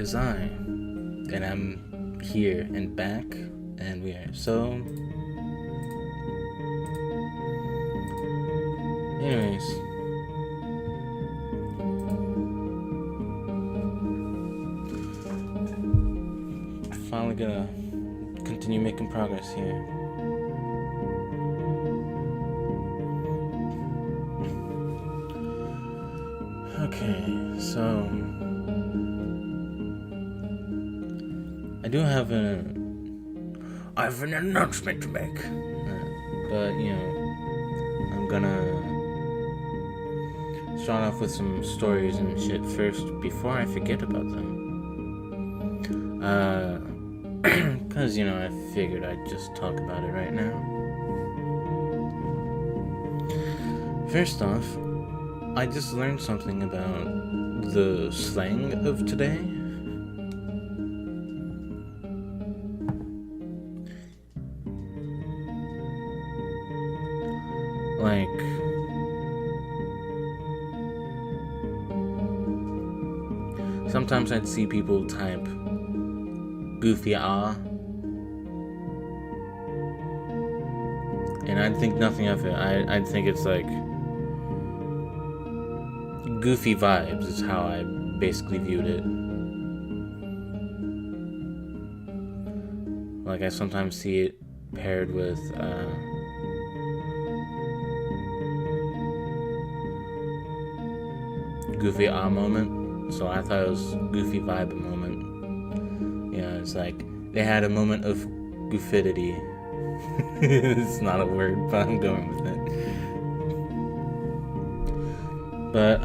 is I, and I'm here and back, and we are so. Anyways, finally gonna continue making progress here. Okay, so I have an announcement to make, but I'm gonna start off with some stories and shit first before I forget about them. Cause I figured I'd just talk about it right now. First off, I just learned something about the slang of today. Like, sometimes I'd see people type goofy and I'd think nothing of it. I'd think it's like goofy vibes is how I basically viewed it. Like, I sometimes see it paired with goofy moment, so I thought it was goofy vibe moment. It's like they had a moment of goofidity. It's not a word, but I'm going with it. But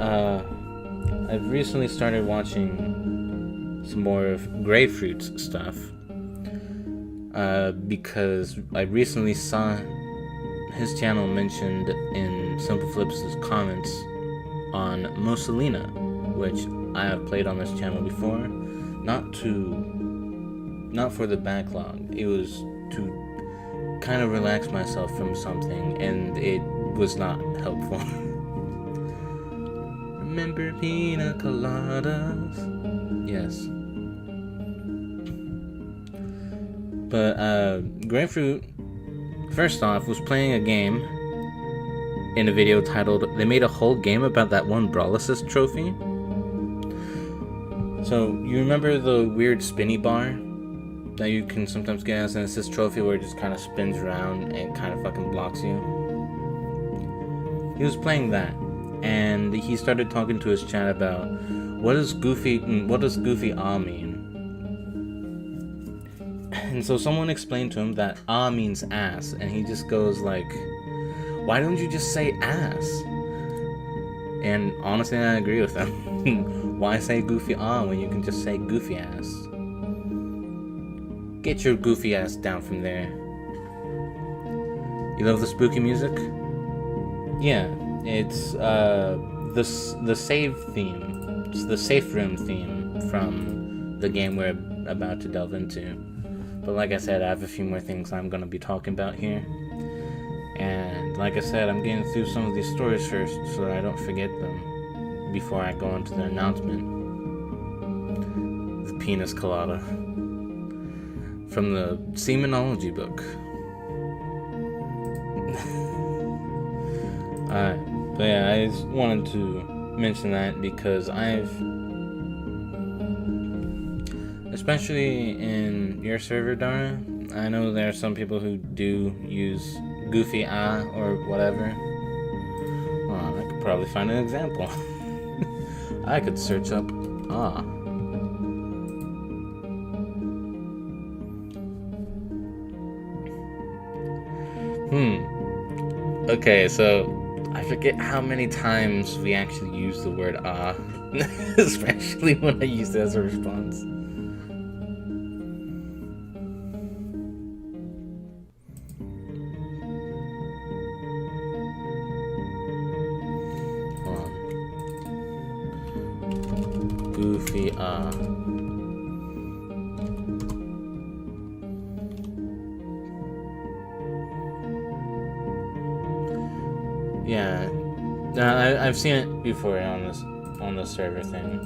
I've recently started watching some more of Grapefruit's stuff because I recently saw his channel mentioned in Simple Flips' comments on Mussolina, which I have played on this channel before, not for the backlog. It was to kind of relax myself from something, and it was not helpful. Remember pina coladas? Yes. But Grapefruit, first off, was playing a game in a video titled, they made a whole game about that one Brawl Assist trophy. So, you remember the weird spinny bar that you can sometimes get as an assist trophy where it just kind of spins around and kind of fucking blocks you? He was playing that, and he started talking to his chat about what does goofy mean? And so someone explained to him that means ass, and he just goes like, why don't you just say ass? And honestly, I agree with him. Why say goofy when you can just say goofy ass? Get your goofy ass down from there. You love the spooky music? Yeah, it's the save theme. It's the safe room theme from the game we're about to delve into. But like I said, I have a few more things I'm gonna be talking about here. And like I said, I'm getting through some of these stories first so that I don't forget them before I go on to the announcement. The penis colada from the Semenology book. Alright, but yeah, I just wanted to mention that because especially in your server, Dara, I know there are some people who do use goofy or whatever. Well, I could probably find an example. I could search up Okay, so I forget how many times we actually use the word especially when I use it as a response. Goofy Yeah, I've seen it before on this server thing.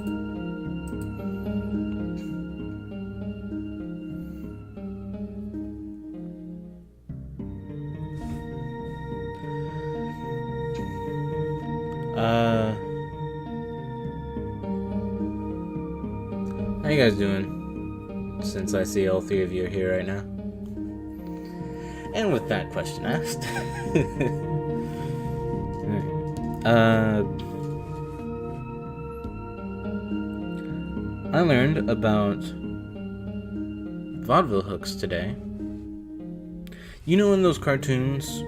How you guys doing? Since I see all three of you are here right now. And with that question asked, I learned about vaudeville hooks today. You know, in those cartoons,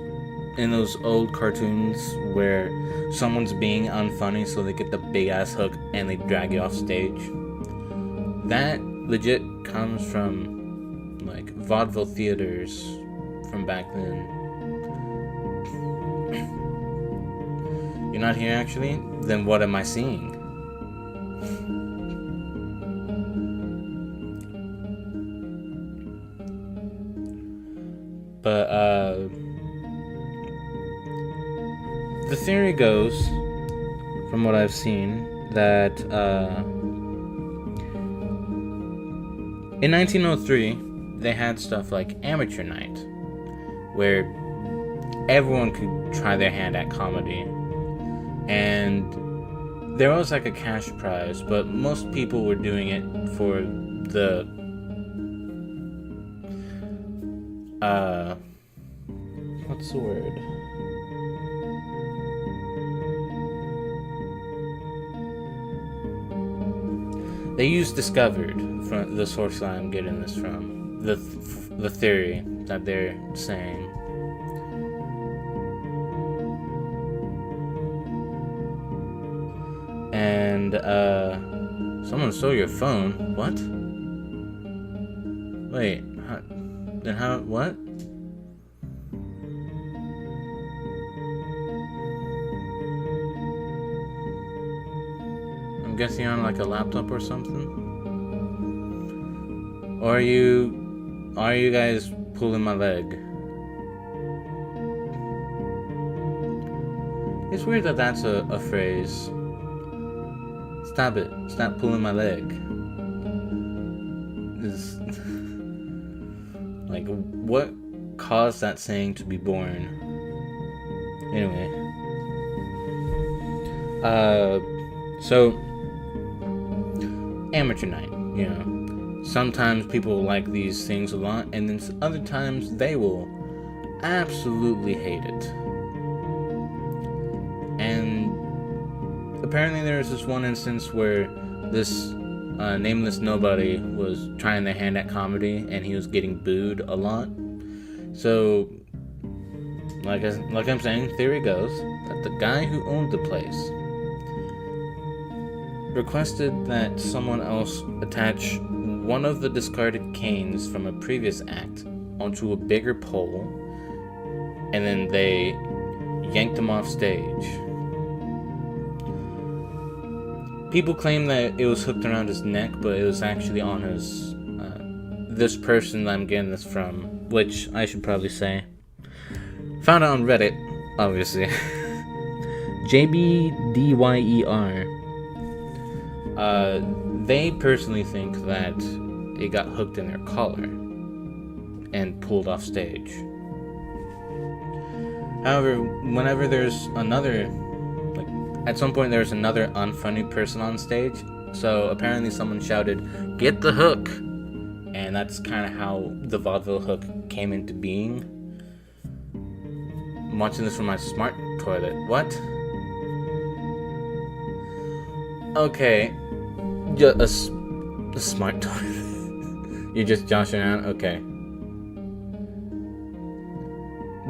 in those old cartoons where someone's being unfunny so they get the big ass hook and they drag you off stage? That legit comes from like vaudeville theaters from back then. You're not here actually? Then what am I seeing? But the theory goes, from what I've seen, that in 1903 they had stuff like amateur night, where everyone could try their hand at comedy, and there was like a cash prize, but most people were doing it for the what's the word? They use discovered from the source that I'm getting this from, the theory that they're saying. And someone stole your phone. What? Wait, what? I'm guessing on like a laptop or something? Or are you guys pulling my leg? It's weird that that's a phrase. Stop it. Stop pulling my leg. Like, what caused that saying to be born? Anyway. So, amateur night, you know. Sometimes people like these things a lot, and then other times they will absolutely hate it. And apparently there was this one instance where this nameless nobody was trying their hand at comedy, and he was getting booed a lot. So, like I'm saying, theory goes that the guy who owned the place requested that someone else attach one of the discarded canes from a previous act onto a bigger pole, and then they yanked him off stage. People claim that it was hooked around his neck, but it was actually on his, this person that I'm getting this from, which I should probably say. Found it on Reddit, obviously. JBDYER. They personally think that it got hooked in their collar and pulled off stage. However, whenever there's another, at some point there's another unfunny person on stage, so apparently someone shouted, "Get the hook!" And that's kind of how the vaudeville hook came into being. I'm watching this from my smart toilet. What? Okay. A smart toilet. You're just joshing around? Okay.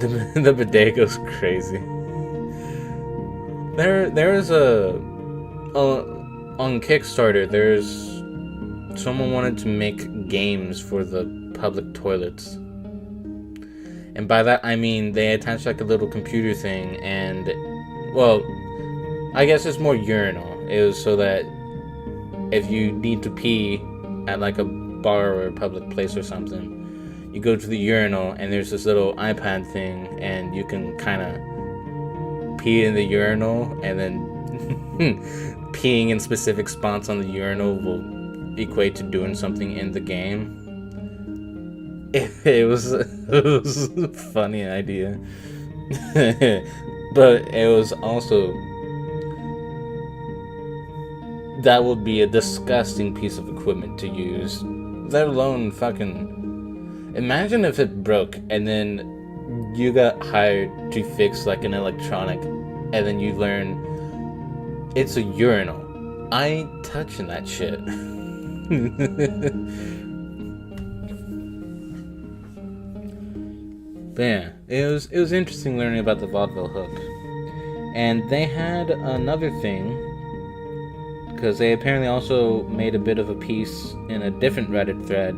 The bidet goes crazy. There's on Kickstarter, someone wanted to make games for the public toilets. And by that I mean they attached like a little computer thing, and, well, I guess it's more urinal. It was so that if you need to pee at like a bar or a public place or something, you go to the urinal and there's this little iPad thing, and you can kind of pee in the urinal, and then peeing in specific spots on the urinal will equate to doing something in the game. It was a funny idea. But it was also that would be a disgusting piece of equipment to use. Let alone fucking... Imagine if it broke and then you got hired to fix like an electronic and then you learn it's a urinal. I ain't touching that shit. But yeah, it was interesting learning about the vaudeville hook. And they had another thing, because they apparently also made a bit of a piece in a different Reddit thread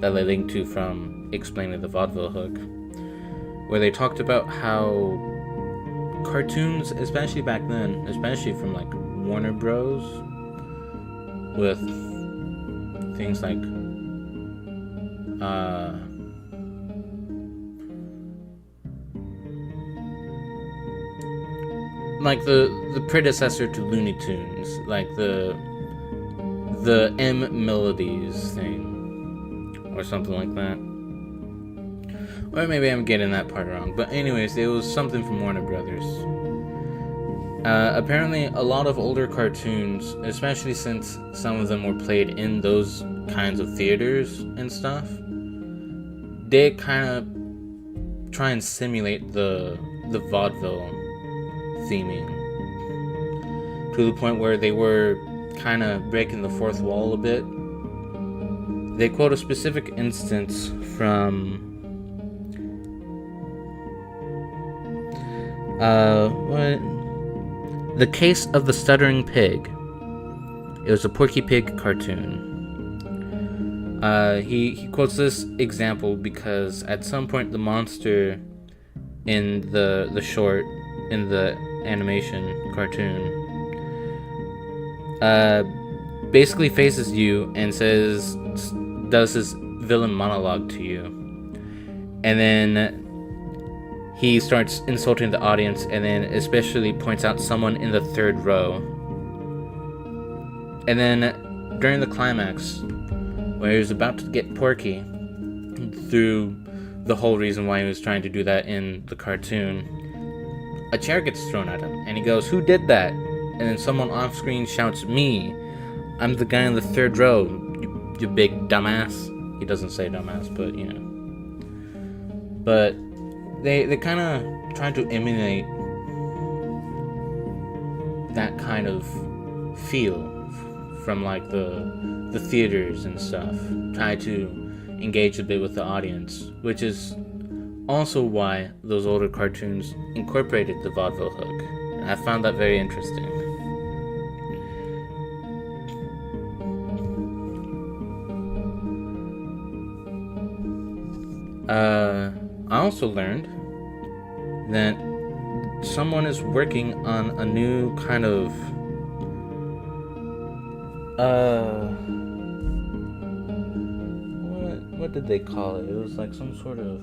that they linked to from explaining the vaudeville hook, where they talked about how cartoons, especially back then, especially from like Warner Bros, with things like the predecessor to Looney Tunes, like the M Melodies thing, or something like that. Or maybe I'm getting that part wrong. But anyways, it was something from Warner Brothers. Apparently, a lot of older cartoons, especially since some of them were played in those kinds of theaters and stuff, they kind of try and simulate the vaudeville theming to the point where they were kind of breaking the fourth wall a bit. They quote a specific instance from The Case of the Stuttering Pig. It was a Porky Pig cartoon. He quotes this example because at some point the monster in the short, in the animation cartoon, basically faces you and does this villain monologue to you, and then he starts insulting the audience, and then especially points out someone in the third row. And then during the climax, where he was about to get Porky, through the whole reason why he was trying to do that in the cartoon, a chair gets thrown at him, and he goes, "Who did that?" And then someone off screen shouts, "Me. I'm the guy in the third row, you big dumbass." He doesn't say dumbass, but you know. But they kind of tried to emulate that kind of feel from like the theaters and stuff. Try to engage a bit with the audience, which is also why those older cartoons incorporated the vaudeville hook. And I found that very interesting. I also learned that someone is working on a new kind of what did they call it? It was like some sort of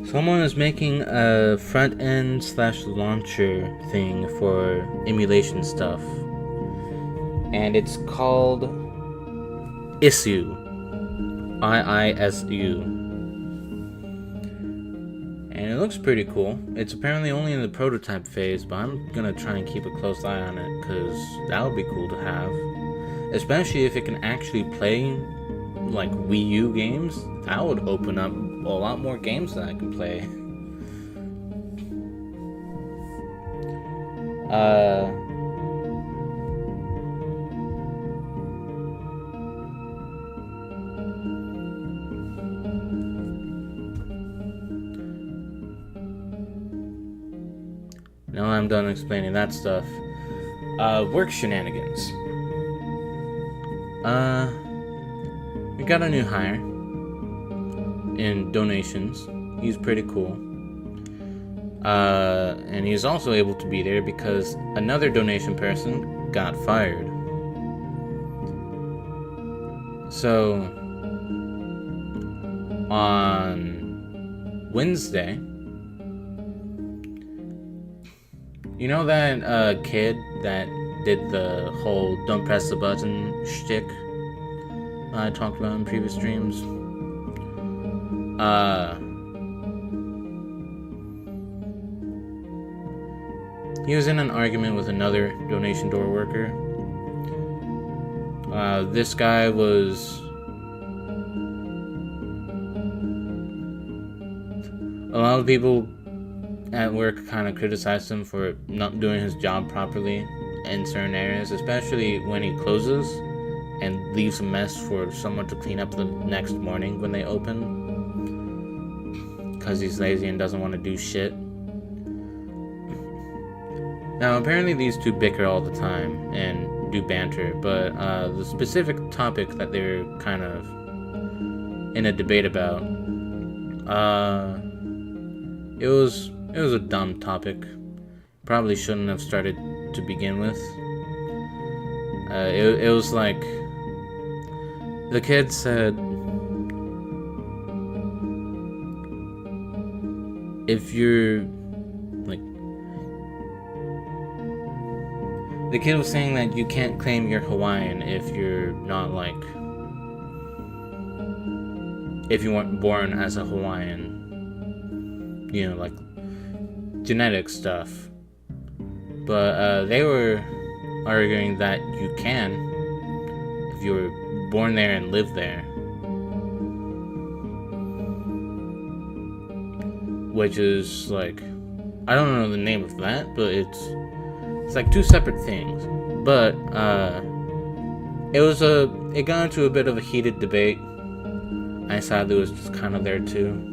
someone is making a front end / launcher thing for emulation stuff, and it's called ISU, IISU, and it looks pretty cool. It's apparently only in the prototype phase, but I'm gonna try and keep a close eye on it because that would be cool to have, especially if it can actually play like Wii U games. That would open up a lot more games that I can play. Now I'm done explaining that stuff. Work shenanigans. We got a new hire in donations. He's pretty cool. And he's also able to be there because another donation person got fired. So, on Wednesday, you know that kid that did the whole don't press the button shtick I talked about in previous streams? He was in an argument with another donation door worker. This guy was... A lot of people at work kind of criticized him for not doing his job properly in certain areas, especially when he closes and leaves a mess for someone to clean up the next morning when they open, because he's lazy and doesn't want to do shit. Now, apparently these two bicker all the time and do banter, but the specific topic that they're kind of in a debate about, it was a dumb topic. Probably shouldn't have started to begin with. It was like, the kid said, if you're like, the kid was saying that you can't claim you're Hawaiian if you're not like, if you weren't born as a Hawaiian, you know, like genetic stuff. But they were arguing that you can if you were born there and live there, which is like, I don't know the name of that, but it's like two separate things. But it got into a bit of a heated debate. I sadly was just kind of there too.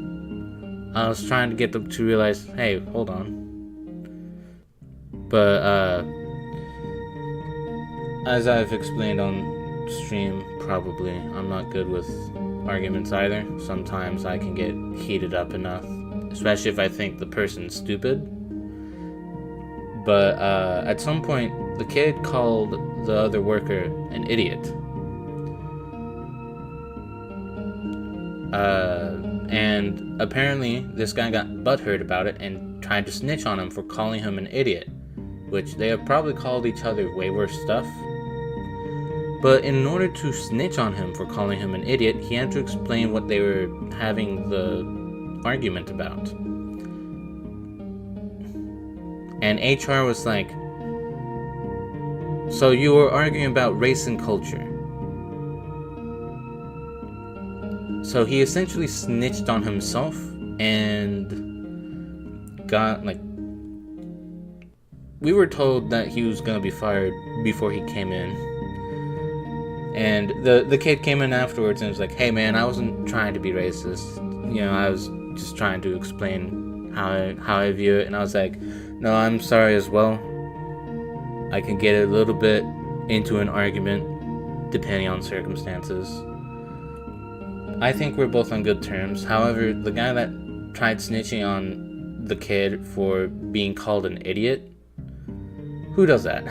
I was trying to get them to realize, hey, hold on. But as I've explained on stream, probably, I'm not good with arguments either. Sometimes I can get heated up enough, especially if I think the person's stupid. But at some point, the kid called the other worker an idiot. And apparently this guy got butthurt about it and tried to snitch on him for calling him an idiot, which they have probably called each other way worse stuff. But in order to snitch on him for calling him an idiot, he had to explain what they were having the argument about. And HR was like, so you were arguing about race and culture. So he essentially snitched on himself and got, like, we were told that he was gonna be fired before he came in. And the kid came in afterwards and was like, hey man, I wasn't trying to be racist. You know, I was just trying to explain how I view it. And I was like, no, I'm sorry as well. I can get a little bit into an argument depending on circumstances. I think we're both on good terms. However, the guy that tried snitching on the kid for being called an idiot, who does that?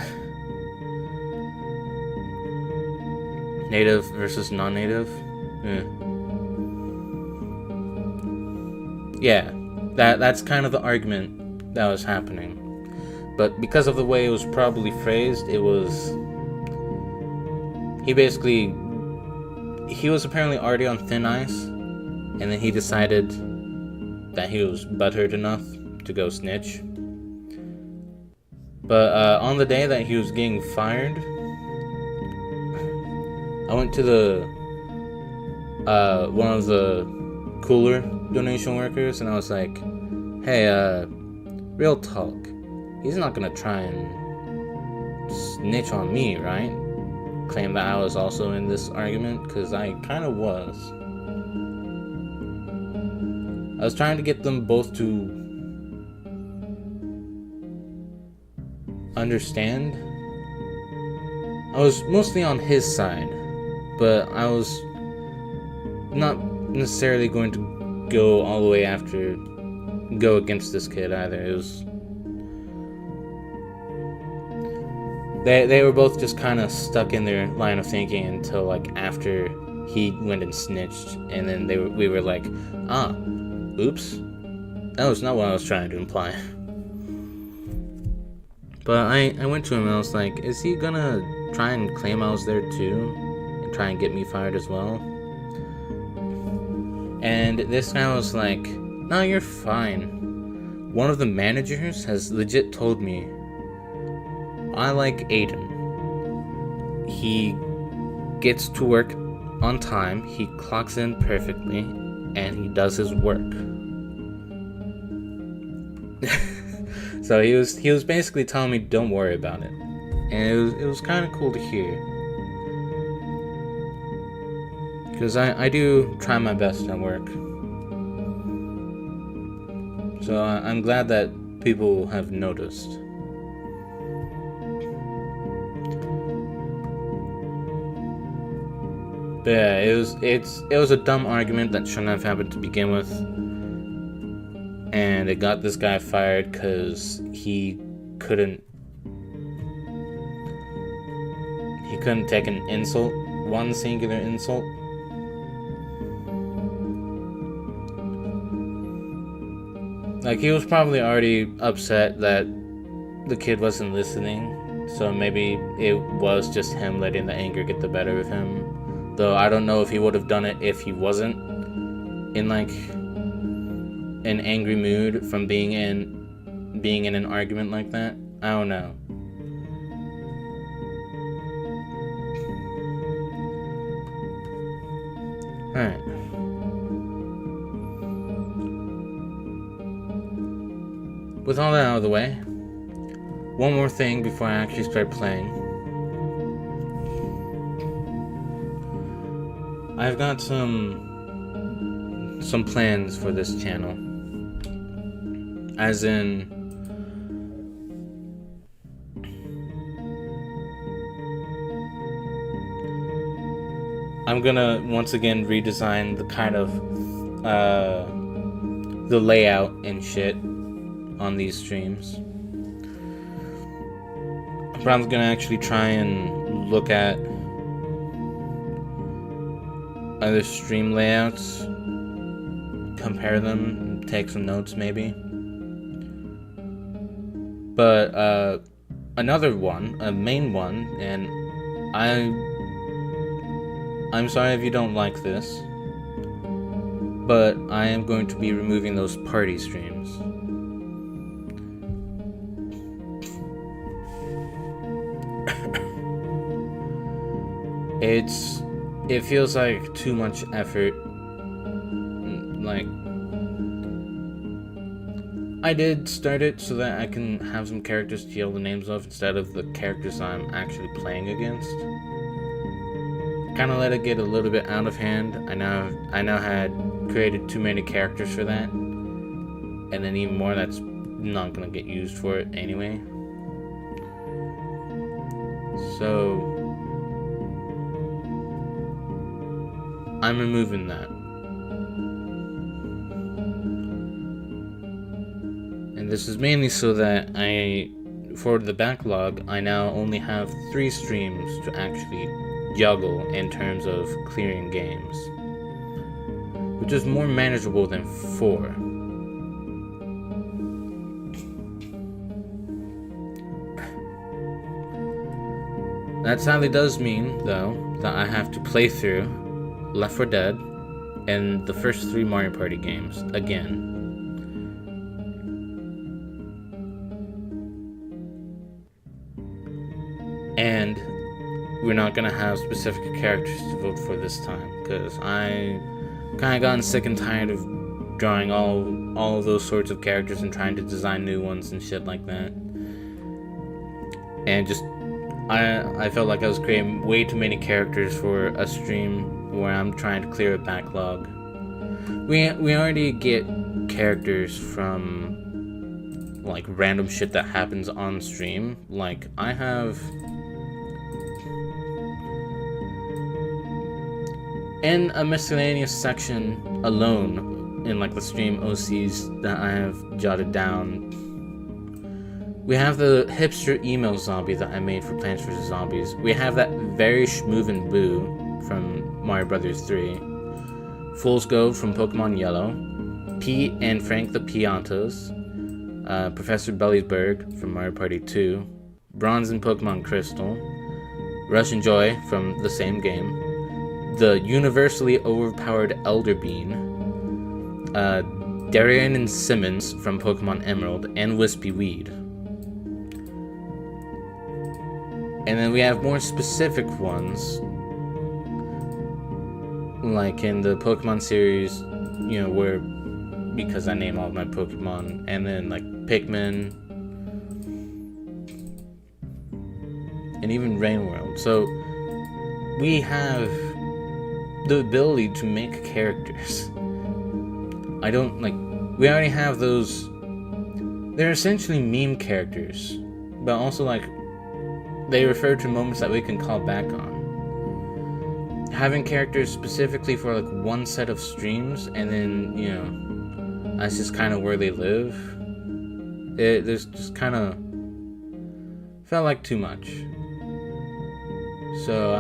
Native versus non-native? Yeah, that's kind of the argument that was happening. But because of the way it was probably phrased, he was apparently already on thin ice, and then he decided that he was butthurt enough to go snitch. But on the day that he was getting fired, I went to the one of the cooler donation workers, and I was like, hey, real talk, he's not gonna try and snitch on me, right? Claim that I was also in this argument, because I kind of was. I was trying to get them both to understand. I was mostly on his side, but I was not necessarily going to go all the way go against this kid either. It was they were both just kind of stuck in their line of thinking until like after he went and snitched, and then we were like, oops, that was not what I was trying to imply. But I went to him and I was like, is he gonna try and claim I was there too and try and get me fired as well? And this guy was like, no, you're fine. One of the managers has legit told me, I like Aiden. He gets to work on time, he clocks in perfectly, and he does his work. So he was basically telling me don't worry about it. And it was kind of cool to hear. Because I do try my best at work. So I'm glad that people have noticed. But yeah, it was a dumb argument that shouldn't have happened to begin with. And it got this guy fired because he couldn't take an insult, one singular insult. Like, he was probably already upset that the kid wasn't listening, so maybe it was just him letting the anger get the better of him. Though I don't know if he would have done it if he wasn't in like an angry mood from being in an argument like that. I don't know. Alright. With all that out of the way, one more thing before I actually start playing. I've got some plans for this channel. As in, I'm gonna once again redesign the kind of the layout and shit on these streams. But I'm gonna actually try and look at other stream layouts, compare them, take some notes maybe. But another one, a main one, and I'm sorry if you don't like this, but I am going to be removing those party streams. It feels like too much effort. Like, I did start it so that I can have some characters to yell the names of instead of the characters I'm actually playing against. Kind of let it get a little bit out of hand. I now had created too many characters for that, and then even more that's not gonna get used for it anyway. So I'm removing that. And this is mainly so that for the backlog, I now only have 3 streams to actually juggle in terms of clearing games, which is more manageable than 4. That sadly does mean, though, that I have to play through Left 4 Dead and the first 3 Mario Party games again. And we're not gonna have specific characters to vote for this time, because I kind of gotten sick and tired of drawing all of those sorts of characters and trying to design new ones and shit like that. And just I felt like I was creating way too many characters for a stream where I'm trying to clear a backlog. We already get characters from like random shit that happens on stream. Like I have and a miscellaneous section alone in like the stream OCs that I have jotted down. We have the hipster emo zombie that I made for Plants vs. Zombies. We have that very schmoovin' Boo from Mario Brothers 3. Fool's Gold from Pokemon Yellow. Pete and Frank the Piantos. Professor Belliesburg from Mario Party 2. Bronze in Pokemon Crystal. Rush and Joy from the same game. The universally overpowered Elder Bean. Darian and Simmons from Pokemon Emerald. And Wispy Weed. And then we have more specific ones, like in the Pokemon series, you know, where, because I name all of my Pokemon, and then like Pikmin, and even Rain World. So we have the ability to make characters. We already have those. They're essentially meme characters, but also like, they refer to moments that we can call back on. Having characters specifically for like one set of streams, and then, you know, that's just kind of where they live. There's just kind of felt like too much. So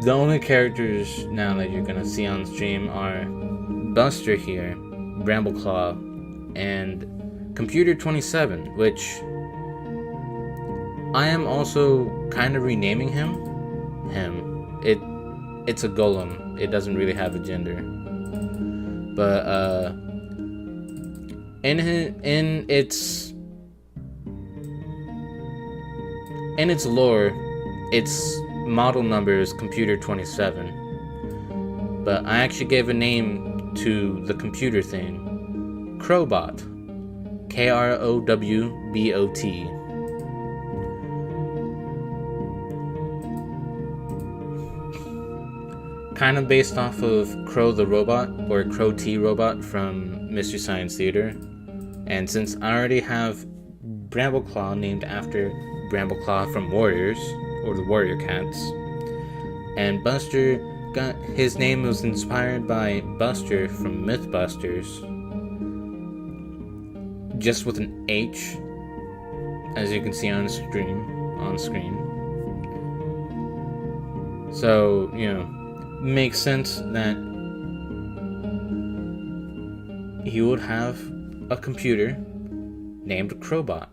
the only characters now that you're gonna see on stream are Buster here, Brambleclaw, and Computer 27, which I am also kind of renaming him. It's a golem. It doesn't really have a gender. But in its lore, its model number is Computer 27. But I actually gave a name to the computer thing, Crowbot. Krowbot. Kind of based off of Crow the Robot, or Crow T Robot from Mystery Science Theater. And since I already have Brambleclaw named after Brambleclaw from Warriors, or the Warrior Cats, and Buster his name was inspired by Buster from Mythbusters, just with an H, as you can see on screen. So, you know, makes sense that he would have a computer named Crowbot,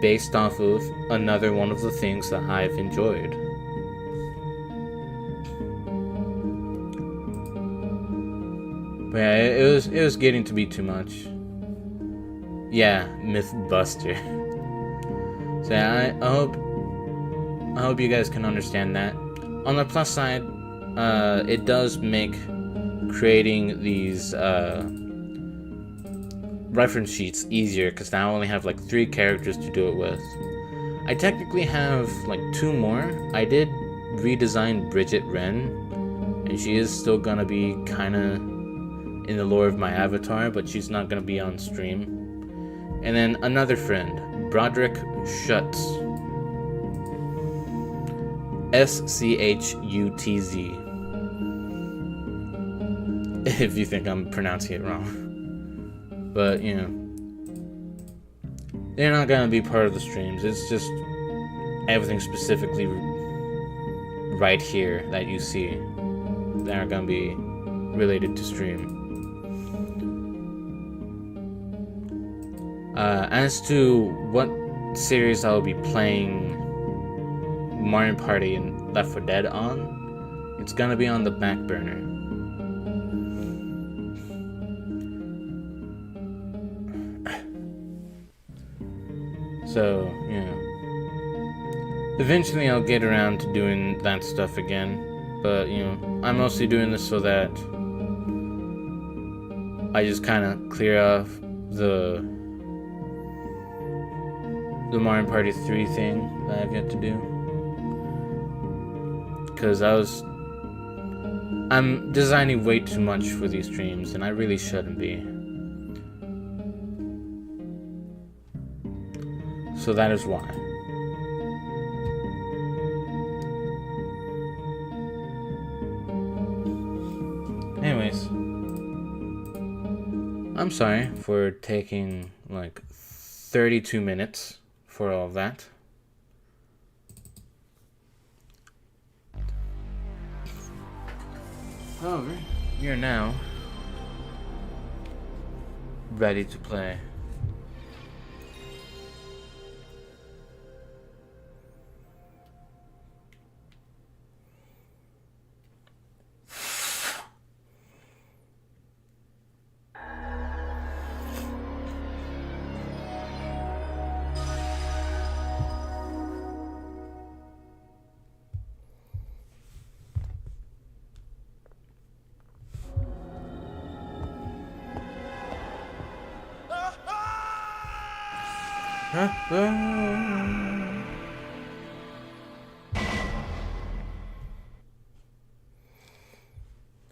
based off of another one of the things that I've enjoyed. But yeah, it was getting to be too much. Yeah, Mythbuster. So yeah, I hope you guys can understand that. On the plus side, it does make creating these reference sheets easier, because now I only have like 3 characters to do it with. I technically have like 2 more. I did redesign Bridget Wren, and she is still gonna be kind of in the lore of my avatar, but she's not gonna be on stream. And then another friend, Broderick Schutz. Schutz. If you think I'm pronouncing it wrong. But, you know, they're not gonna be part of the streams. It's just everything specifically right here that you see that are gonna be related to stream. As to what series I'll be playing Mario Party and Left 4 Dead on, it's gonna be on the back burner. So, you know, eventually I'll get around to doing that stuff again, but, you know, I'm mostly doing this so that I just kind of clear off the Mario Party 3 thing that I've yet to do. Because I'm designing way too much for these streams, and I really shouldn't be. So that is why. I'm sorry for taking like 32 minutes for all of that. However, we are now ready to play.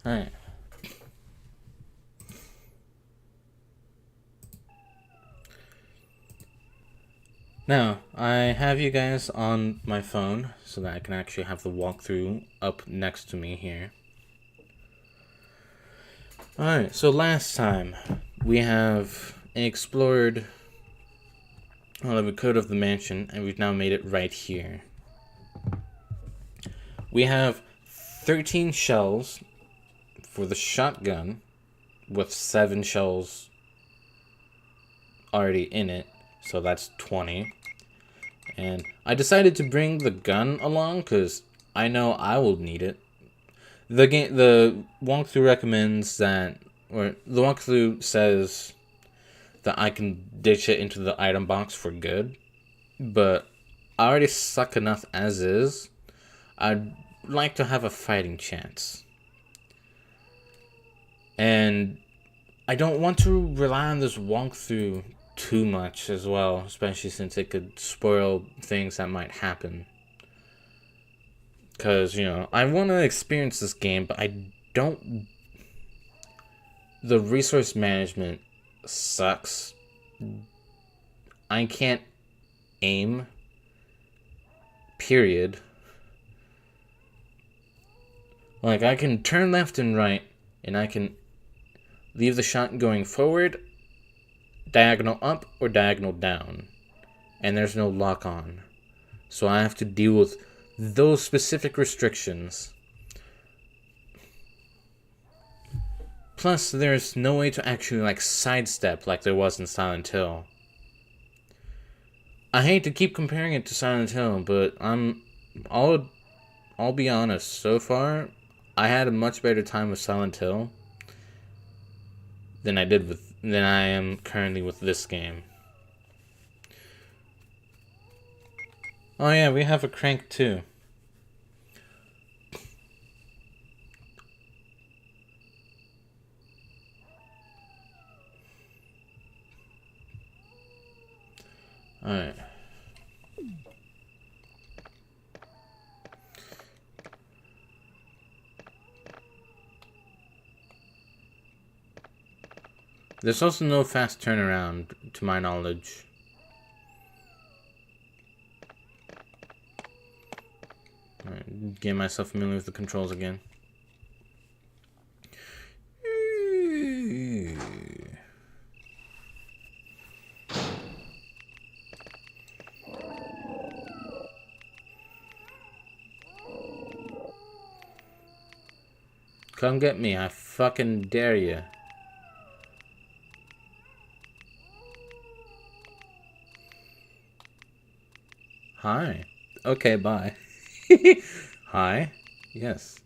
Alright. Now, I have you guys on my phone so that I can actually have the walkthrough up next to me here. Alright, so last time we have explored the code of the mansion, and we've now made it right here. We have 13 shells for the shotgun, with 7 shells already in it, so that's 20. And I decided to bring the gun along because I know I will need it. The walkthrough recommends that, or the walkthrough says that I can ditch it into the item box for good, but I already suck enough as is. I'd like to have a fighting chance. And I don't want to rely on this walkthrough too much as well, especially since it could spoil things that might happen. Because, you know, I want to experience this game, but I don't... The resource management sucks. I can't aim. Period. Like, I can turn left and right, and I can leave the shot going forward, diagonal up, or diagonal down. And there's no lock on. So I have to deal with those specific restrictions. Plus, there's no way to actually, like, sidestep like there was in Silent Hill. I hate to keep comparing it to Silent Hill, but I'll be honest, so far, I had a much better time with Silent Hill than I am currently with this game. Oh yeah, we have a crank too. Alright. There's also no fast turnaround, to my knowledge. Alright, get myself familiar with the controls again. Come get me, I fucking dare you. Hi. Okay, bye. Hi. Yes.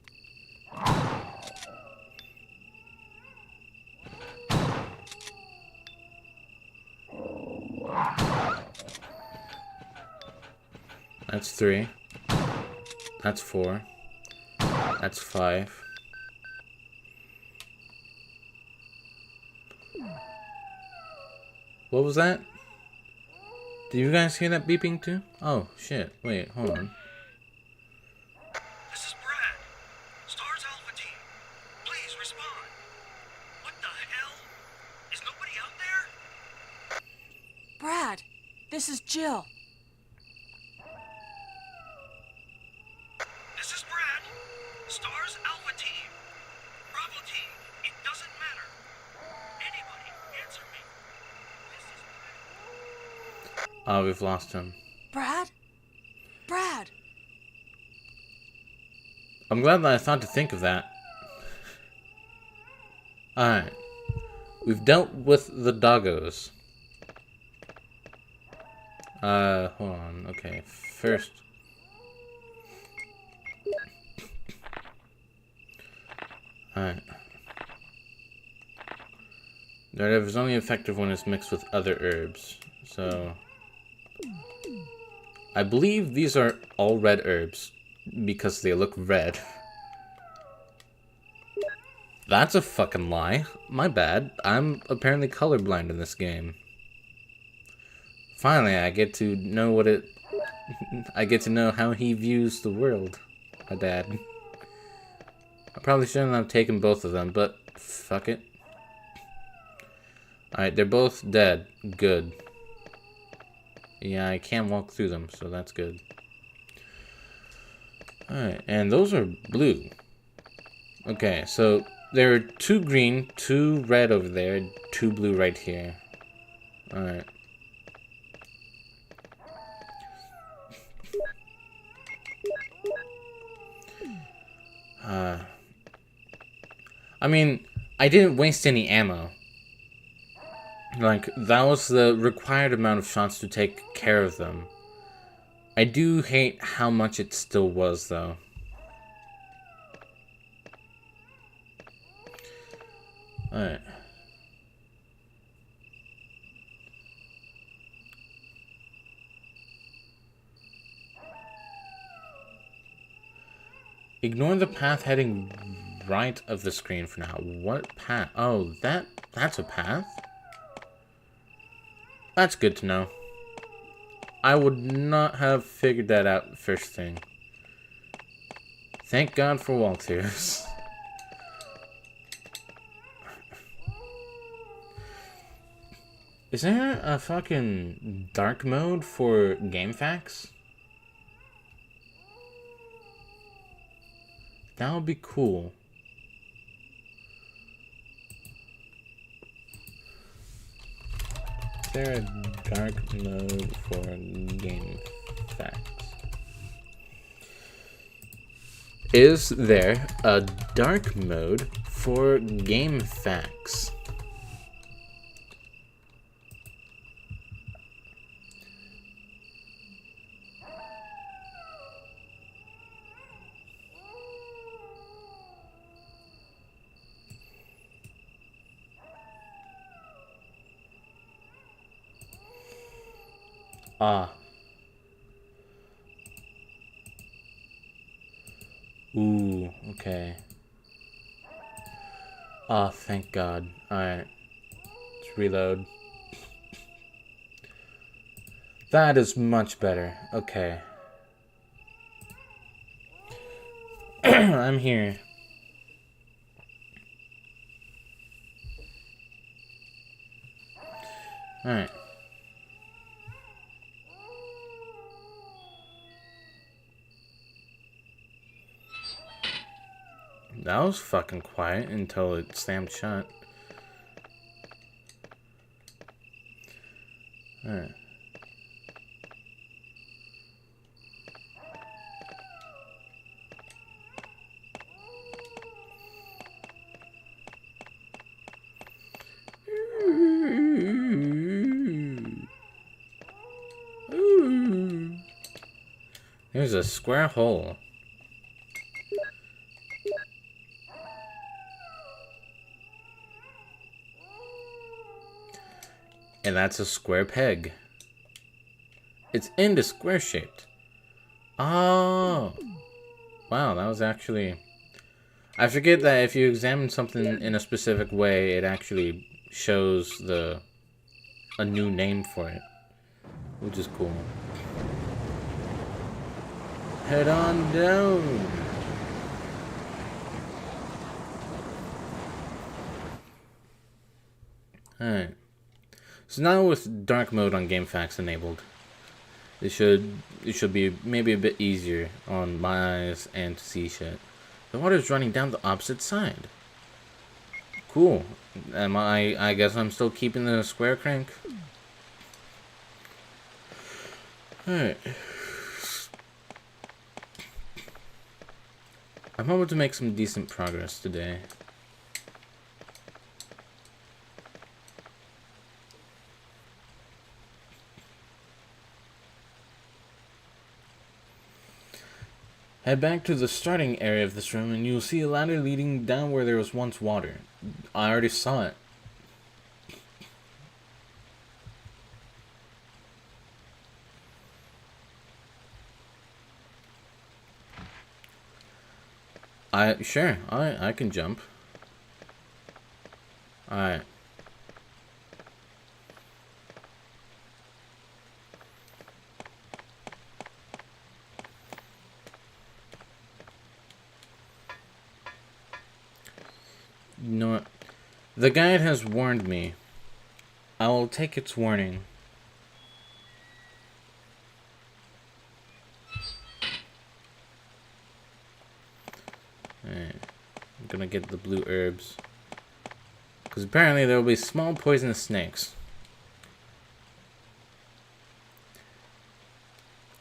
That's 3. That's 4. That's 5. What was that? Did you guys hear that beeping too? Oh, shit. Wait, hold on. This is Brad. Stars Alpha Team. Please respond. What the hell? Is nobody out there? Brad, this is Jill. This is Brad. Stars Alpha Team. Bravo Team. It doesn't matter. Anybody, Oh, we've lost him. Brad? Brad! I'm glad that I thought to think of that. Alright. We've dealt with the doggos. Hold on. Okay, first. Alright. The herb is only effective when it's mixed with other herbs. So, I believe these are all red herbs because they look red. That's a fucking lie. My bad. I'm apparently colorblind in this game. Finally, I get to know what it... I get to know how he views the world. My dad. I probably shouldn't have taken both of them, but fuck it. Alright, they're both dead. Good. Yeah, I can't walk through them, so that's good. Alright, and those are blue. Okay, so there are 2 green, 2 red over there, 2 blue right here. Alright. I mean, I didn't waste any ammo. Like, that was the required amount of shots to take care of them. I do hate how much it still was, though. Alright. Ignore the path heading right of the screen for now. What path? Oh, that's a path? That's good to know. I would not have figured that out first thing. Thank God for walkthroughs. Is there a fucking dark mode for GameFAQs? That would be cool. Is there a dark mode for GameFAQs? Is there a dark mode for GameFAQs? Ah. Ooh, okay. Ah, thank God. Alright. Let's reload. That is much better. Okay. I'm here. Alright. That was fucking quiet until it slammed shut. Alright. There's a square hole. And that's a square peg. It's into square shaped. Oh. Wow, that was actually... I forget that if you examine something in a specific way, it actually shows a new name for it. Which is cool. Head on down. Alright. So now with dark mode on GameFAQs enabled, it should be maybe a bit easier on my eyes and to see shit. The water's running down the opposite side. Cool. I guess I'm still keeping the square crank. Alright. I'm hoping to make some decent progress today. Head back to the starting area of this room and you'll see a ladder leading down where there was once water. I already saw it. Sure, I can jump. Alright. You know what? The guide has warned me. I will take its warning. Alright. I'm gonna get the blue herbs. Because apparently there will be small poisonous snakes.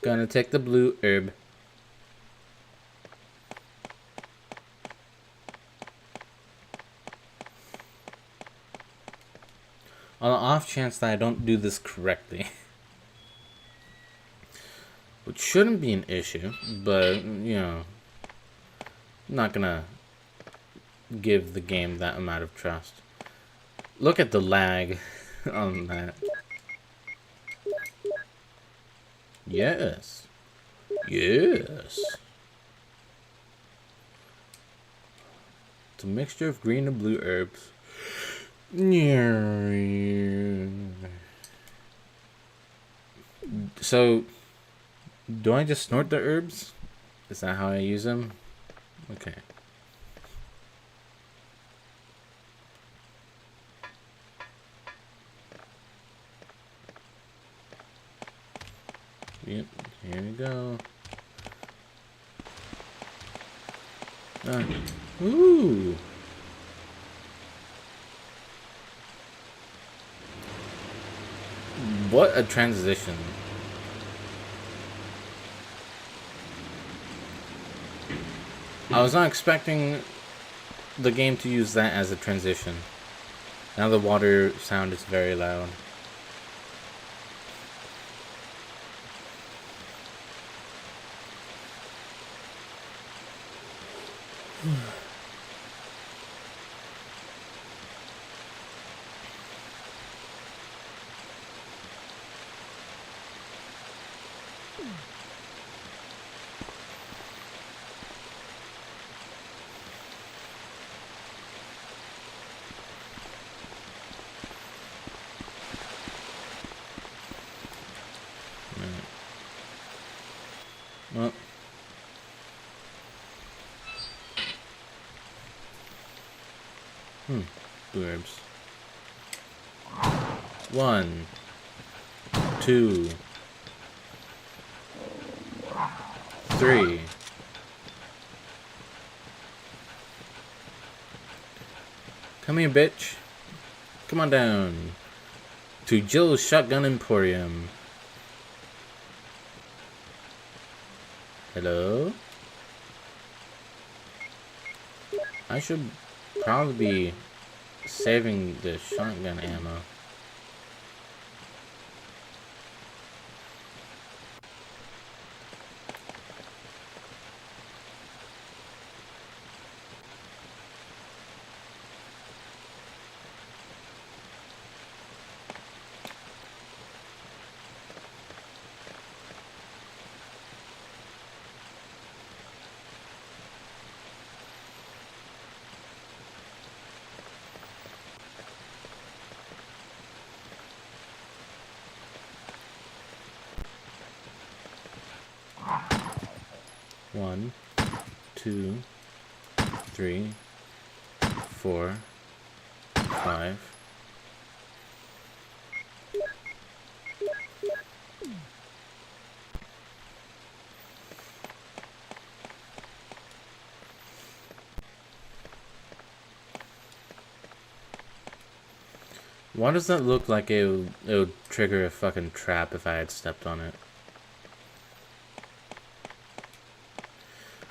Gonna take the blue herb. On the off chance that I don't do this correctly. Which shouldn't be an issue, but, you know, I'm not gonna give the game that amount of trust. Look at the lag on that. Yes. Yes. It's a mixture of green and blue herbs. So, do I just snort the herbs? Is that how I use them? Okay. Yep, here we go. Ooh. What a transition. I was not expecting the game to use that as a transition. Now the water sound is very loud. Well, blue herbs. 1, 2, 3. Come here, bitch. Come on down to Jill's Shotgun Emporium. Hello? I should probably be saving the shotgun ammo. One, 2, 3, 4, 5. Why does that look like it would trigger a fucking trap if I had stepped on it?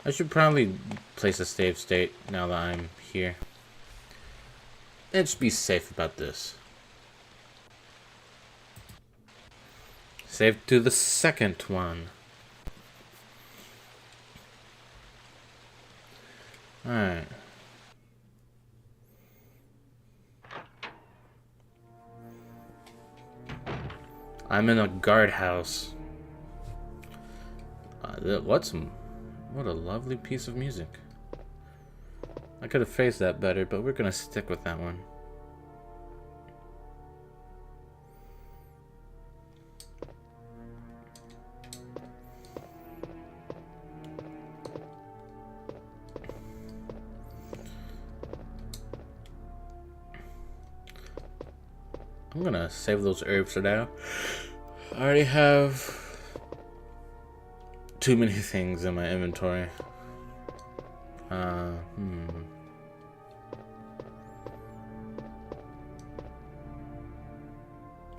I should probably place a save state now that I'm here. Let's be safe about this. Save to the second one. Alright. I'm in a guardhouse. What a lovely piece of music. I could have phrased that better, but we're gonna stick with that one. I'm gonna save those herbs for now. I already have too many things in my inventory.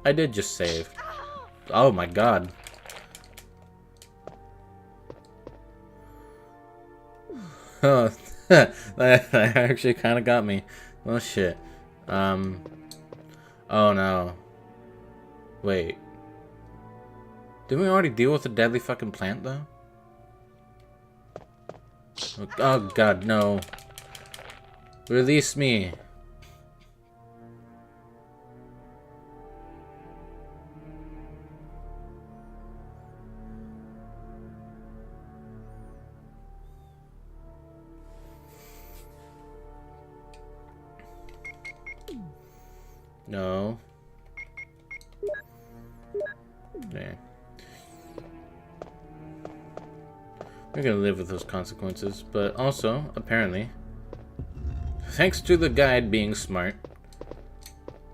I did just save. Oh my god. Oh, that actually kind of got me. Oh shit. Oh no. Wait. Didn't we already deal with the deadly fucking plant though? Oh god, no. Release me. No. There. We're gonna live with those consequences, but also, apparently, thanks to the guide being smart,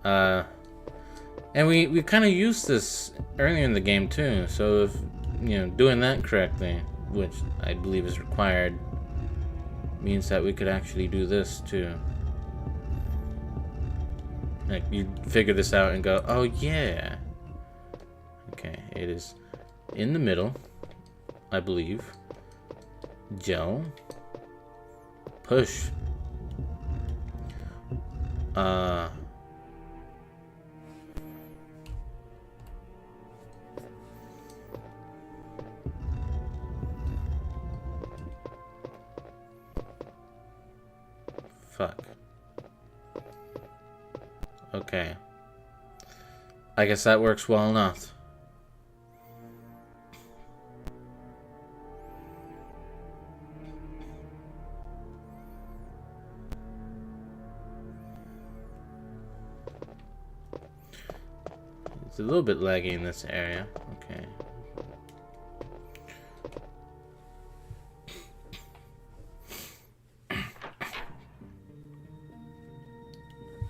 and we kind of used this earlier in the game too, so if, doing that correctly, which I believe is required, means that we could actually do this too. Like, you figure this out and go, oh yeah. Okay, it is in the middle, I believe. Gel. Push. Fuck. Okay. I guess that works well enough. It's a little bit laggy in this area. Okay.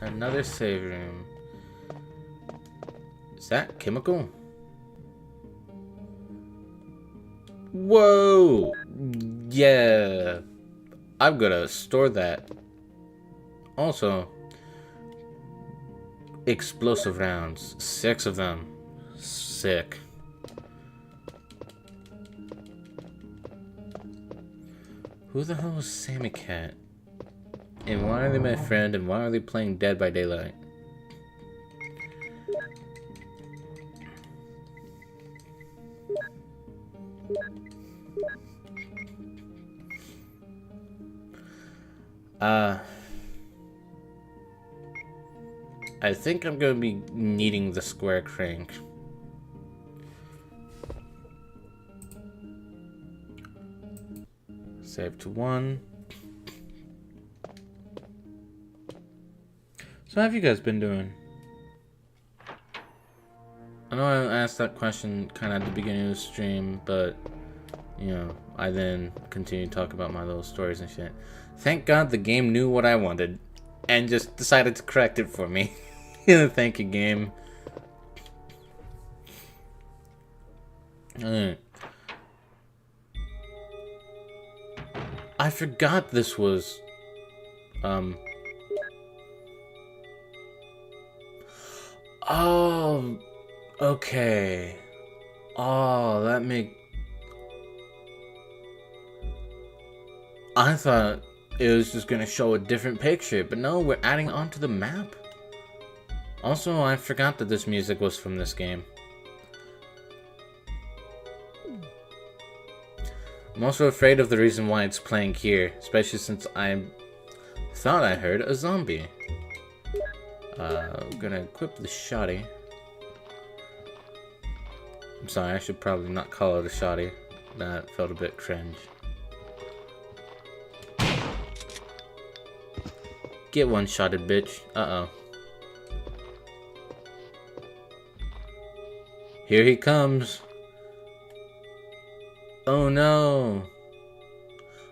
Another save room. Is that chemical? Whoa! Yeah. I'm gonna store that. Also, explosive rounds. 6 of them. Sick. Who the hell is Sammy Cat? And why are they my friend, and why are they playing Dead by Daylight? I think I'm gonna be needing the square crank. Save to 1. So how have you guys been doing? I know I asked that question kind of at the beginning of the stream, but, I then continued to talk about my little stories and shit. Thank God the game knew what I wanted and just decided to correct it for me. Thank you, game. Alright. I forgot this was, oh, okay. Oh, that make... I thought it was just gonna show a different picture, but no, we're adding on to the map. Also, I forgot that this music was from this game. I'm also afraid of the reason why it's playing here, especially since I thought I heard a zombie. I'm gonna equip the shotty. I'm sorry, I should probably not call it a shotty. That felt a bit cringe. Get one-shotted, bitch. Uh-oh. Here he comes. Oh no.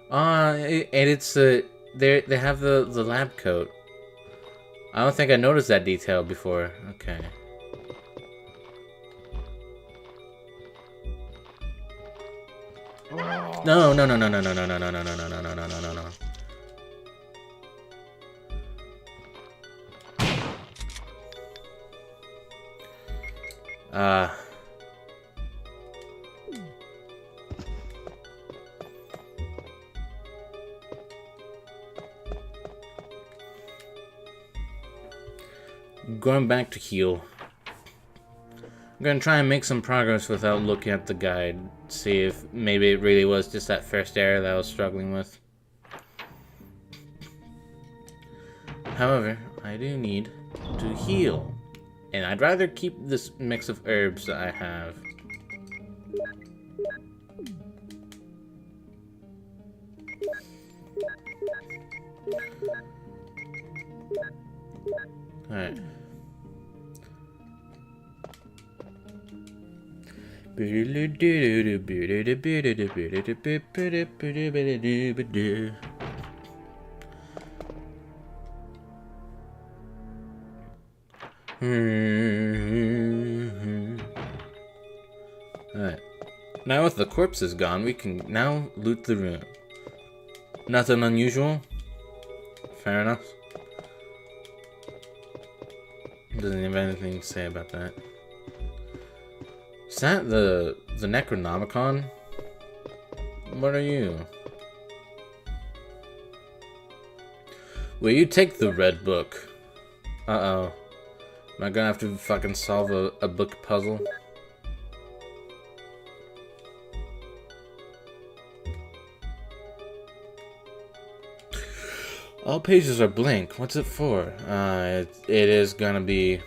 And it's they have the lab coat. I don't think I noticed that detail before. Okay. No, no, no, no, no, no, no, no, no, no, no, no, no, no, no, no, no. Going back to heal. I'm gonna try and make some progress without looking at the guide. See if maybe it really was just that first area that I was struggling with. However, I do need to heal. And I'd rather keep this mix of herbs that I have. Alright. Alright. Now with the corpses gone, we can now loot the room. Nothing unusual. Fair enough. Doesn't have anything to say about that. Is that the Necronomicon? What are you? Will you take the red book? Uh-oh. Am I gonna have to fucking solve a book puzzle? All pages are blank. What's it for? It is gonna be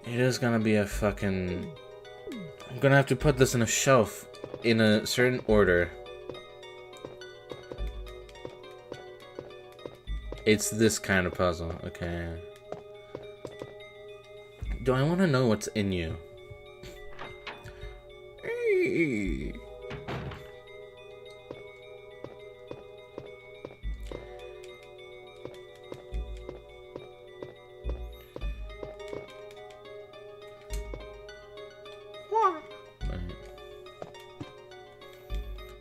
a fucking... I'm gonna have to put this in a shelf in a certain order. It's this kind of puzzle. Okay. Do I want to know what's in you?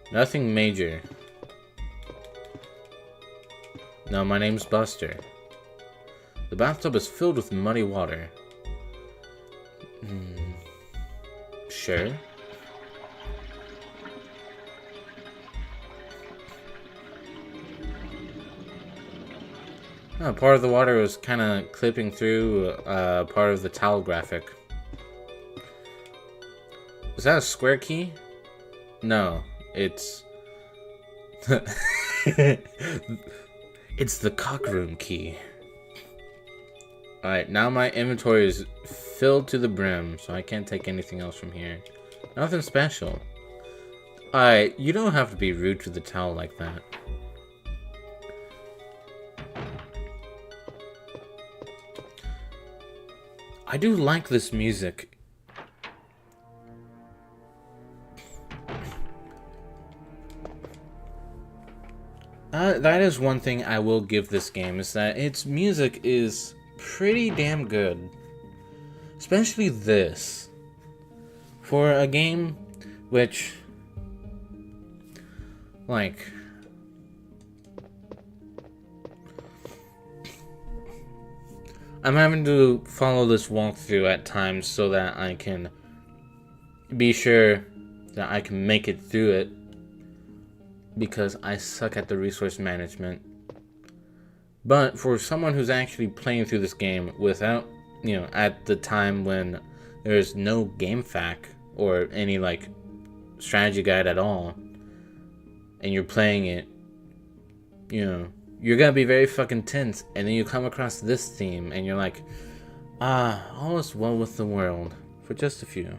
Nothing major. No, my name's Buster. The bathtub is filled with muddy water. Sure. Oh, part of the water was kind of clipping through part of the towel graphic. Is that a square key? No, it's... it's the cockroom key. Alright, now my inventory is filled to the brim, so I can't take anything else from here. Nothing special. Alright, you don't have to be rude to the towel like that. I do like this music. That is one thing I will give this game, is that its music is pretty damn good. Especially this. For a game which, like, I'm having to follow this walkthrough at times so that I can be sure that I can make it through it because I suck at the resource management. But for someone who's actually playing through this game without, at the time when there's no game fac or any like strategy guide at all, and you're playing it, you're gonna be very fucking tense, and then you come across this theme and you're like, all is well with the world for just a few.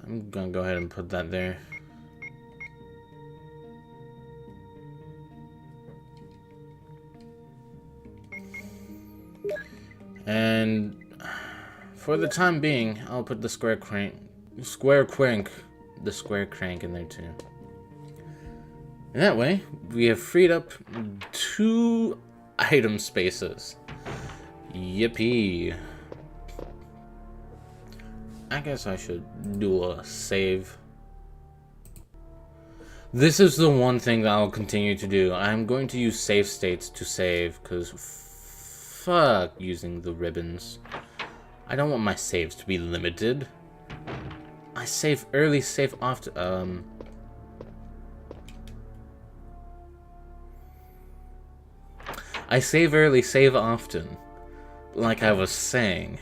I'm gonna go ahead and put that there. And for the time being, I'll put the square crank in there too. And that way, we have freed up 2 item spaces. Yippee. I guess I should do a save. This is the one thing that I'll continue to do. I'm going to use save states to save, because fuck using the ribbons. I don't want my saves to be limited. I save early, save often. I save early, save often. Like I was saying.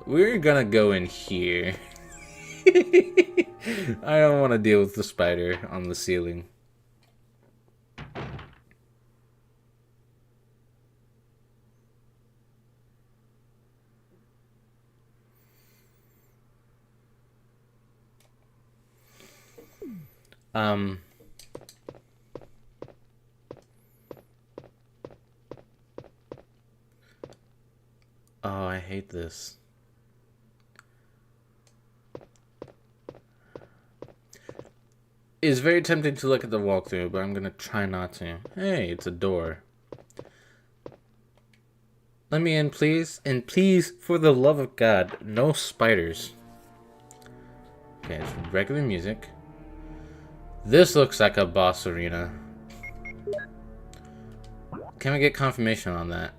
We're gonna go in here. I don't want to deal with the spider on the ceiling. Oh, I hate this. It's very tempting to look at the walkthrough, but I'm gonna try not to. Hey, it's a door. Let me in, please. And please, for the love of God, no spiders. Okay, it's regular music. This looks like a boss arena. Can we get confirmation on that?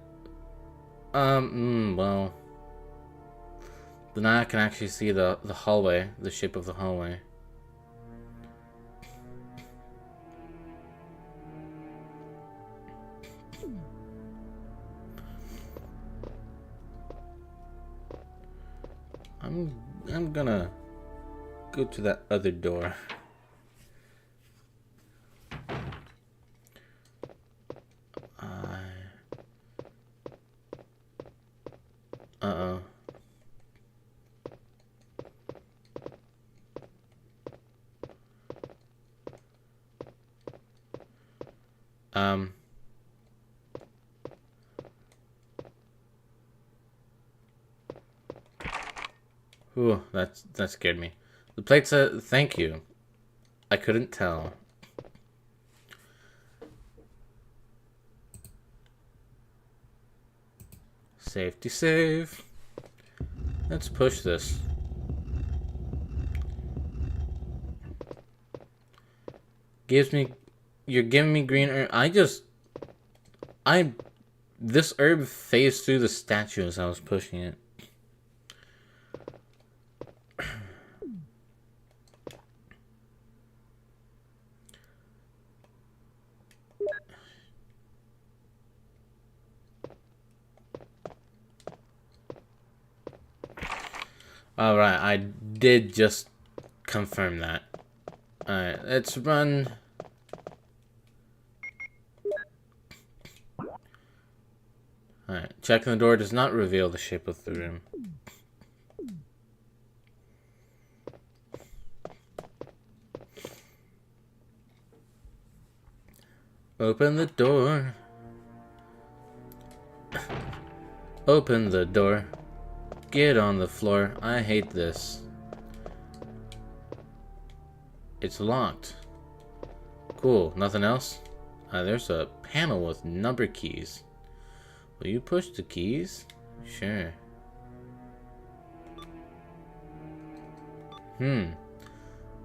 Well. But now I can actually see the hallway, the shape of the hallway. I'm gonna go to that other door. Uh-oh. Ooh, that scared me. The plate said, thank you. I couldn't tell. Safety save. Let's push this. You're giving me green herb. This herb phased through the statue as I was pushing it. Alright, I did just confirm that. Alright, let's run. Alright, checking the door does not reveal the shape of the room. Open the door. Open the door. Get on the floor. I hate this. It's locked. Cool. Nothing else? There's a panel with number keys. Will you push the keys? Sure.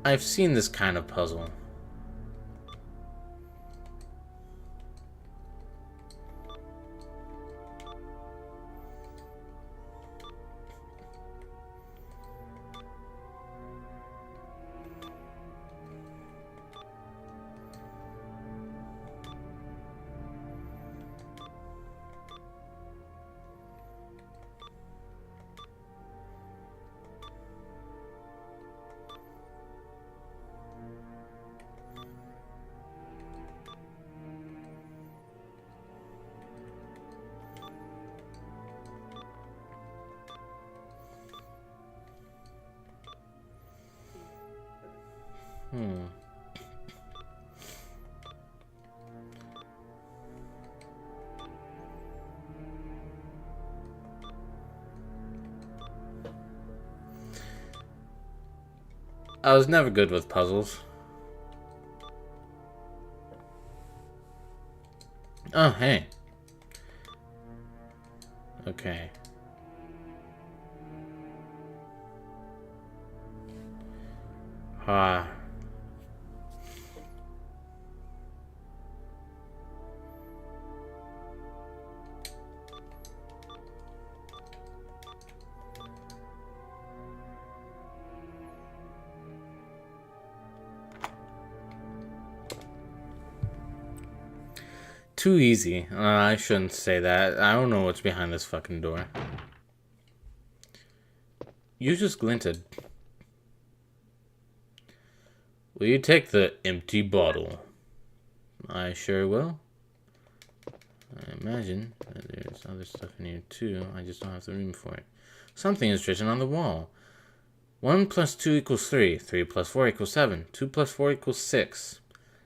I've seen this kind of puzzle. I was never good with puzzles. Oh, hey. Okay. Ah. Too easy. I shouldn't say that. I don't know what's behind this fucking door. You just glinted. Will you take the empty bottle? I sure will. I imagine that there's other stuff in here too. I just don't have the room for it. Something is written on the wall. 1 plus 2 equals 3. 3 plus 4 equals 7. 2 plus 4 equals 6.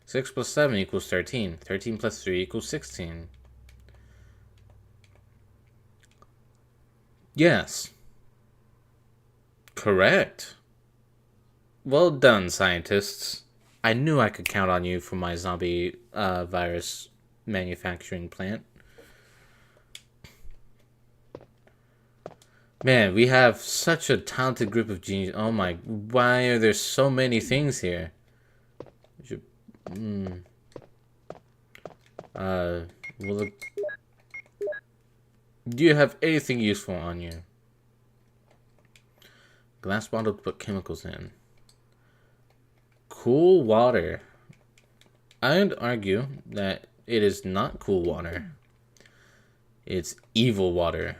6 plus 7 equals 13. 13 plus 3 equals 16. Yes. Correct. Well done, scientists. I knew I could count on you for my zombie virus manufacturing plant. Man, we have such a talented group of geniuses. Oh my, why are there so many things here? Well, look. Do you have anything useful on you? Glass bottle to put chemicals in. Cool water. I would argue that it is not cool water. It's evil water.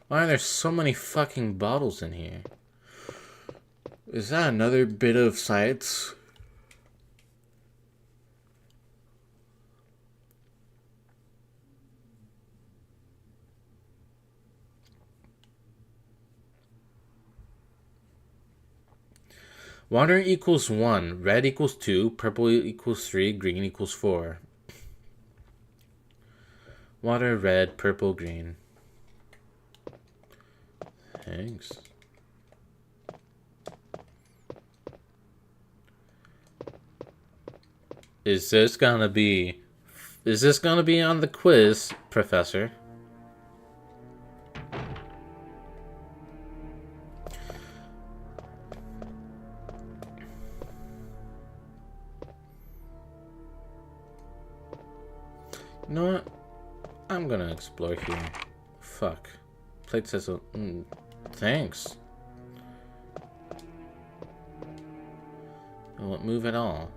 Why are there so many fucking bottles in here? Is that another bit of science? Water equals 1, red equals 2, purple equals 3, green equals 4. Water, red, purple, green. Thanks. Is this gonna be on the quiz, Professor? You know what? I'm gonna explore here. Fuck. Plate says so. Thanks. It won't move at all.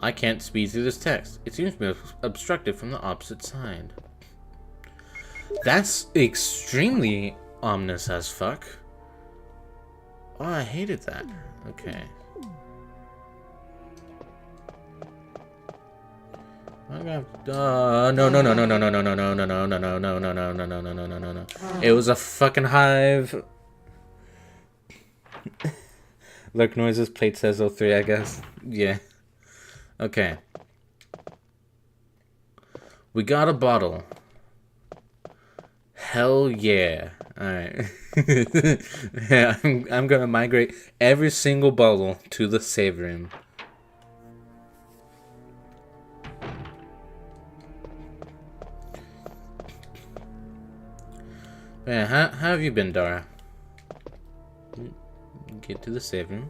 I can't speed through this text. It seems to be obstructed from the opposite side. That's extremely ominous as fuck. Oh, I hated that. Okay. No. It was a fucking hive. Lurk noises, plate says 03, I guess. Yeah. Okay. We got a bottle. Hell yeah. Alright. Yeah, I'm gonna migrate every single bottle to the save room. Man, how have you been, Dara? Get to the save room.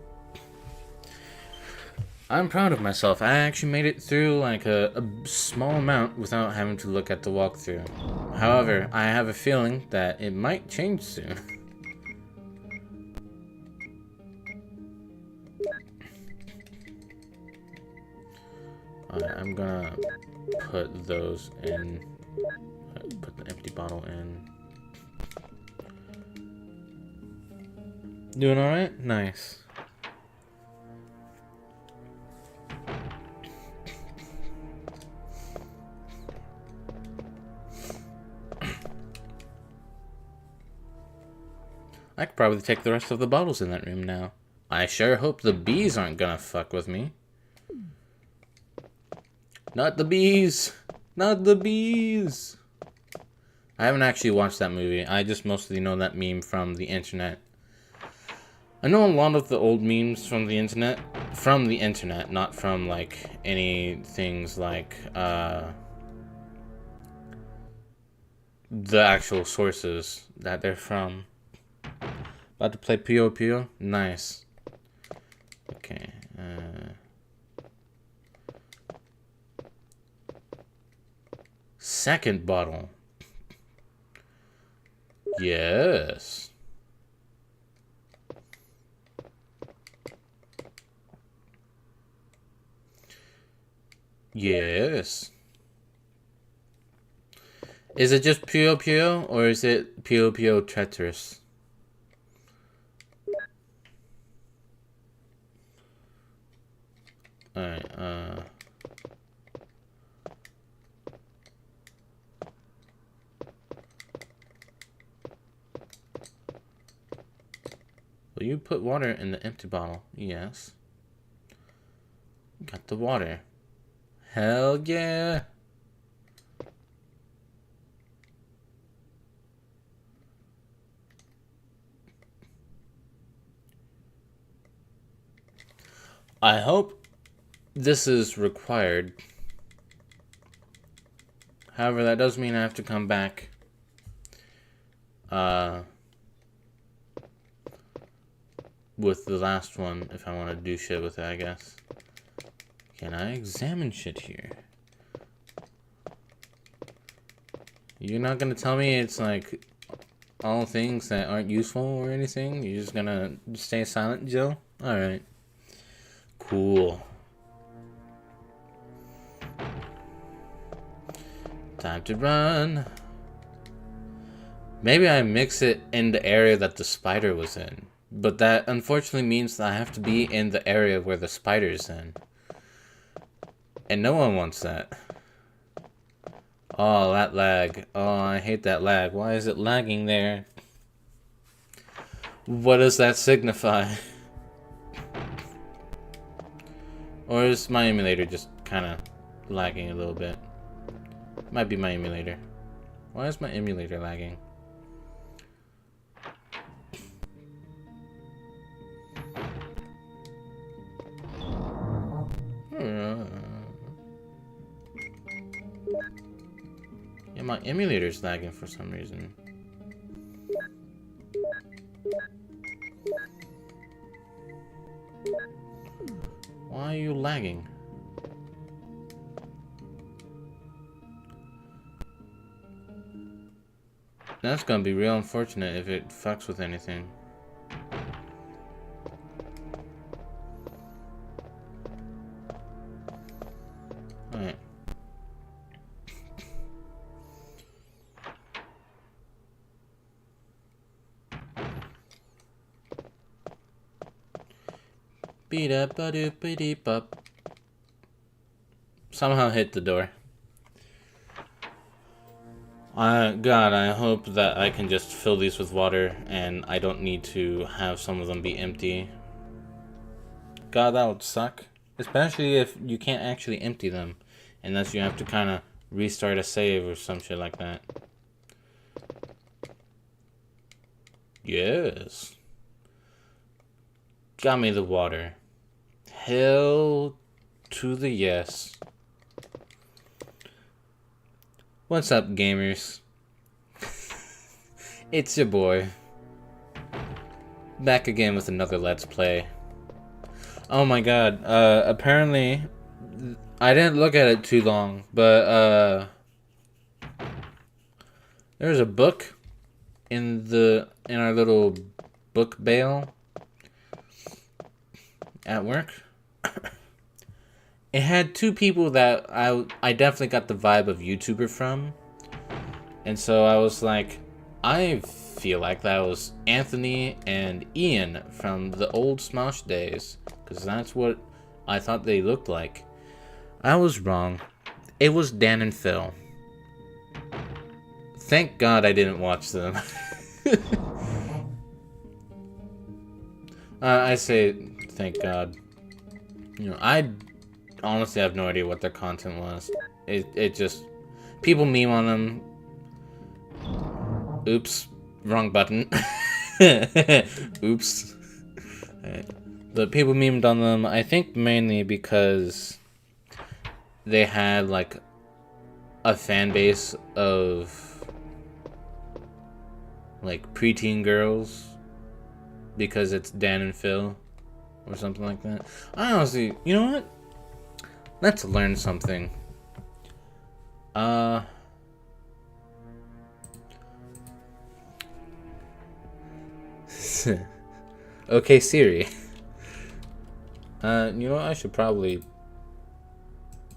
I'm proud of myself. I actually made it through like a small amount without having to look at the walkthrough. However, I have a feeling that it might change soon. I'm gonna put those in. Put the empty bottle in. Doing alright? Nice. I could probably take the rest of the bottles in that room now. I sure hope the bees aren't gonna fuck with me. Not the bees! Not the bees! I haven't actually watched that movie. I just mostly know that meme from the internet. I know a lot of the old memes from the internet. From the internet, not from, like, any things like, the actual sources that they're from. About to play Puyo Puyo? Nice. Okay, second bottle. Yes. Yes. Is it just Puyo Puyo, or is it Puyo Puyo Tetris? Alright, will you put water in the empty bottle? Yes. Got the water. Hell yeah! I hope this is required. However, that does mean I have to come back. With the last one, if I want to do shit with it, I guess. Can I examine shit here? You're not gonna tell me it's like all things that aren't useful or anything? You're just gonna stay silent, Joe? Alright. Cool. Time to run. Maybe I mix it in the area that the spider was in. But that unfortunately means that I have to be in the area where the spider's in. And no one wants that. Oh, that lag. Oh, I hate that lag. Why is it lagging there? What does that signify? Or is my emulator just kind of lagging a little bit? Might be my emulator. Why is my emulator lagging? Yeah, my emulator's lagging for some reason. Why are you lagging? That's gonna be real unfortunate if it fucks with anything. Alright. Beat up a doop a deep up. Somehow hit the door. God, I hope that I can just fill these with water and I don't need to have some of them be empty. God, that would suck. Especially if you can't actually empty them. Unless you have to kind of restart a save or some shit like that. Yes. Got me the water. Hell to the yes. What's up, gamers? It's your boy. Back again with another Let's Play. Oh my god, apparently, I didn't look at it too long, but, there's a book in our little book bale at work. It had two people that I definitely got the vibe of YouTuber from. And so I was like, I feel like that was Anthony and Ian from the old Smosh days. Because that's what I thought they looked like. I was wrong. It was Dan and Phil. Thank God I didn't watch them. I say thank God. You know, I honestly have no idea what their content was. It just people meme on them. Oops, wrong button. Oops. The people memed on them, I think mainly because they had like a fan base of like preteen girls because it's Dan and Phil or something like that. I honestly, you know what? Let's learn something. Okay, Siri. You know what? I should probably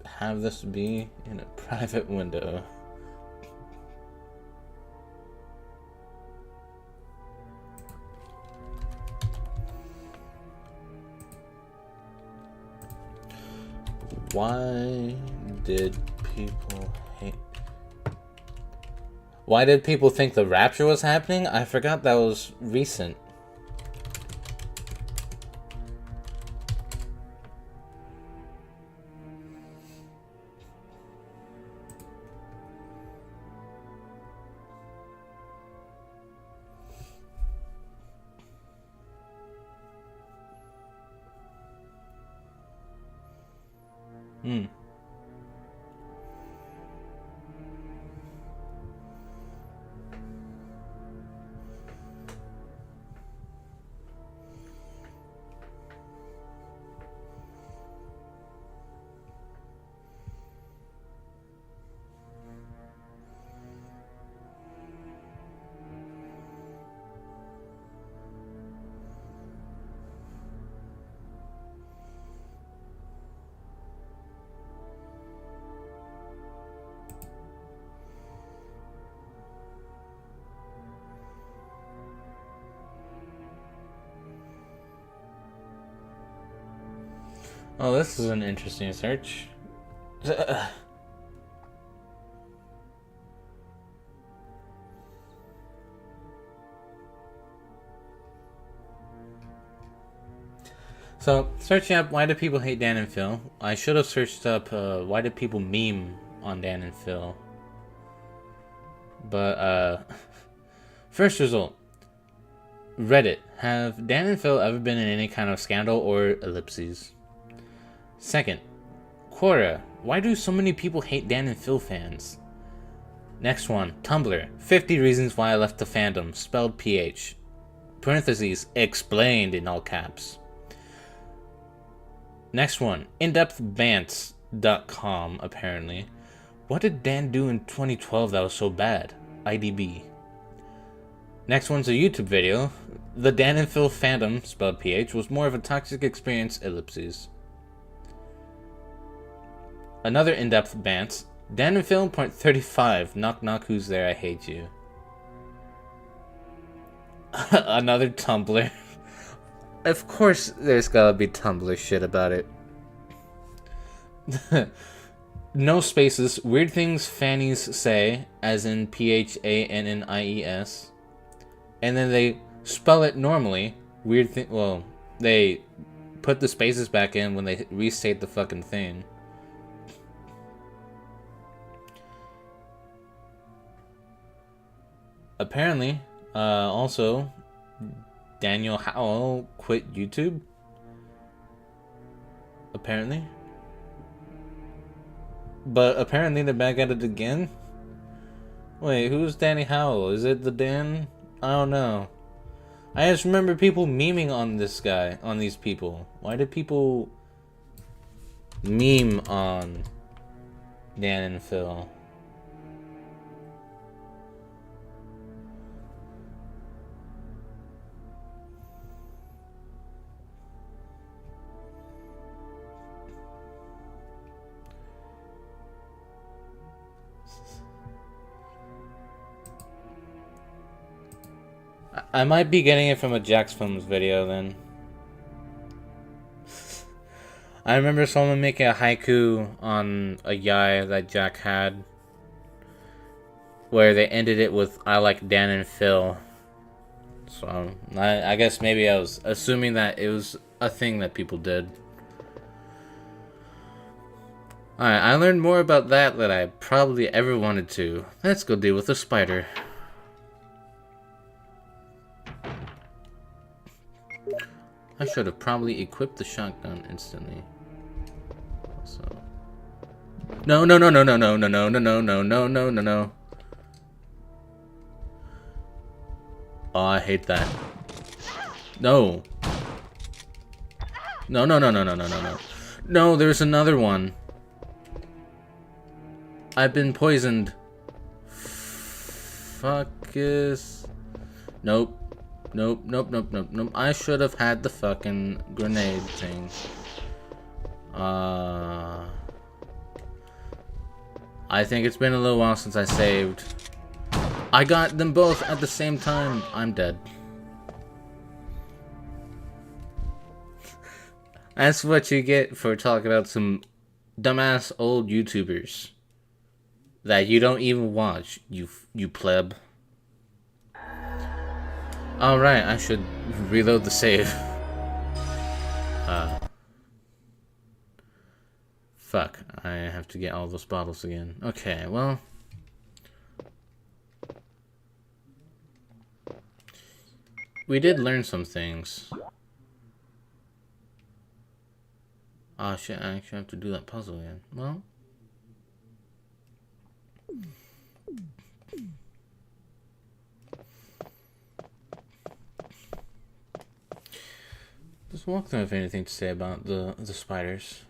have this be in a private window. Why did people hate... Why did people think the rapture was happening? I forgot that was recent. Oh, this is an interesting search. So, searching up why do people hate Dan and Phil? I should have searched up why did people meme on Dan and Phil. But, first result. Reddit. Have Dan and Phil ever been in any kind of scandal or ellipses? Second. Quora. Why do so many people hate Dan and Phil fans? Next one. Tumblr. 50 reasons why I left the fandom. Spelled PH. Parentheses. Explained in all caps. Next one. InDepthBants.com, apparently. What did Dan do in 2012 that was so bad? IDB. Next one's a YouTube video. The Dan and Phil fandom, spelled PH, was more of a toxic experience, ellipses. Another in-depth bant. Dan and Phil, point 35. Knock knock, who's there? I hate you. Another Tumblr. Of course there's gotta be Tumblr shit about it. No spaces. Weird things fannies say, as in PHANNIES. And then they spell it normally. Weird thing. Well, they put the spaces back in when they restate the fucking thing. Apparently, also, Daniel Howell quit YouTube. Apparently. But apparently they're back at it again. Wait, who's Danny Howell? Is it the Dan? I don't know. I just remember people memeing on this guy, on these people. Why did people meme on Dan and Phil? I might be getting it from a Jack's Films video then. I remember someone making a haiku on a yai that Jack had, where they ended it with "I like Dan and Phil." So I guess maybe I was assuming that it was a thing that people did. Alright, I learned more about that than I probably ever wanted to. Let's go deal with the spider. I should have probably equipped the shotgun instantly. So no. Oh, I hate that. No. No. No, there's another one. I've been poisoned. Fuckus. Nope. I should have had the fucking grenade thing. I think it's been a little while since I saved. I got them both at the same time. I'm dead. That's what you get for talking about some dumbass old YouTubers that you don't even watch, you pleb. Alright, I should reload the save. Fuck, I have to get all those bottles again. Okay, well. We did learn some things. Oh shit, I actually have to do that puzzle again. Well. Does Walkthrough have anything to say about the spiders?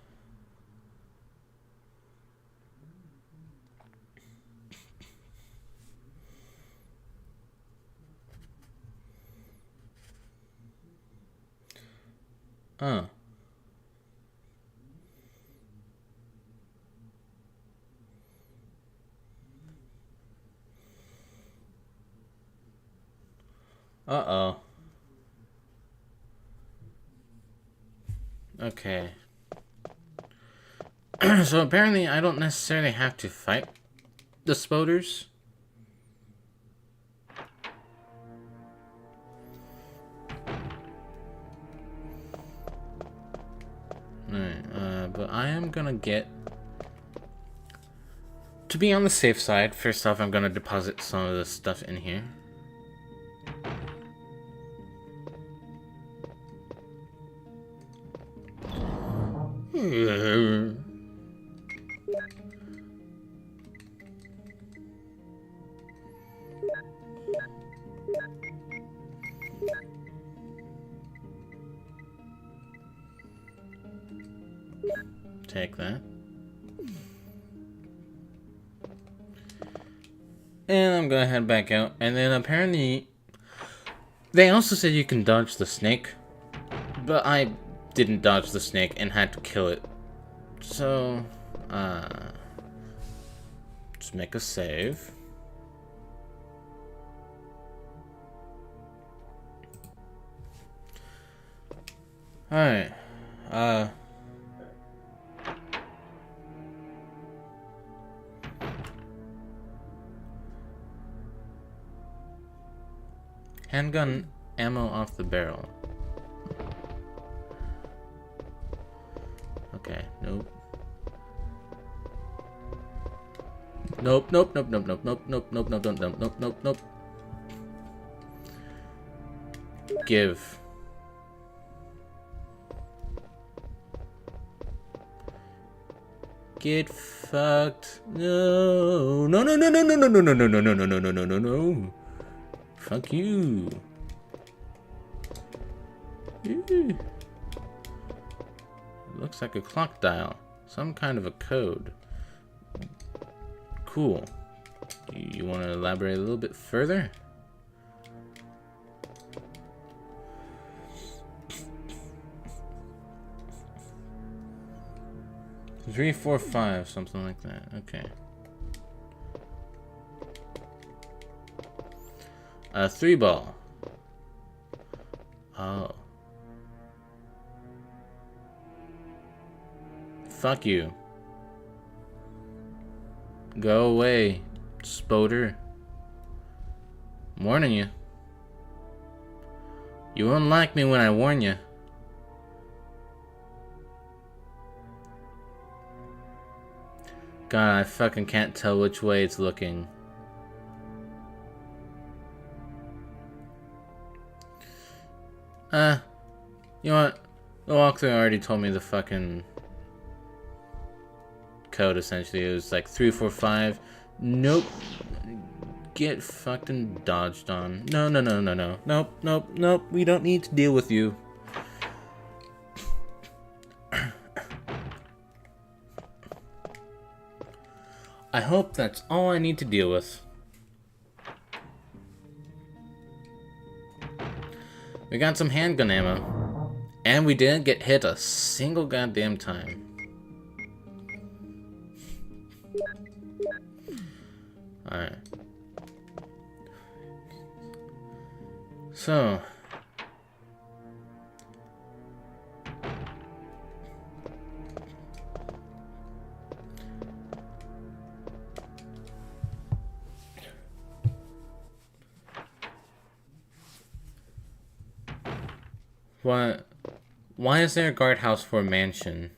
Uh-oh. Okay. So apparently I don't necessarily have to fight the spoders. Alright, but I am gonna get... To be on the safe side, first off I'm gonna deposit some of the stuff in here. Take that. And I'm gonna head back out. And then apparently they also said you can dodge the snake, but I didn't dodge the snake and had to kill it. So, just make a save. Alright, handgun ammo off the barrel. Okay, nope. Nope. Give. Get fucked. No. Fuck you. Ew. Looks like a clock dial. Some kind of a code. Cool. You want to elaborate a little bit further? Three, 4, 5, something like that. Okay. 3 ball. Oh. Fuck you. Go away, Spoder. I'm warning you. You won't like me when I warn you. God, I fucking can't tell which way it's looking. You know what? The walkthrough already told me the fucking code, essentially. It was like 345. Nope. Get fucking dodged on. No. Nope. We don't need to deal with you. I hope that's all I need to deal with. We got some handgun ammo. And we didn't get hit a single goddamn time. Alright. So. Why is there a guardhouse for a mansion?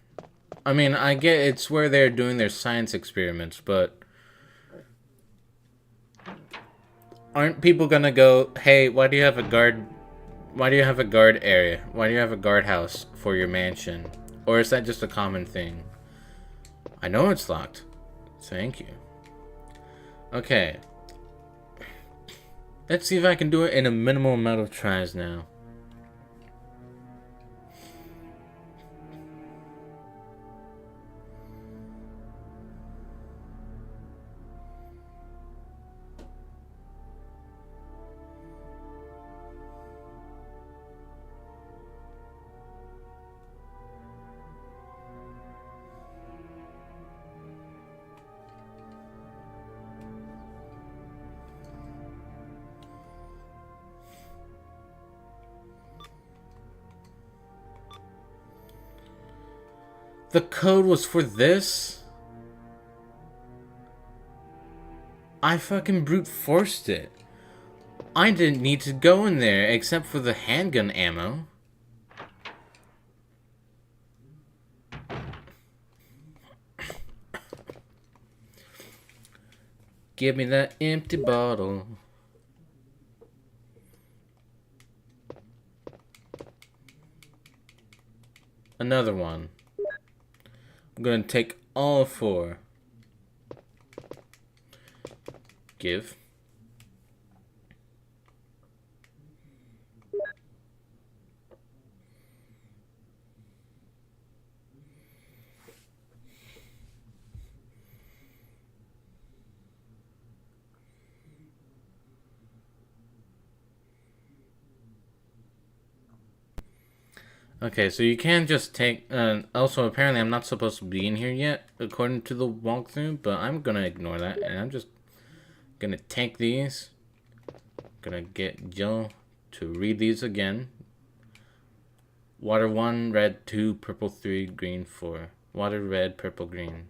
I mean, I get it's where they're doing their science experiments, but aren't people gonna go, hey, why do you have a guard area? Why do you have a guardhouse for your mansion? Or is that just a common thing? I know it's locked. Thank you. Okay. Let's see if I can do it in a minimal amount of tries now. The code was for this? I fucking brute forced it. I didn't need to go in there except for the handgun ammo. Give me that empty bottle. Another one. I'm gonna take all 4. Give. Okay, so you can't just take... also, apparently I'm not supposed to be in here yet, according to the walkthrough, but I'm gonna ignore that, and I'm just gonna take these. Gonna get Jill to read these again. Water 1, red 2, purple 3, green 4. Water, red, purple, green.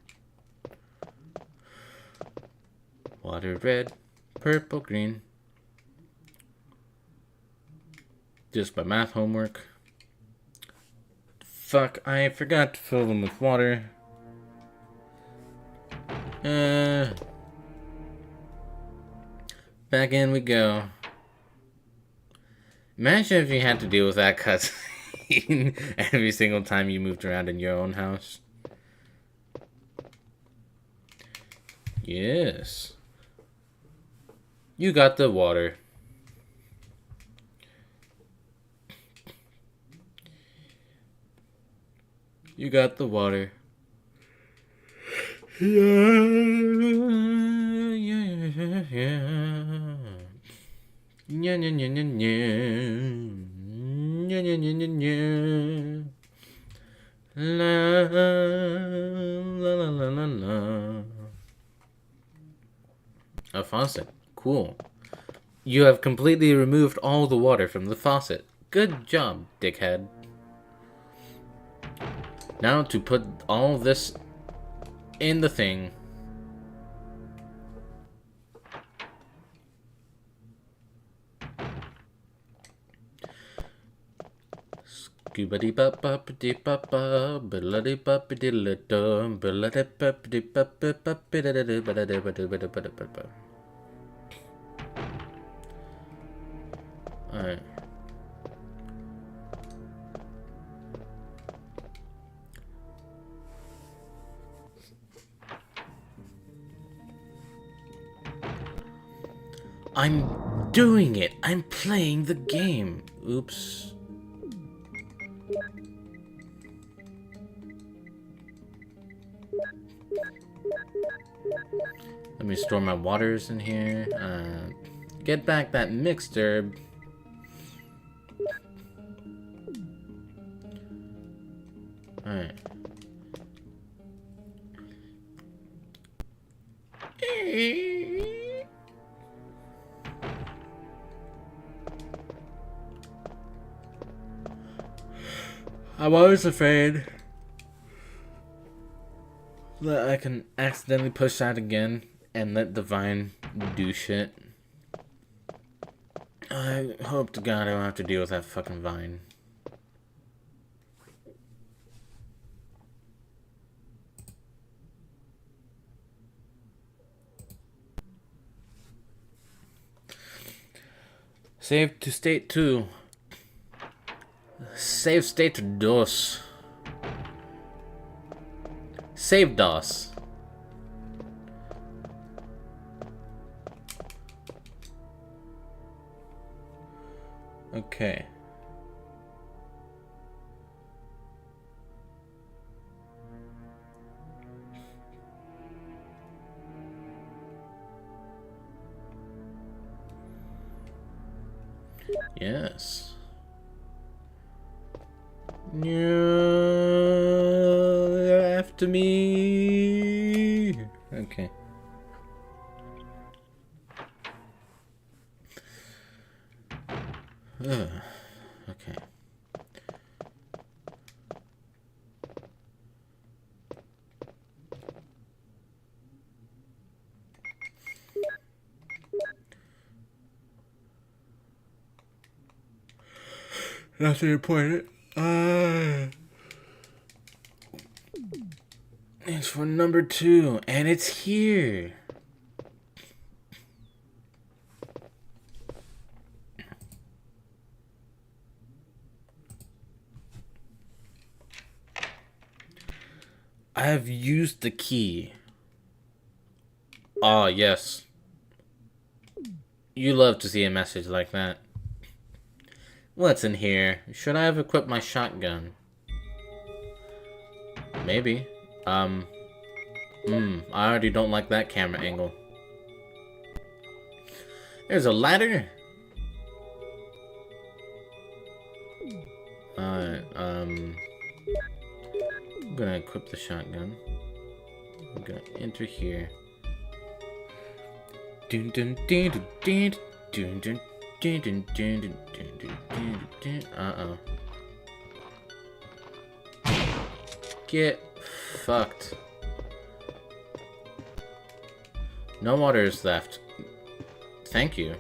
Water, red, purple, green. Just by math homework. Fuck, I forgot to fill them with water. Back in we go. Imagine if you had to deal with that cutscene every single time you moved around in your own house. Yes. You got the water. You got the water. Yeah. La la la la la. A faucet. Cool. You have completely removed all the water from the faucet. Good job, dickhead. Now to put all this in the thing. Alright. I'm doing it! I'm playing the game! Oops. Let me store my waters in here. Get back that mixed herb. Alright. I'm always afraid that I can accidentally push that again and let the vine do shit. I hope to God I don't have to deal with that fucking vine. Save to state 2. Save state dos. Save DOS. Okay. Yes. No, after me. Okay. Okay. Nothing important. It's for number 2, and it's here. I have used the key. Ah, yes. You love to see a message like that. What's in here? Should I have equipped my shotgun? Maybe. I already don't like that camera angle. There's a ladder. Alright, I'm gonna equip the shotgun. I'm gonna enter here. Dun dun dun dun dun dun dun dun dun dun dun dun. Uh-oh. Get fucked. No water is left. Thank you.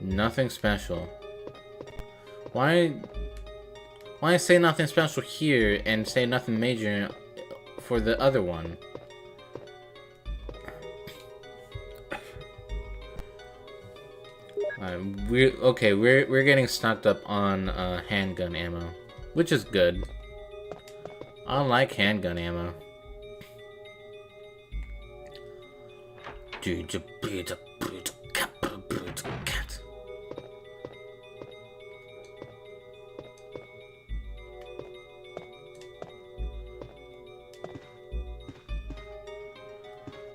Nothing special. Why say nothing special here and say nothing major for the other one? We're getting stocked up on handgun ammo, which is good. I like handgun ammo.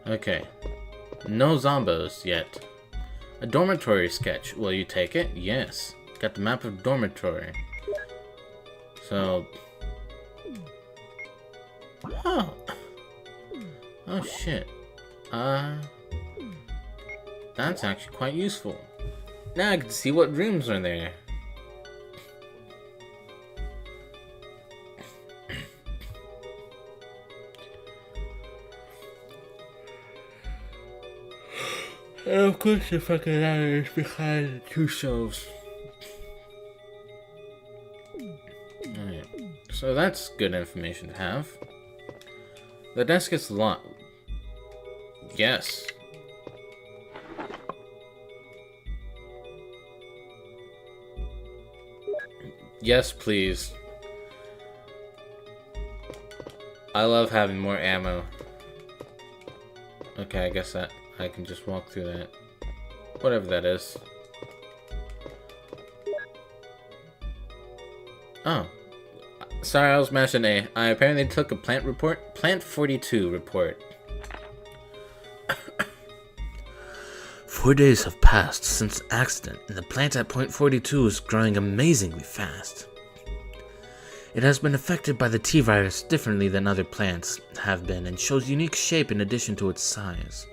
Okay. No zombos yet. A dormitory sketch. Will you take it? Yes. Got the map of dormitory. So... Oh. Oh shit. That's actually quite useful. Now I can see what rooms are there. And of course the fucking ladder is behind the 2 shelves. So that's good information to have. The desk is locked. Yes. Yes, please. I love having more ammo. Okay, I guess that I can just walk through that. Whatever that is. Oh. Sorry, I was mashing A. I apparently took a plant 42 report. 4 days have passed since the accident, and the plant at point 42 is growing amazingly fast. It has been affected by the T-virus differently than other plants have been, and shows unique shape in addition to its size.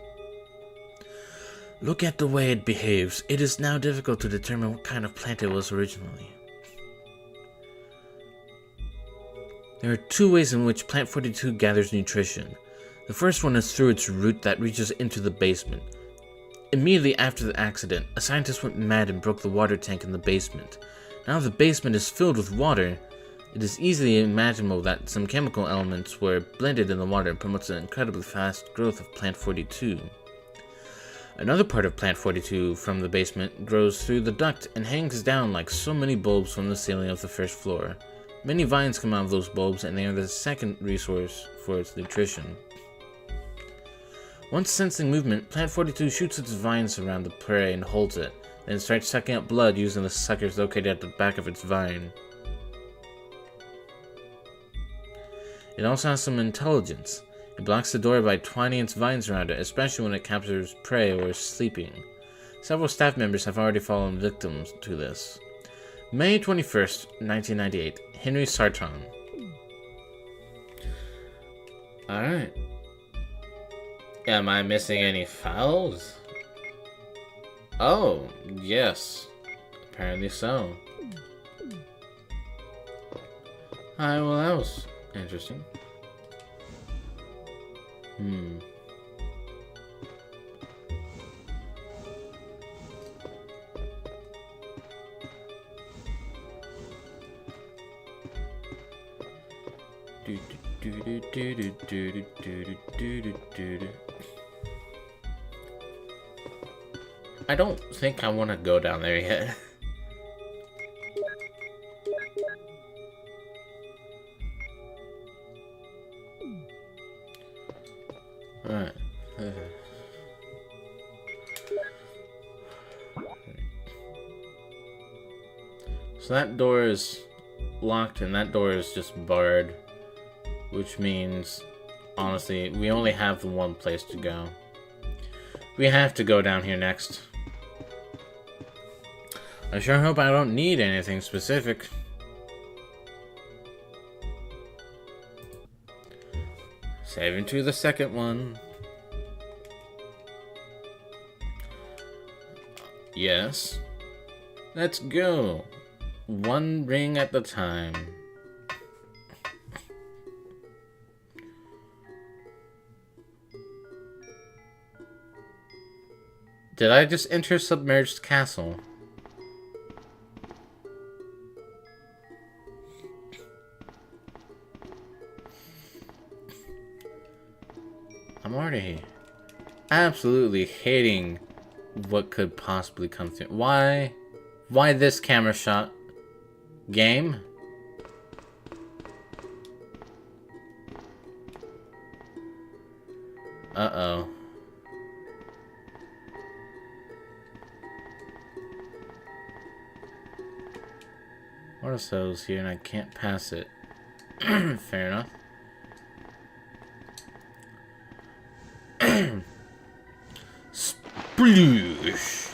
Look at the way it behaves. It is now difficult to determine what kind of plant it was originally. There are two ways in which Plant 42 gathers nutrition. The first one is through its root that reaches into the basement. Immediately after the accident, a scientist went mad and broke the water tank in the basement. Now the basement is filled with water. It is easily imaginable that some chemical elements were blended in the water and promotes an incredibly fast growth of Plant 42. Another part of Plant 42 from the basement grows through the duct and hangs down like so many bulbs from the ceiling of the first floor. Many vines come out of those bulbs, and they are the second resource for its nutrition. Once sensing movement, Plant 42 shoots its vines around the prey and holds it, then starts sucking up blood using the suckers located at the back of its vine. It also has some intelligence. It blocks the door by twining its vines around it, especially when it captures prey or is sleeping. Several staff members have already fallen victims to this. May 21st, 1998. Henry Sarton. Alright. Am I missing any files? Oh, yes. Apparently so. Alright, well that was interesting. I don't think I want to go down there yet. Alright. So that door is locked and that door is just barred. Which means, honestly, we only have the one place to go. We have to go down here next. I sure hope I don't need anything specific. Saving to the second one. Yes. Let's go. One ring at a time. Did I just enter submerged castle? I'm already absolutely hating what could possibly come through. Why this camera shot? Game? Uh-oh. What are those here and I can't pass it? Fair enough. Sploosh!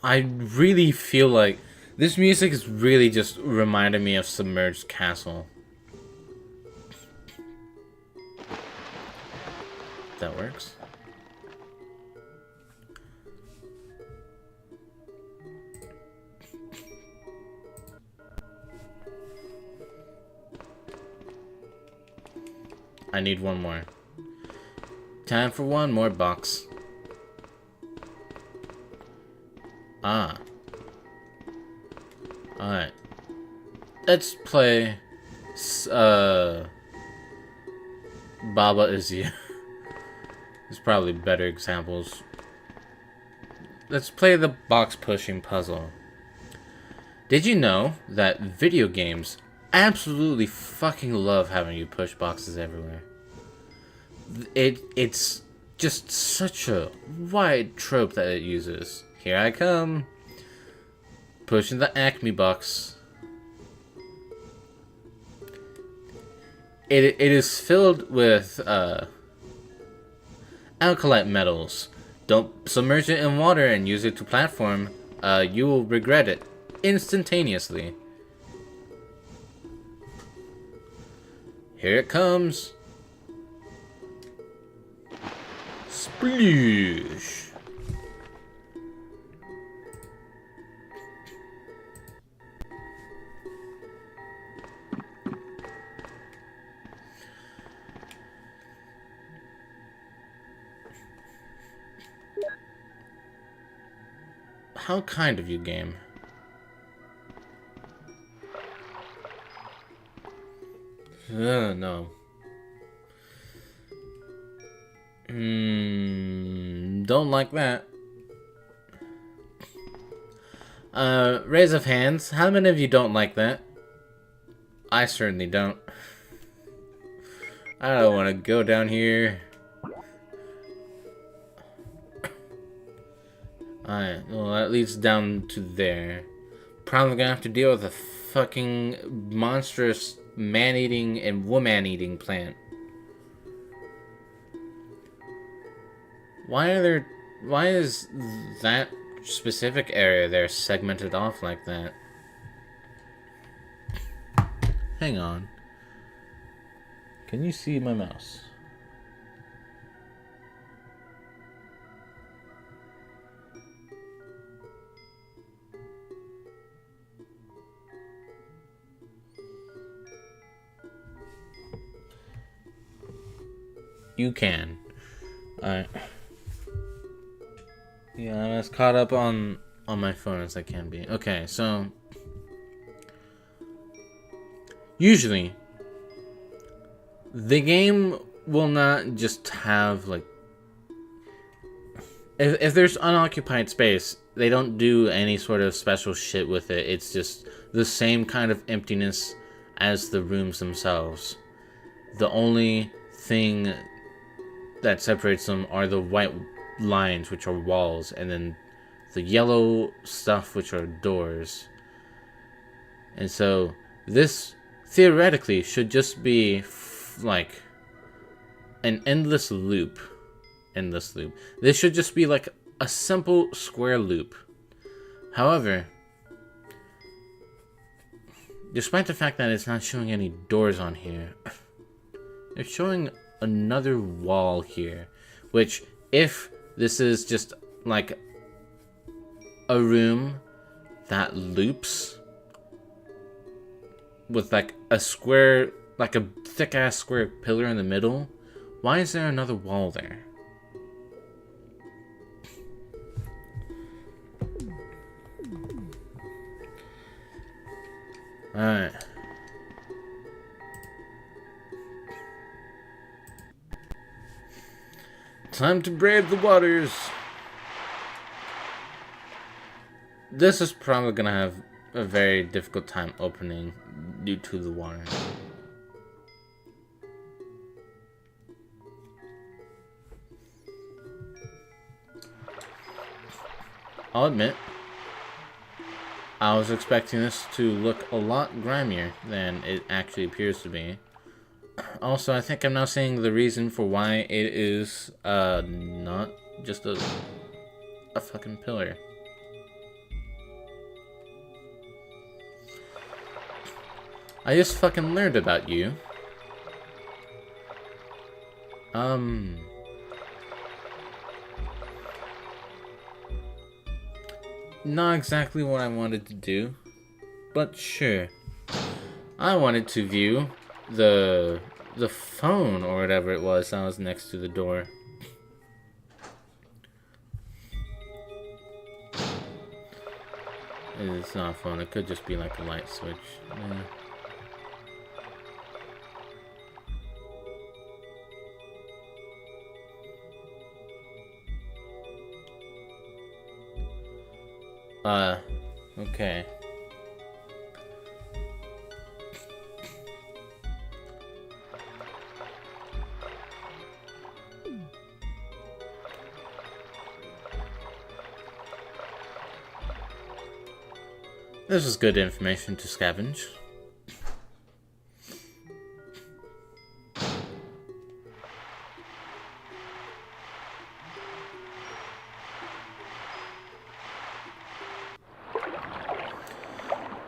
I really feel like this music is really just reminding me of Submerged Castle. That works. I need one more. Time for one more box. Ah. Alright. Let's play Baba Is You. There's probably better examples. Let's play the box pushing puzzle. Did you know that video games absolutely fucking love having you push boxes everywhere? It's just such a wide trope that it uses. Here I come. Pushing the Acme box. It is filled with alkalite metals. Don't submerge it in water and use it to platform. You will regret it instantaneously. Here it comes. Sploosh. How kind of you, game. No. Don't like that. Raise of hands. How many of you don't like that? I certainly don't. I don't want to go down here. Alright, well that leads down to there. Probably gonna have to deal with a fucking monstrous man-eating and woman-eating plant. Why is that specific area there segmented off like that? Hang on. Can you see my mouse? You can. Alright. Yeah, I'm as caught up on my phone as I can be. Okay, so usually the game will not just have like if there's unoccupied space, they don't do any sort of special shit with it. It's just the same kind of emptiness as the rooms themselves. The only thing that separates them are the white lines, which are walls, and then the yellow stuff, which are doors. And so this theoretically should just be like an endless loop. This should just be like a simple square loop. However, despite the fact that it's not showing any doors on here, it's showing another wall here, which if this is just like a room that loops with like a square, like a thick ass square pillar in the middle, why is there another wall there? Alright. Time to brave the waters. This is probably gonna have a very difficult time opening due to the water. I'll admit, I was expecting this to look a lot grimier than it actually appears to be. Also, I think I'm now seeing the reason for why it is not just a fucking pillar. I just fucking learned about you. Not exactly what I wanted to do, but sure. I wanted to view the phone or whatever it was that was next to the door. It's not fun. It could just be like a light switch. Okay. This is good information to scavenge.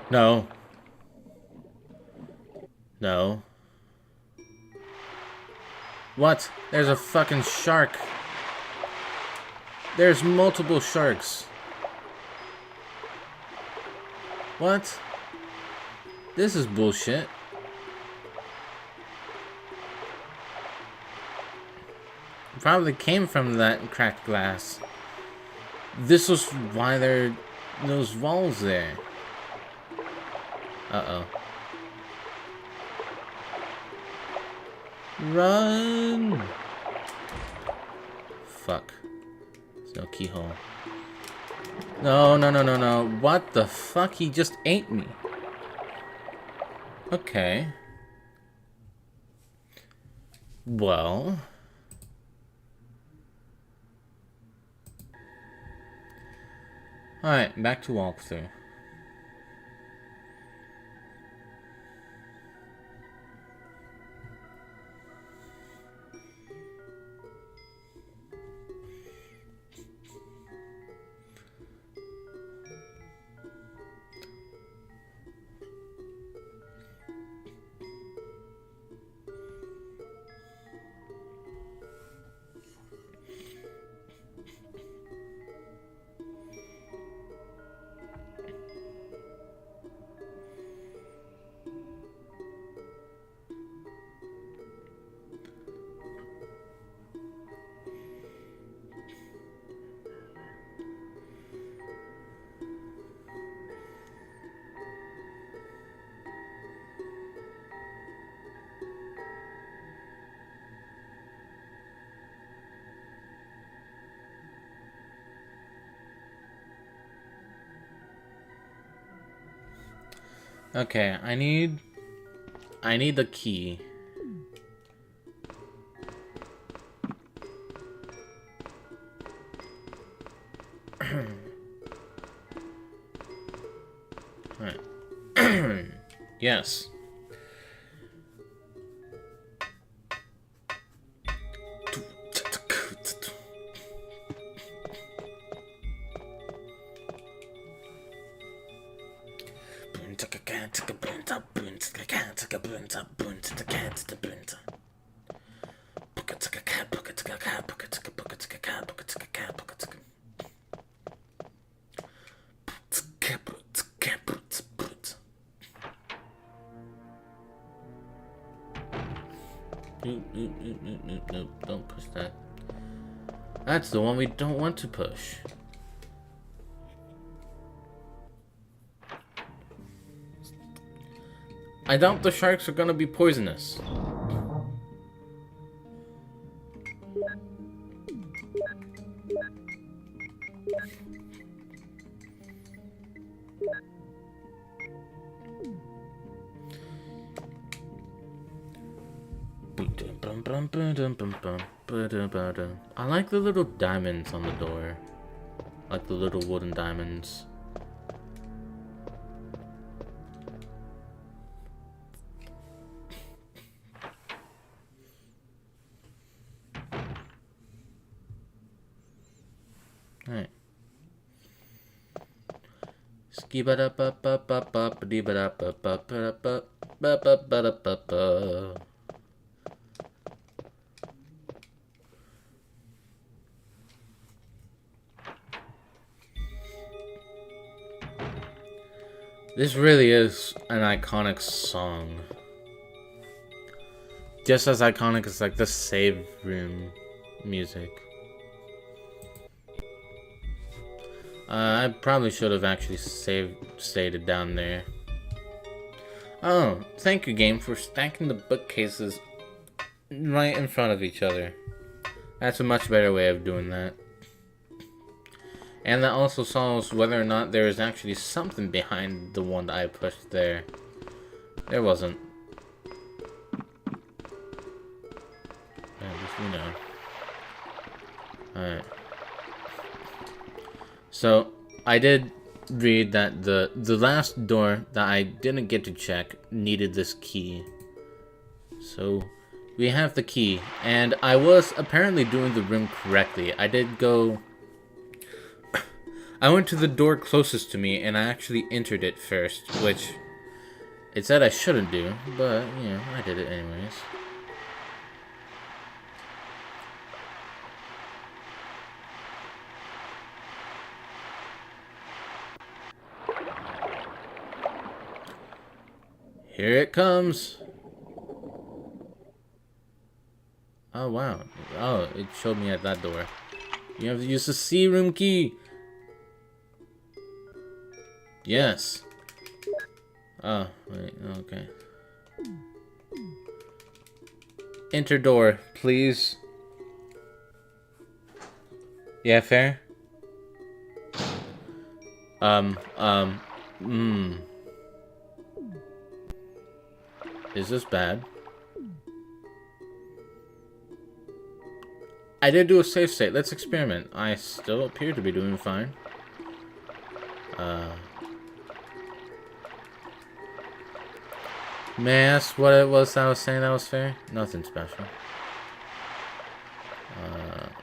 No. No. What? There's a fucking shark. There's multiple sharks. What? This is bullshit. Probably came from that cracked glass. This was why there are those walls there. Uh-oh. Run! Fuck. There's no keyhole. No, no, no, no, no. What the fuck? He just ate me. Okay. Well. Alright, back to walkthrough. Okay, I need the key. Alright. Yes. Nope, don't push that. That's the one we don't want to push. I doubt the sharks are gonna be poisonous. I like the little diamonds on the door. Like the little wooden diamonds. Alright. This really is an iconic song. Just as iconic as like the save room music. I probably should have actually stayed it down there. Oh, thank you, game, for stacking the bookcases right in front of each other. That's a much better way of doing that. And that also solves whether or not there is actually something behind the one that I pushed there. There wasn't. At least we know. Alright. So, I did read that the last door that I didn't get to check needed this key. So, we have the key. And I was apparently doing the room correctly. I did go... I went to the door closest to me and I actually entered it first, which it said I shouldn't do, but, you know, I did it anyways. Here it comes. Oh, wow. Oh, it showed me at that door. You have to use the C room key. Yes. Oh, wait, okay. Enter door, please. Yeah, fair? Is this bad? I did do a save state. Let's experiment. I still appear to be doing fine. May I ask what it was I was saying that was fair? Nothing special.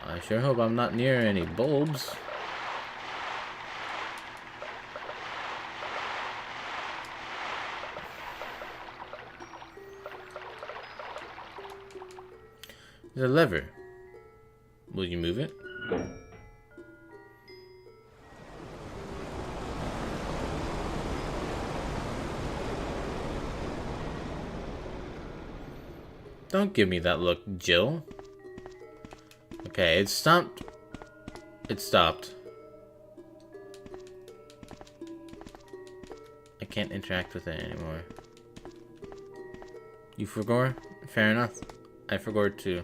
I sure hope I'm not near any bulbs. There's a lever. Will you move it? Don't give me that look, Jill. Okay, it stopped. It stopped. I can't interact with it anymore. You forgot? Fair enough. I forgot too.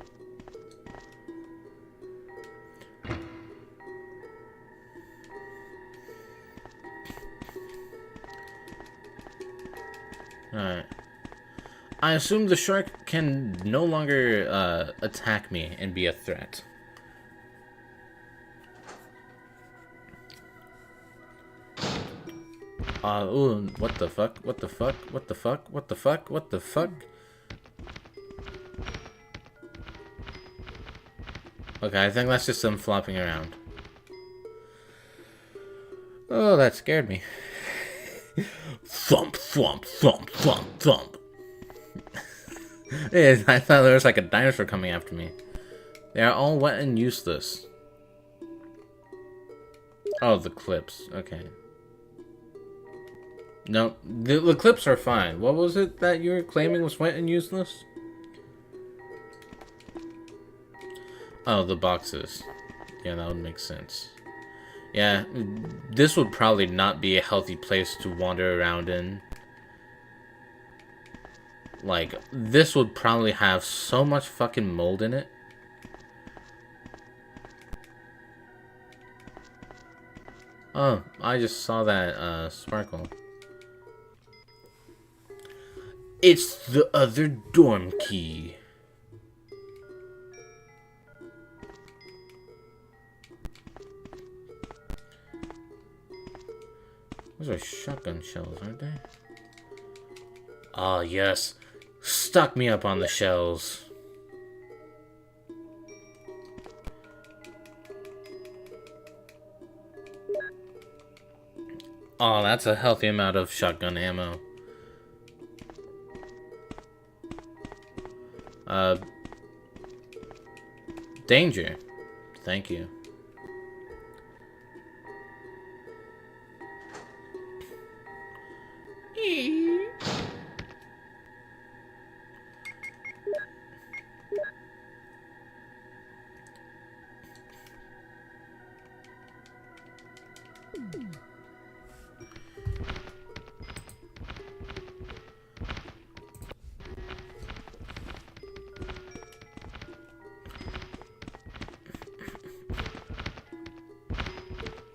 Alright. I assume the shark can no longer attack me and be a threat. Ooh, what the fuck? What the fuck? What the fuck? What the fuck? What the fuck? Okay, I think that's just them flopping around. Oh, that scared me. Thump, thump, thump, thump, thump. I thought there was like a dinosaur coming after me. They are all wet and useless. Oh, the clips. Okay. No, the clips are fine. What was it that you were claiming was wet and useless? Oh, the boxes. Yeah, that would make sense. Yeah, this would probably not be a healthy place to wander around in. Like, this would probably have so much fucking mold in it. Oh, I just saw that, sparkle. It's the other dorm key. Those are shotgun shells, aren't they? Ah, yes. Stock me up on the shells. Oh, that's a healthy amount of shotgun ammo. Danger. Thank you.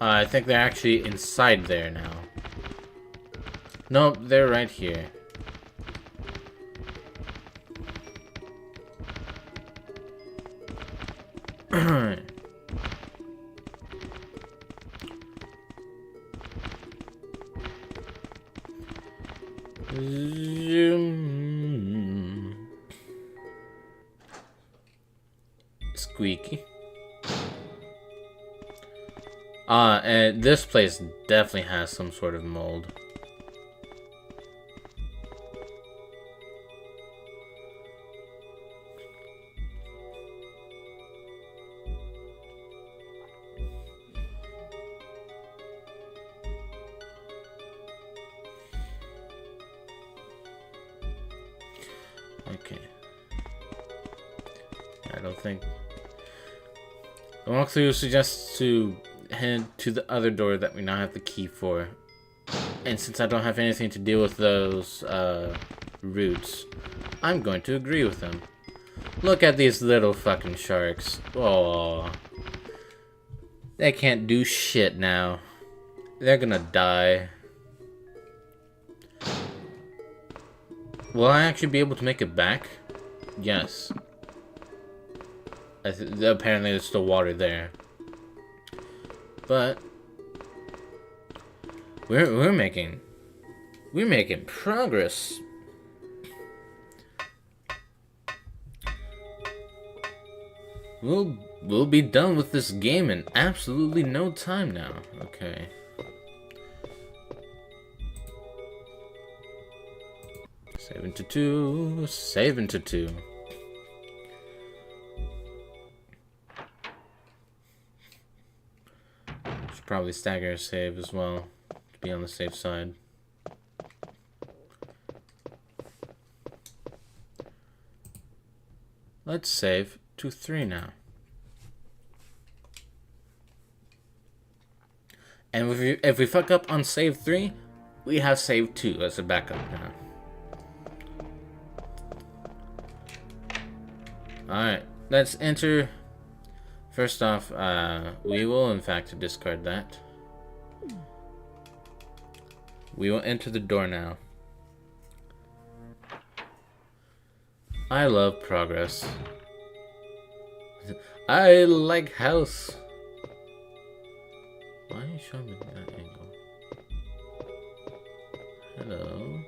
I think they're actually inside there now. Nope, they're right here. Squeaky. And this place definitely has some sort of mold. Okay. I don't think... The walkthrough suggests to head to the other door that we now have the key for. And since I don't have anything to deal with those, roots, I'm going to agree with him. Look at these little fucking sharks. Oh, they can't do shit now. They're gonna die. Will I actually be able to make it back? Yes. Apparently there's still water there. But we're making progress. We'll be done with this game in absolutely no time now. Okay. Save into 2. Save into 2. Should probably stagger a save as well to be on the safe side. Let's save to 3 now. And if we fuck up on save 3, we have save 2 as a backup now. Alright, let's enter. First off, we will in fact discard that. We will enter the door now. I love progress. I like house. Why are you showing me that angle? Hello?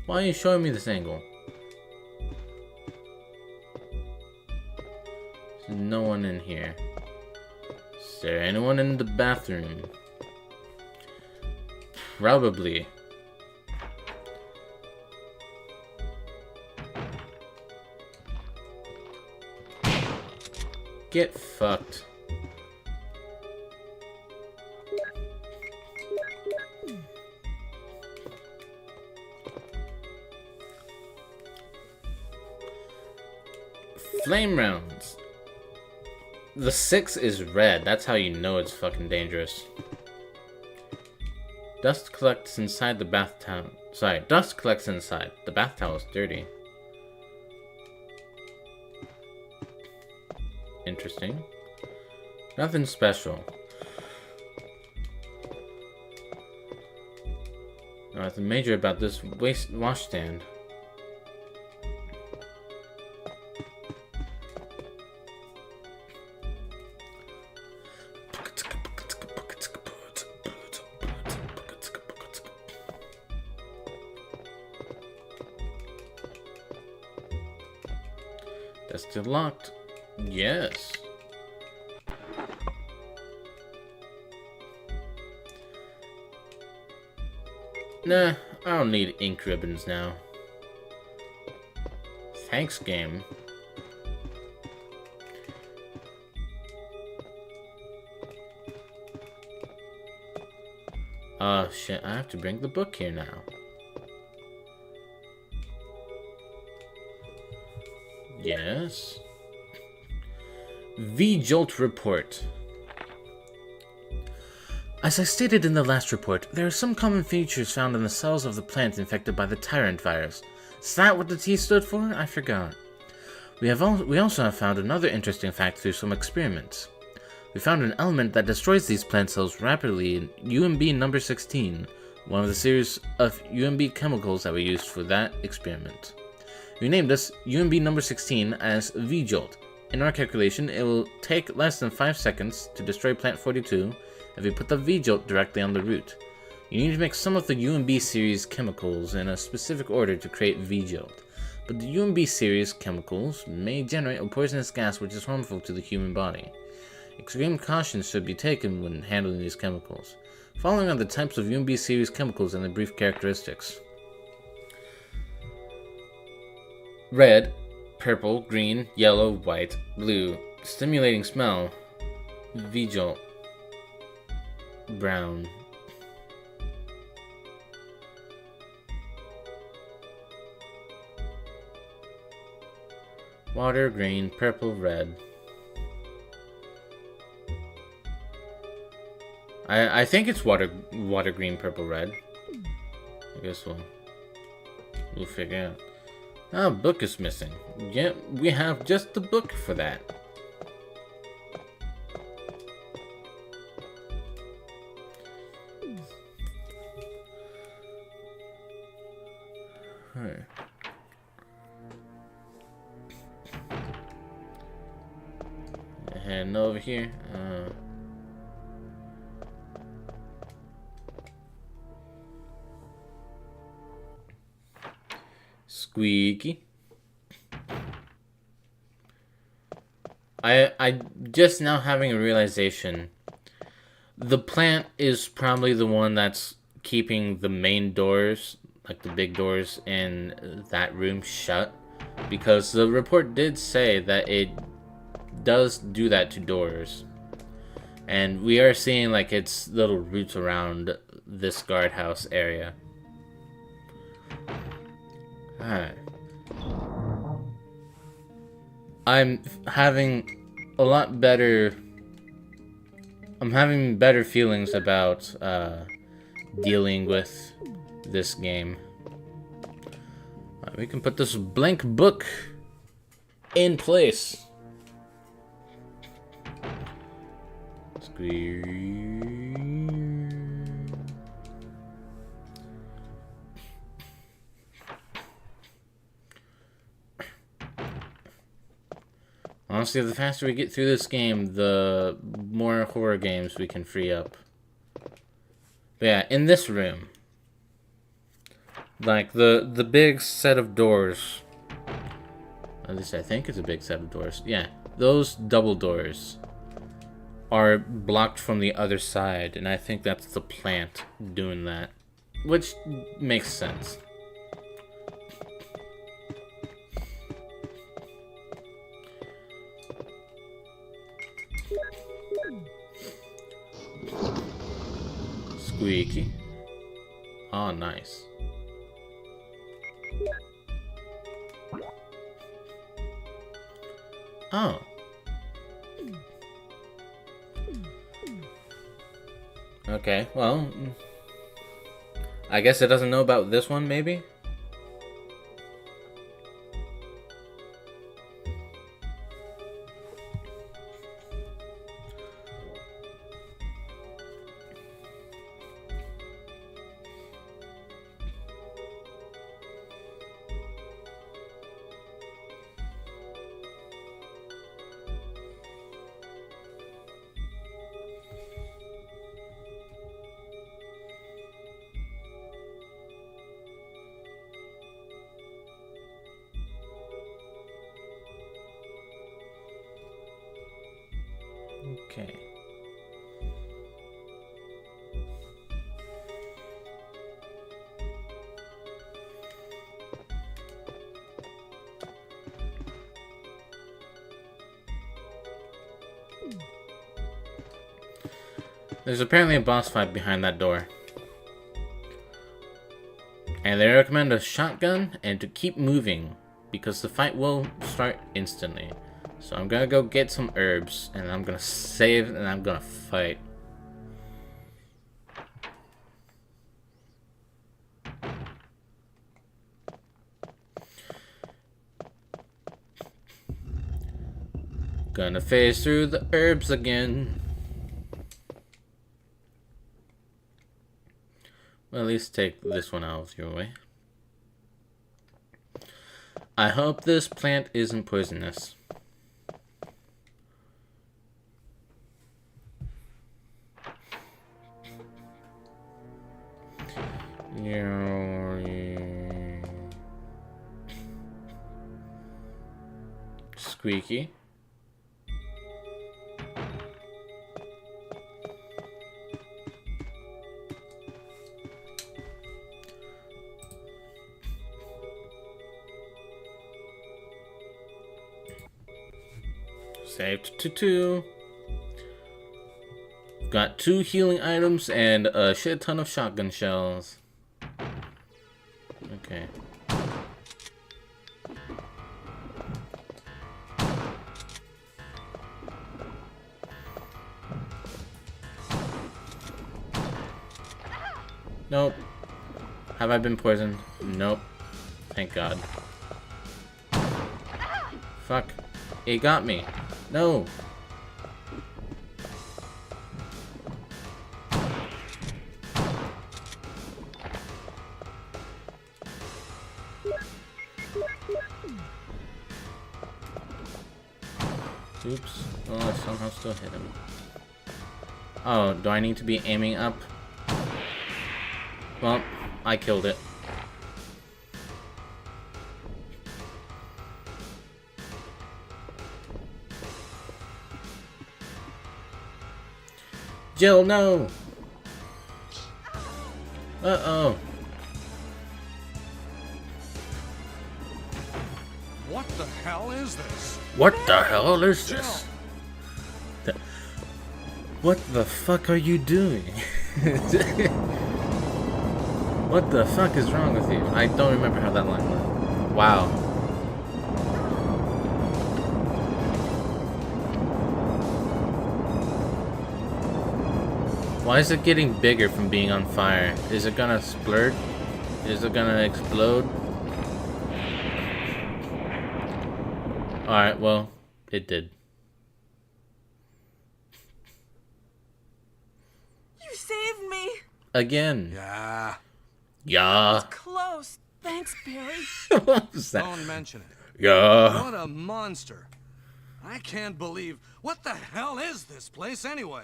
Why are you showing me this angle? There's no one in here. Is there anyone in the bathroom? Probably. Get fucked. Flame rounds. The 6 is red. That's how you know it's fucking dangerous. Dust collects inside the bath towel. Sorry, dust collects inside. The bath towel is dirty. Interesting. Nothing special. Nothing major about this washstand. That's still locked. Yes. Nah, I don't need ink ribbons now. Thanks, game. Oh shit, I have to bring the book here now. Yes. V-Jolt report. As I stated in the last report, there are some common features found in the cells of the plant infected by the Tyrant virus. Is that what the T stood for? I forgot. We also have found another interesting fact through some experiments. We found an element that destroys these plant cells rapidly in UMB number 16, one of the series of UMB chemicals that we used for that experiment. We named this UMB number 16 as V-Jolt. In our calculation, it will take less than 5 seconds to destroy plant 42 if we put the V-Jolt directly on the root. You need to mix some of the UMB series chemicals in a specific order to create V-Jolt, but the UMB series chemicals may generate a poisonous gas which is harmful to the human body. Extreme caution should be taken when handling these chemicals. Following are the types of UMB series chemicals and their brief characteristics. Red, purple, green, yellow, white, blue, stimulating smell, V-Jolt, brown. Water, green, purple, red. I think it's water, green, purple, red. I guess we'll figure out. Ah, book is missing. Yeah, we have just the book for that. Alright. Heading over here. Squeaky. I just now having a realization. The plant is probably the one that's keeping the main doors, like the big doors in that room, shut, because the report did say that it does do that to doors, and we are seeing like its little roots around this guardhouse area. Alright. I'm having better feelings about dealing with this game. We can put this blank book in place. Honestly, the faster we get through this game, the more horror games we can free up. But yeah, in this room, like the big set of doors, at least I think it's a big set of doors. Yeah, those double doors are blocked from the other side, and I think that's the plant doing that, which makes sense. Squeaky. Oh, nice. Oh. Okay, well, I guess it doesn't know about this one, maybe? Okay. There's apparently a boss fight behind that door. And they recommend a shotgun and to keep moving, because the fight will start instantly. So I'm gonna go get some herbs, and I'm gonna save, and I'm gonna fight. Gonna phase through the herbs again. Well, at least take this one out of your way. I hope this plant isn't poisonous. Squeaky. Saved to 2. Got 2 healing items and a shit ton of shotgun shells. Okay. Nope. Have I been poisoned? Nope. Thank God. Fuck. It got me. No. Oops. Oh, I somehow still hit him. Oh, do I need to be aiming up? Well, I killed it. Jill, no! Uh-oh. What the hell is this? What the hell is this? What the fuck are you doing? What the fuck is wrong with you? I don't remember how that line went. Wow. Why is it getting bigger from being on fire? Is it gonna splurt? Is it gonna explode? Alright, well, it did. You saved me. Again. Yeah. Yeah. Close. Thanks, Barry. What was that? Don't mention it. Yeah. What a monster. I can't believe... What the hell is this place anyway?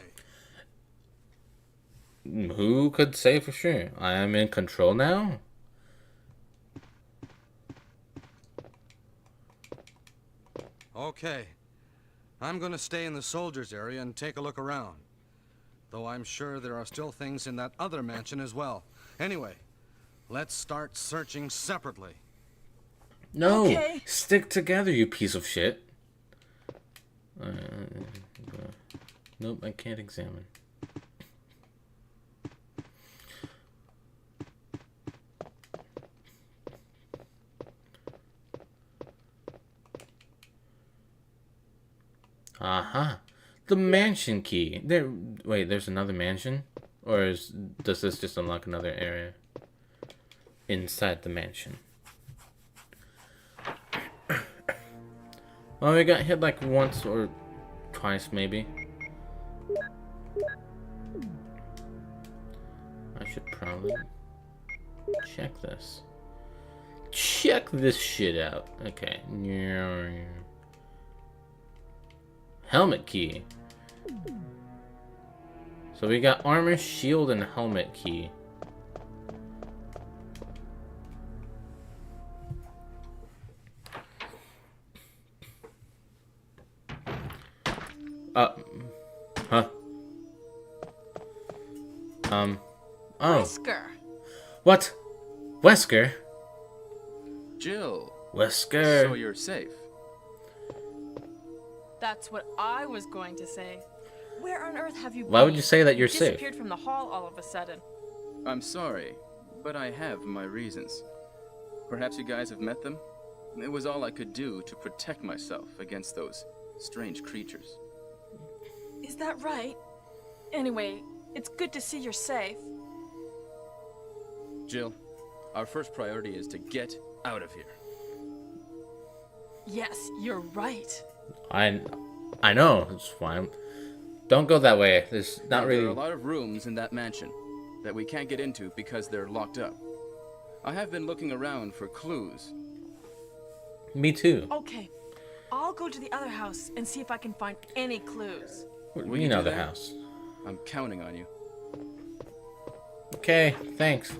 Who could say for sure? I am in control now? Okay. I'm gonna stay in the soldiers area and take a look around. Though I'm sure there are still things in that other mansion as well. Anyway, let's start searching separately. No! Okay. Stick together, you piece of shit. Nope, I can't examine. Aha. The mansion key. Wait, there's another mansion? Or does this just unlock another area inside the mansion? Well, we got hit like once or twice, maybe. I should probably check this. Check this shit out. Okay. Helmet key. So we got armor, shield, and helmet key. Huh? Oh. Wesker. What? Wesker? Jill, Wesker. so you're safe. That's what I was going to say. Where on earth have you been? Why would you say that you're You safe? disappeared from the hall all of a sudden. I'm sorry, but I have my reasons. Perhaps you guys have met them? It was all I could do to protect myself against those strange creatures. Is that right? Anyway, it's good to see you're safe. Jill, our first priority is to get out of here. Yes, you're right. I know. It's fine. Don't go that way. There's not There really. are a lot of rooms in that mansion. that we can't get into because they're locked up. I have been looking around for clues. Me too. Okay. I'll go to the other house and see if I can find any clues. What do you Will mean you do other that? house? I'm counting on you. Okay, thanks.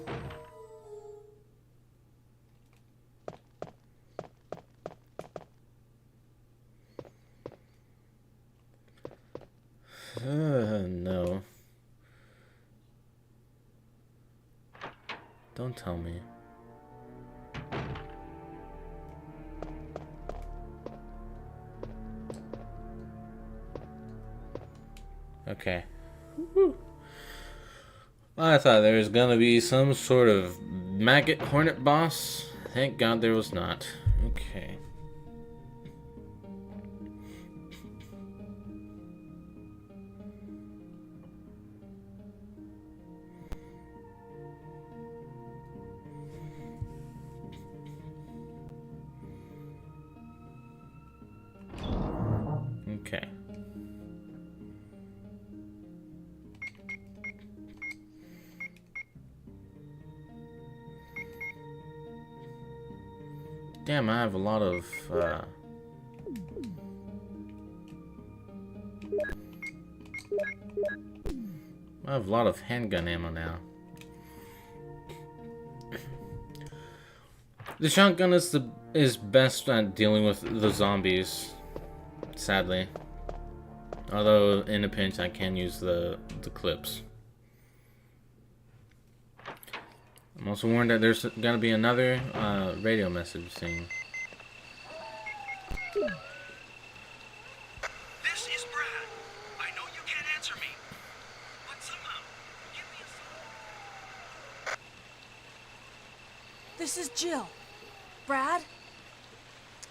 No. Don't tell me. Okay. Woo. I thought there was gonna be some sort of maggot hornet boss. Thank God there was not. Okay. Okay. Damn, I have a lot of, handgun ammo now. The shotgun is best at dealing with the zombies, sadly. Although in a pinch I can use the clips. I'm also warned that there's gonna be another radio message thing. This is Brad. I know you can't answer me, but somehow, give me a sign. This is Jill. Brad?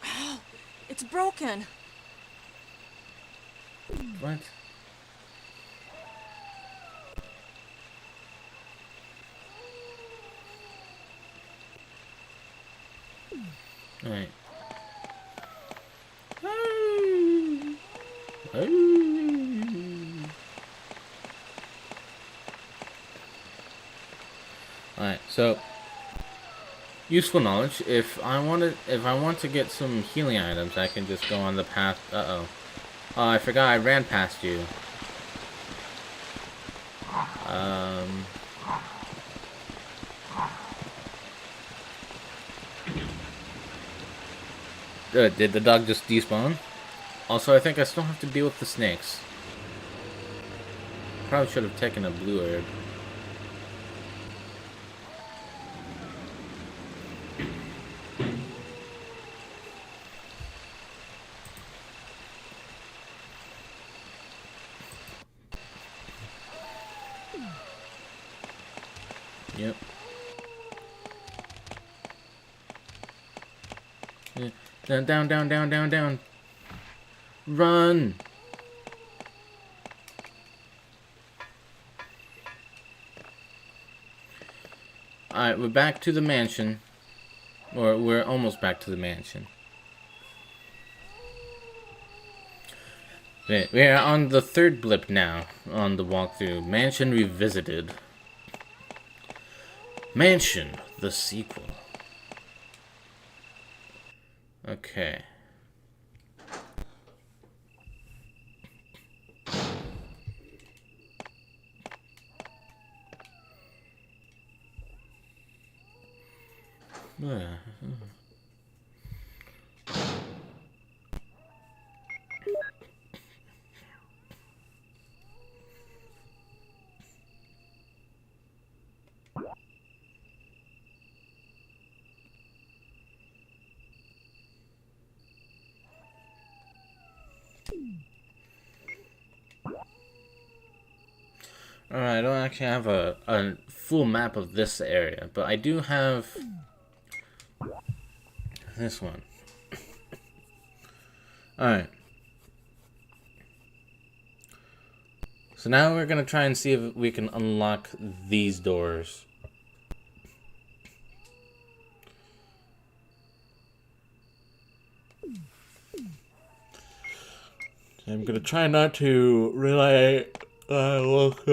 Oh, it's broken. What? Alright. Alright, so useful knowledge. If I want to get some healing items, I can just go on the path. Oh, I forgot I ran past you. Did the dog just despawn? Also, I think I still have to deal with the snakes. Probably should have taken a blue herb. Yep. Down, down, down, down, down. Run! Alright, we're back to the mansion. Or we're almost back to the mansion. We are on the third blip now on the walkthrough. Mansion Revisited. Mansion, the sequel. Okay. Alright, I don't actually have a full map of this area, but I do have this one. Alright. So now we're gonna try and see if we can unlock these doors. I'm gonna try not to rely. Look,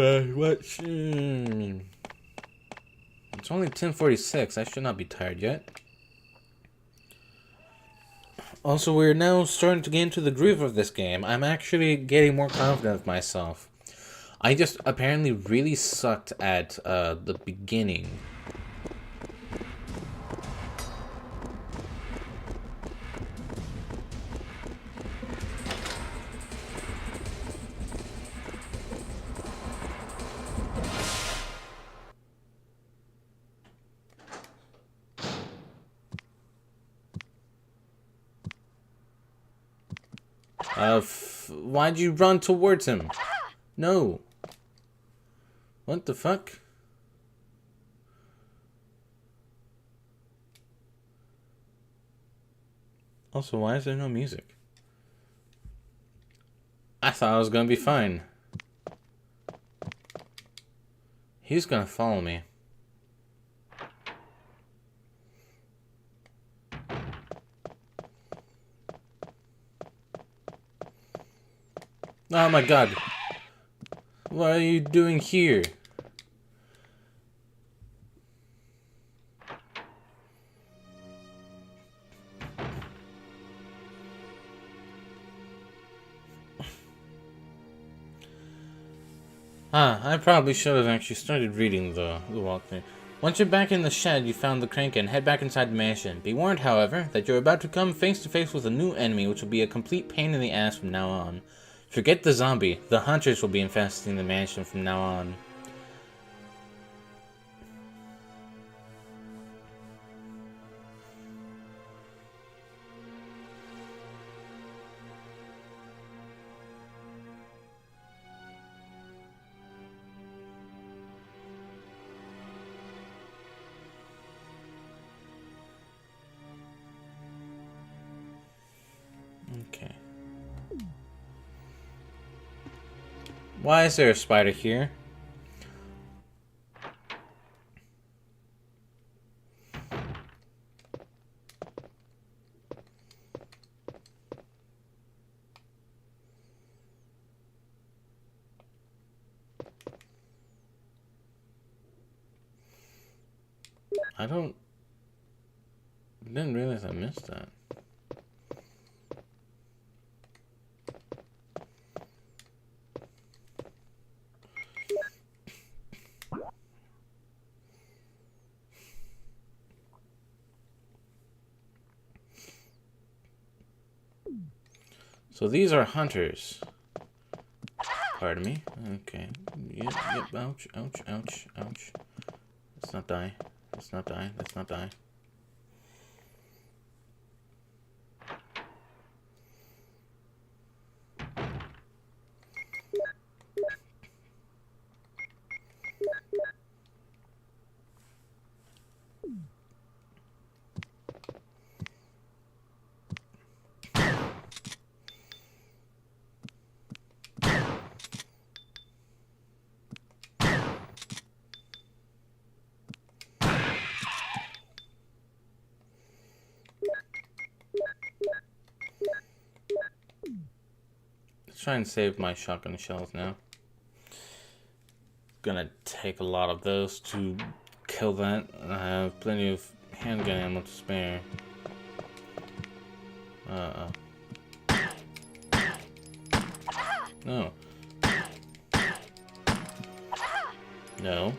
It's only 10:46. I should not be tired yet. Also, we're now starting to get into the groove of this game. I'm actually getting more confident of myself. I just apparently really sucked at the beginning. Why'd you run towards him? No. What the fuck? Also, why is there no music? I thought I was gonna be fine. He's gonna follow me. Oh my god. What are you doing here? I probably should have actually started reading the walkthrough. Once you're back in the shed, you found the crank and head back inside the mansion. Be warned, however, that you're about to come face to face with a new enemy, which will be a complete pain in the ass from now on. Forget the zombie. The hunters will be infesting the mansion from now on. Okay. Why is there a spider here? I didn't realize I missed that. So these are hunters. Pardon me. Okay. Yep, ouch, ouch, ouch, ouch. Let's not die. Let's not die. Let's not die. Let's try and save my shotgun shells now. Gonna take a lot of those to kill that. I have plenty of handgun ammo to spare. No. No.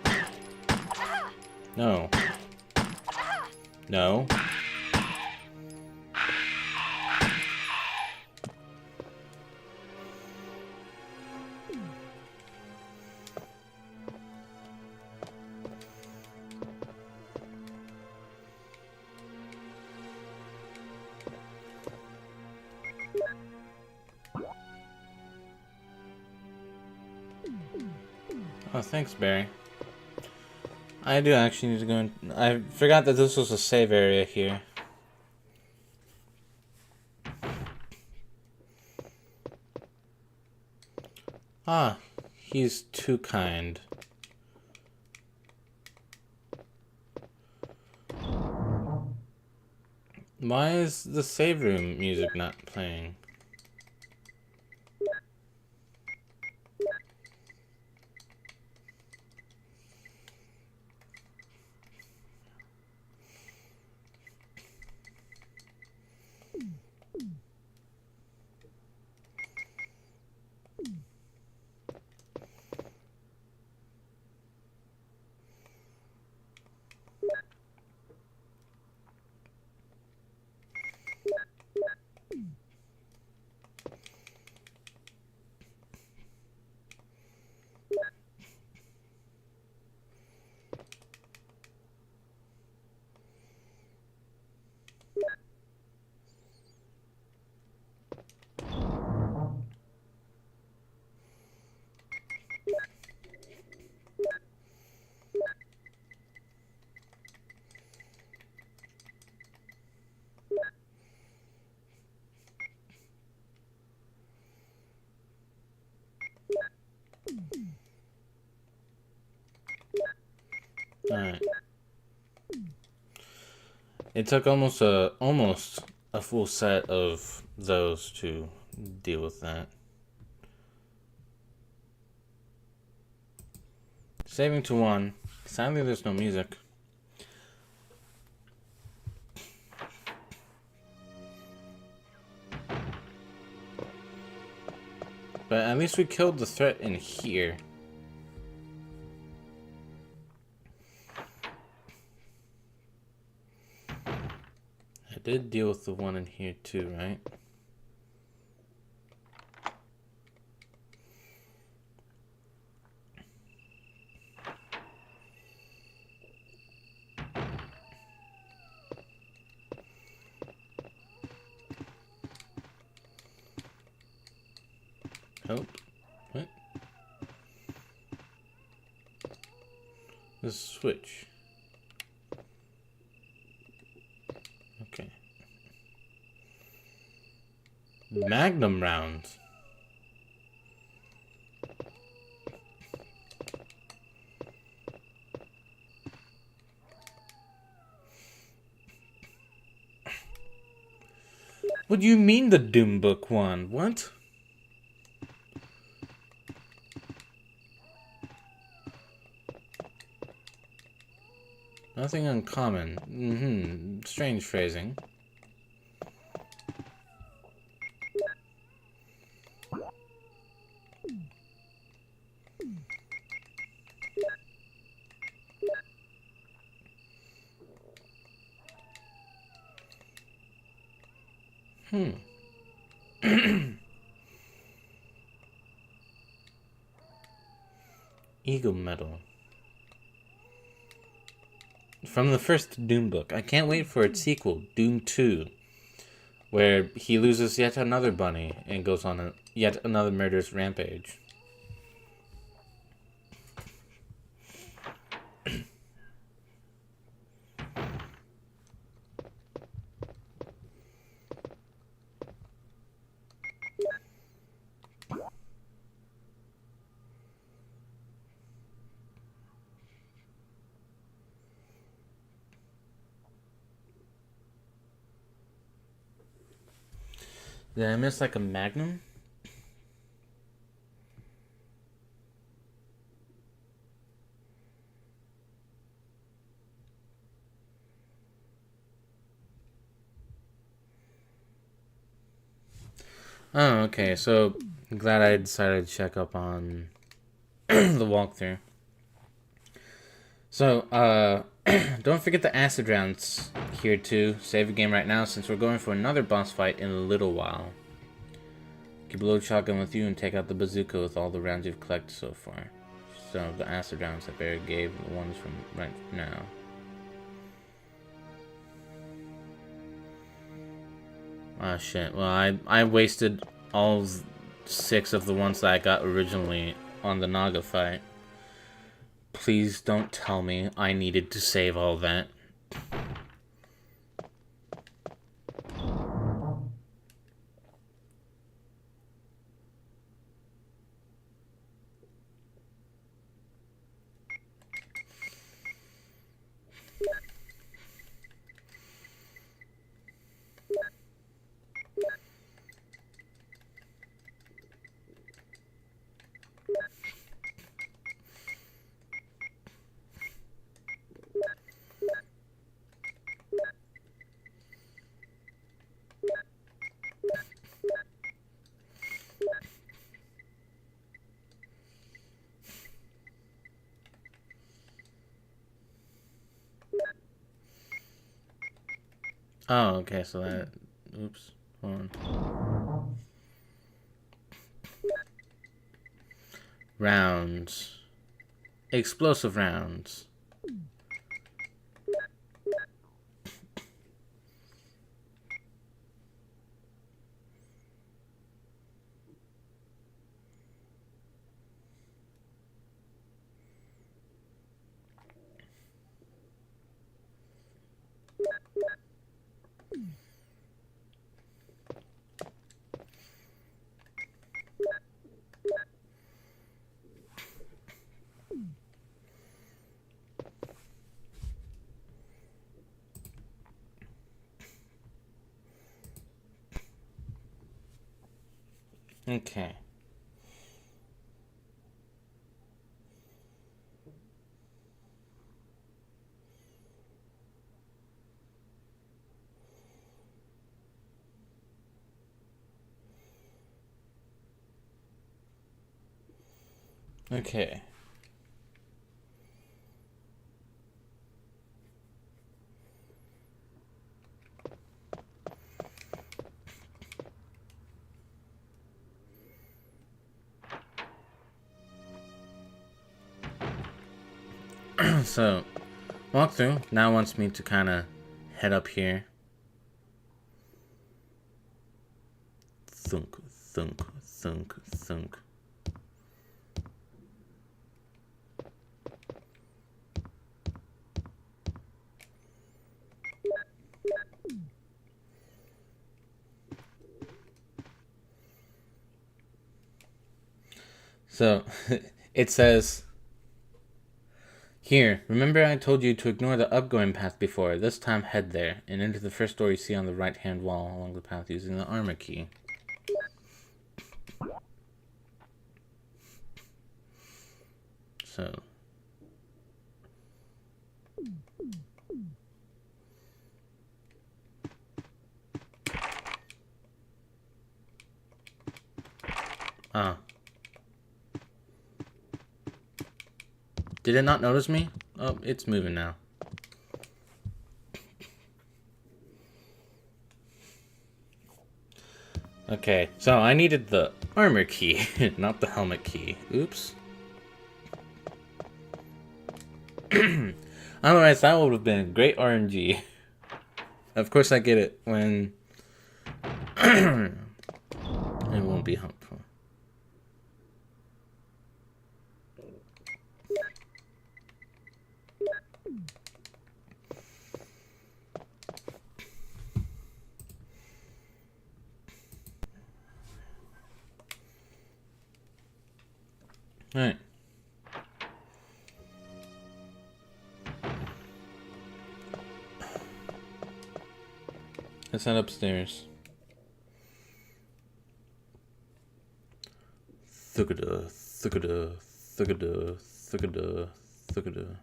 No. No. Oh, thanks, Barry. I do actually need to go in. I forgot that this was a save area here. Ah, he's too kind. Why is the save room music not playing? Alright. It took almost a full set of those to deal with that. Saving to 1. Sadly, there's no music. But at least we killed the threat in here. I did deal with the one in here too, right? Oh, what? The switch. Okay. Magnum rounds. What do you mean the Doom Book one? What? Nothing uncommon. Strange phrasing. Eagle Medal. From the first Doom book. I can't wait for its sequel, Doom 2, where he loses yet another bunny and goes on yet another murderous rampage. Did I miss like a magnum? Oh, okay. So, I'm glad I decided to check up on the walkthrough. So, don't forget the acid rounds here too. Save the game right now since we're going for another boss fight in a little while. Keep a load shotgun with you and take out the bazooka with all the rounds you've collected so far. So, the acid rounds that Barry gave, the ones from right now. Ah, shit. Well, I wasted all 6 of the ones that I got originally on the Naga fight. Please don't tell me I needed to save all that. Oh, okay, so that... Oops. Hold on. Rounds. Explosive rounds. Okay. Okay. So, walkthrough now wants me to kind of head up here. Thunk, thunk, thunk, thunk. So, it says, here, remember I told you to ignore the upgoing path before. This time head there, and enter the first door you see on the right-hand wall along the path using the armor key. So... Ah. Did it not notice me? Oh, it's moving now. Okay, so I needed the armor key, not the helmet key. Oops. Otherwise, that would have been great RNG. Of course, I get it when it won't be helpful. All right. Let's head upstairs. Thugada, thugada, thugada, thugada, thugada.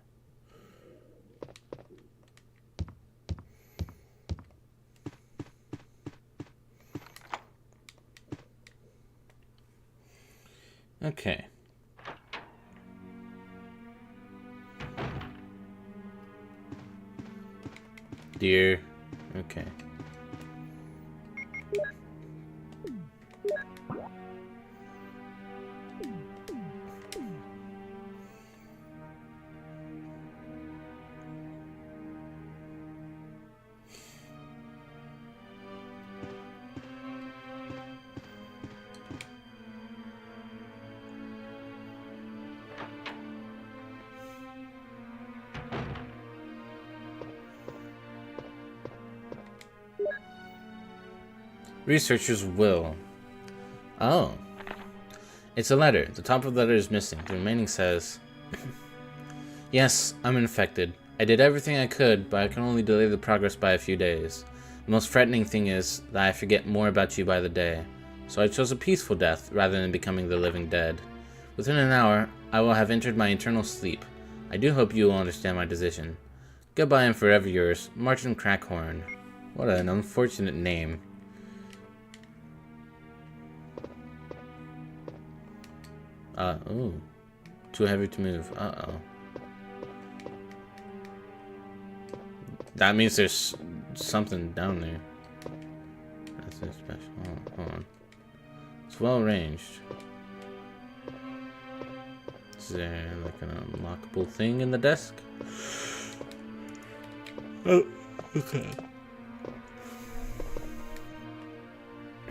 Okay. Dear. Okay. Researcher's will. Oh. It's a letter. The top of the letter is missing. The remaining says, yes, I'm infected. I did everything I could, but I can only delay the progress by a few days. The most frightening thing is that I forget more about you by the day. So I chose a peaceful death rather than becoming the living dead. Within an hour, I will have entered my eternal sleep. I do hope you will understand my decision. Goodbye and forever yours, Martin Crackhorn. What an unfortunate name. Ooh. Too heavy to move. Uh-oh. That means there's something down there. That's so special. Hold on. It's well ranged. Is there like an unlockable thing in the desk? Oh, okay.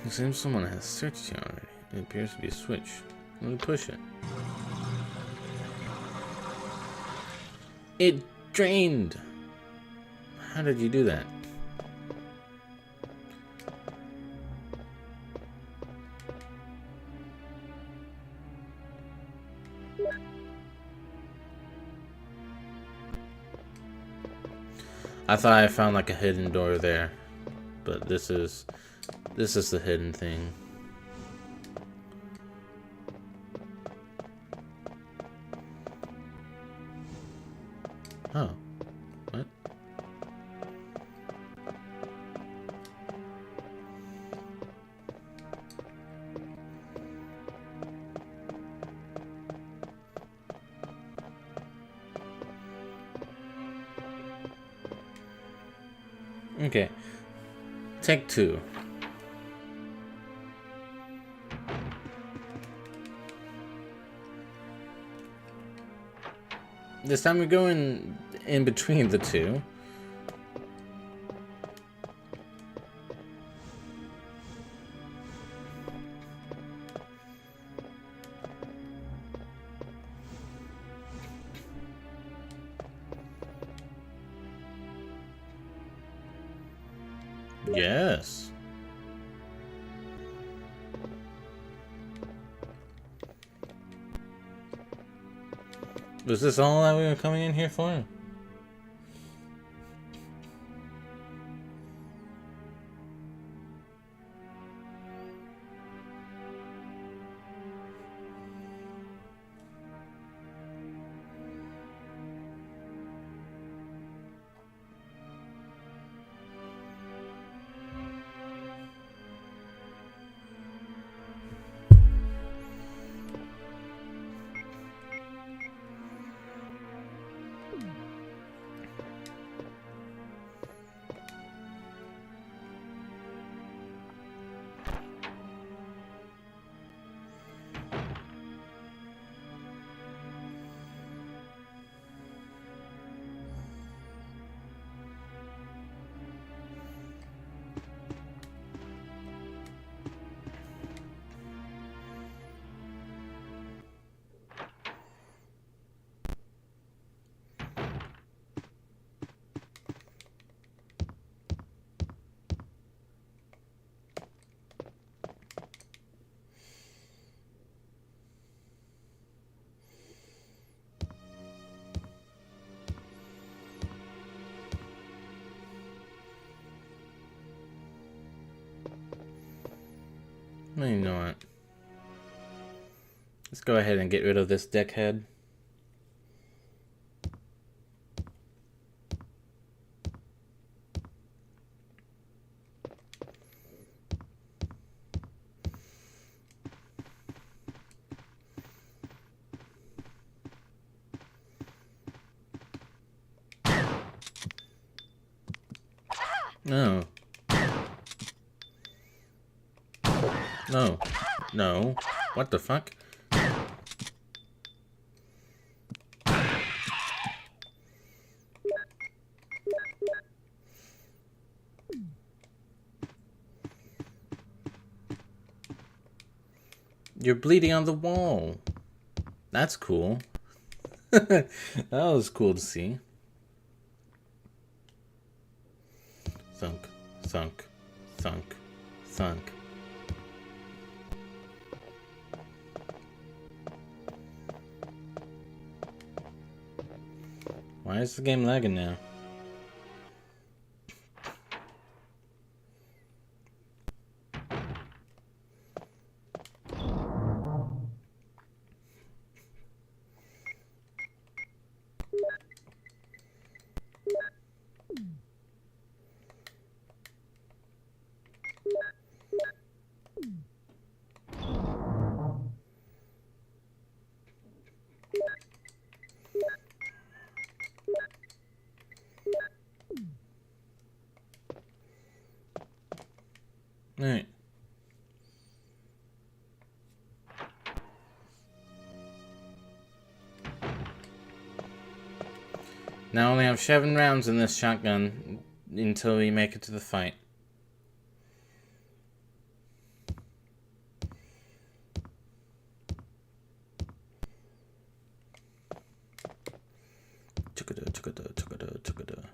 It seems someone has searched you already. It appears to be a switch. Let me push it. It drained! How did you do that? I thought I found like a hidden door there, but this is the hidden thing. Oh. What? Okay. Take 2. This time we go in between the two. Yes. Was this all that we were coming in here for? No, you know what? Let's go ahead and get rid of this deckhead. No. No. No. What the fuck? You're bleeding on the wall. That's cool. That was cool to see. Thunk, thunk, thunk, thunk. Why is the game lagging now? Alright. Now I only have 7 rounds in this shotgun until we make it to the fight. Chukada, chukada, chukada, chukada.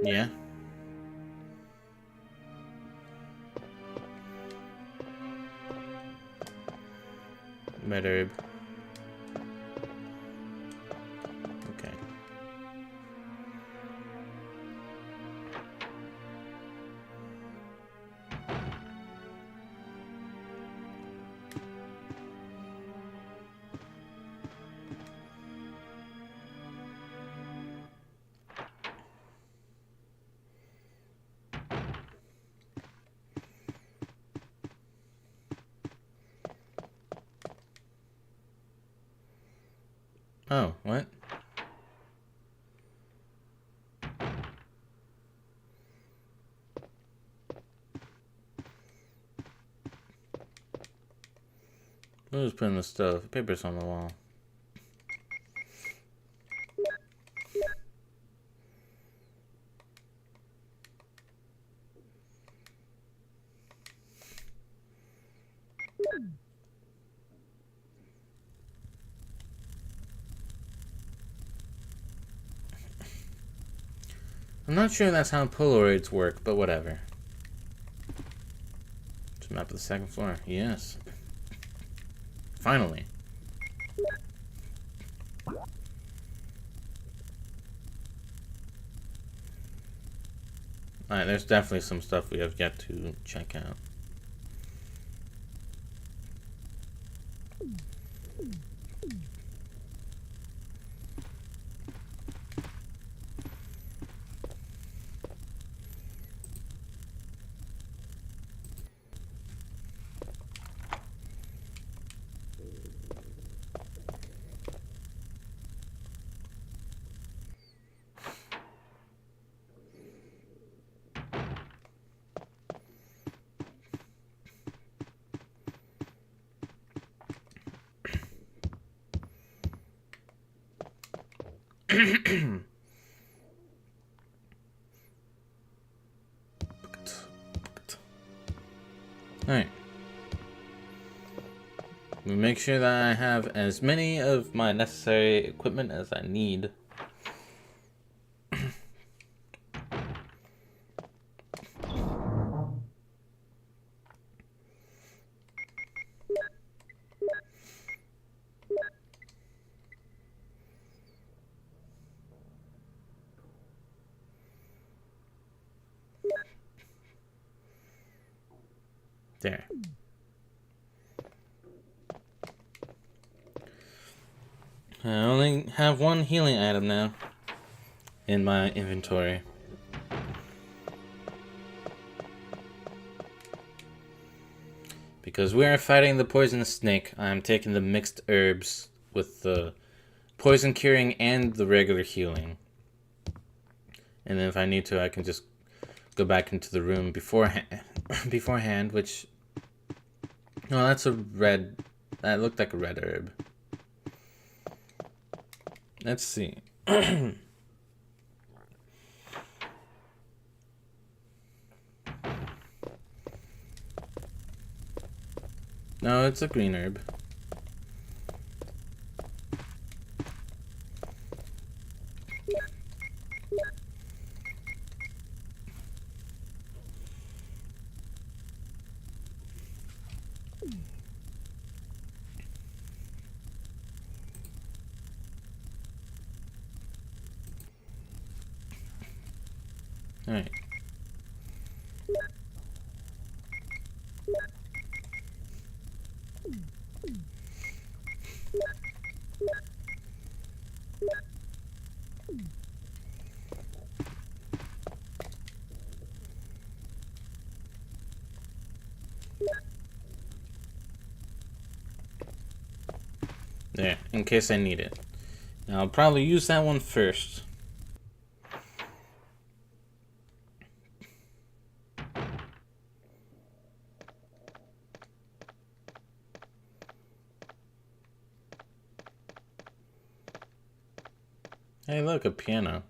Yeah. Red herb. Okay. Oh, what? Who's putting the stuff? Papers on the wall. I'm not sure that's how Polaroids work, but whatever. It's a map of the second floor. Yes. Finally. Alright, there's definitely some stuff we have yet to check out. Alright. Make sure that I have as many of my necessary equipment as I need. There. I only have one healing item now in my inventory. Because we are fighting the poisonous snake, I am taking the mixed herbs with the poison curing and the regular healing. And then if I need to, I can just go back into the room beforehand, which... No, that's a red... That looked like a red herb. Let's see. No, it's a green herb. Alright. There, in case I need it. Now, I'll probably use that one first. Hey, look, a piano.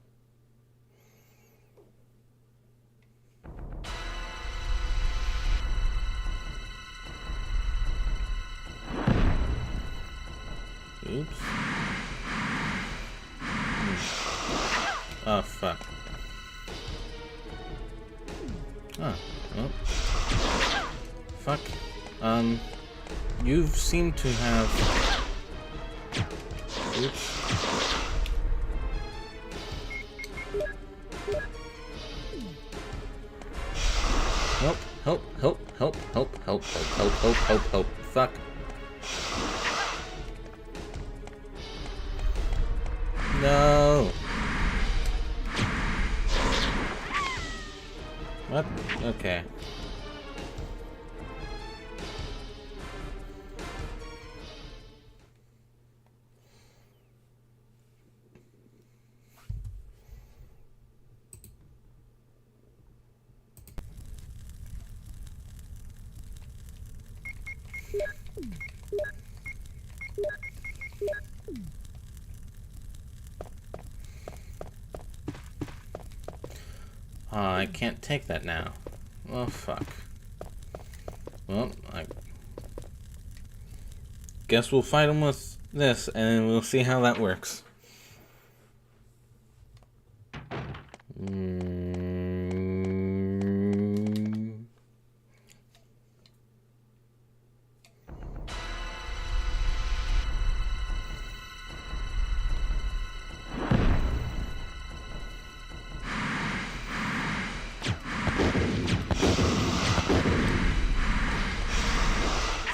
Oops. Oh, fuck. Oh, well. Fuck. You seem to have... Oops. Help, help, help, help, help, help, help, help, help, help, help. Fuck. No. What? Okay. I can't take that now. Oh, fuck. Well, I guess we'll fight him with this, and we'll see how that works.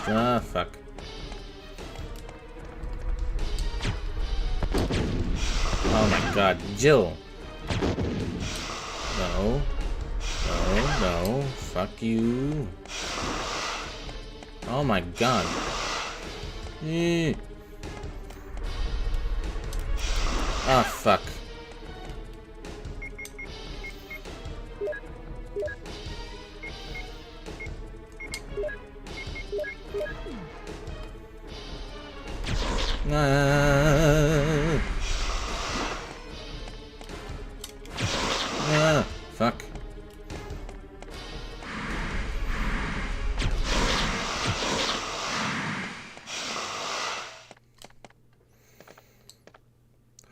Ah, fuck. Oh my god, Jill. No. No, no. Fuck you. Oh my god. Ah, fuck. Fuck.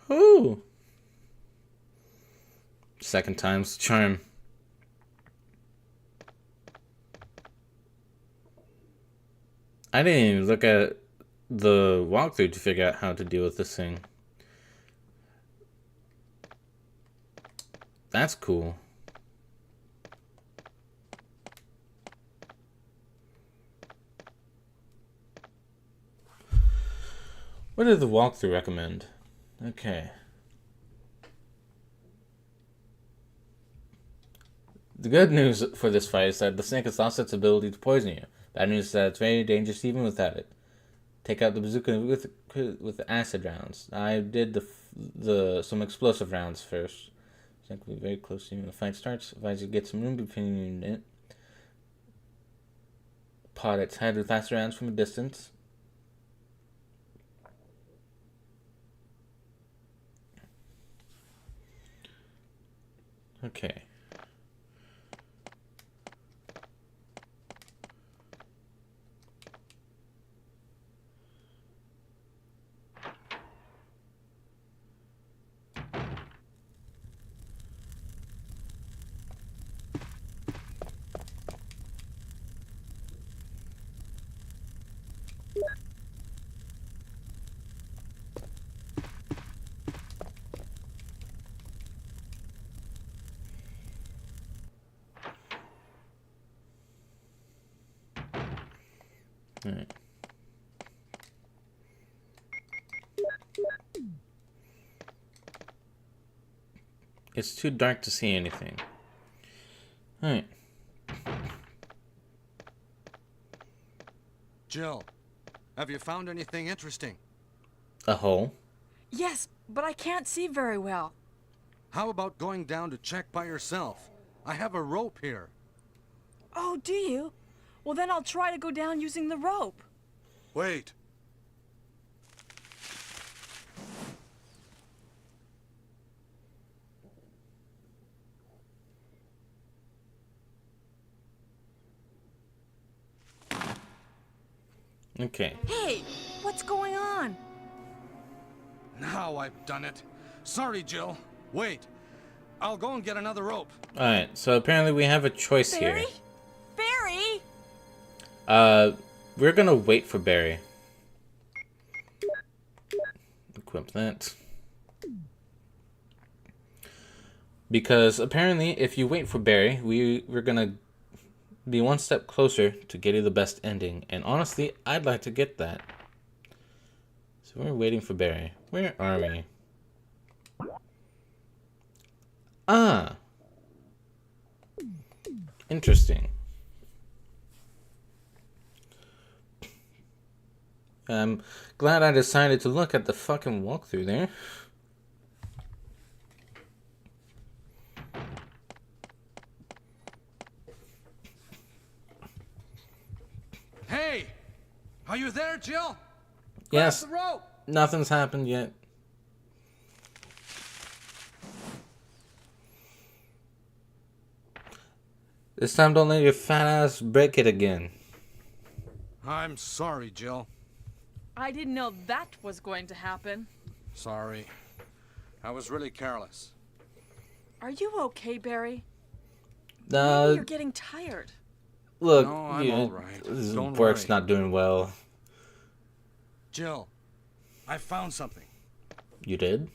Ooh. Second time's the charm. I didn't even look at the walkthrough to figure out how to deal with this thing. That's cool. What did the walkthrough recommend? Okay. The good news for this fight is that the snake has lost its ability to poison you. Bad news is that it's very dangerous even without it. Take out the bazooka with acid rounds. I did some explosive rounds first. It's not going to be very close to you when the fight starts. Advise you get some room between it. Pot its head with acid rounds from a distance. Okay. Alright. It's too dark to see anything. Alright. Jill, have you found anything interesting? A hole? Yes, but I can't see very well. How about going down to check by yourself? I have a rope here. Oh, do you? Well, then I'll try to go down using the rope. Wait. Okay. Hey, what's going on? Now I've done it. Sorry, Jill. Wait. I'll go and get another rope. Alright, so apparently we have a choice Barry? here. Barry? we're gonna wait for Barry. Equip that. Because apparently, if you wait for Barry, we're gonna be one step closer to getting the best ending. And honestly, I'd like to get that. So we're waiting for Barry. Where are we? Ah! Interesting. I'm glad I decided to look at the fucking walkthrough there. Hey! Are you there, Jill? Yes, Grab the rope! nothing's happened yet. This time don't let your fat ass break it again. I'm sorry, Jill. I didn't know that was going to happen. Sorry. I was really careless. Are you okay, Barry? Maybe you're getting tired. Look, No, I'm all right. Don't work's worry. not doing well. Jill, I found something. You did?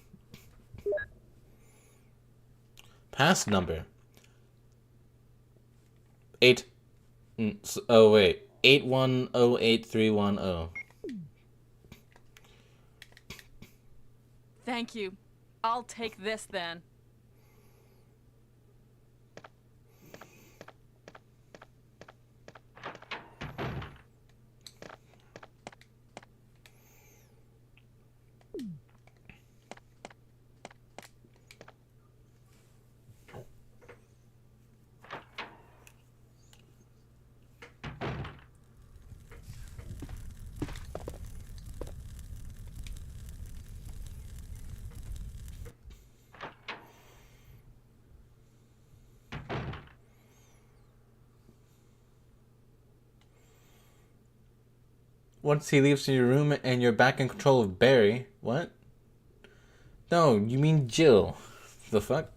Pass number. 81083110. Thank you. I'll take this then. Once he leaves your room and you're back in control of Barry. What? No, you mean Jill. The fuck?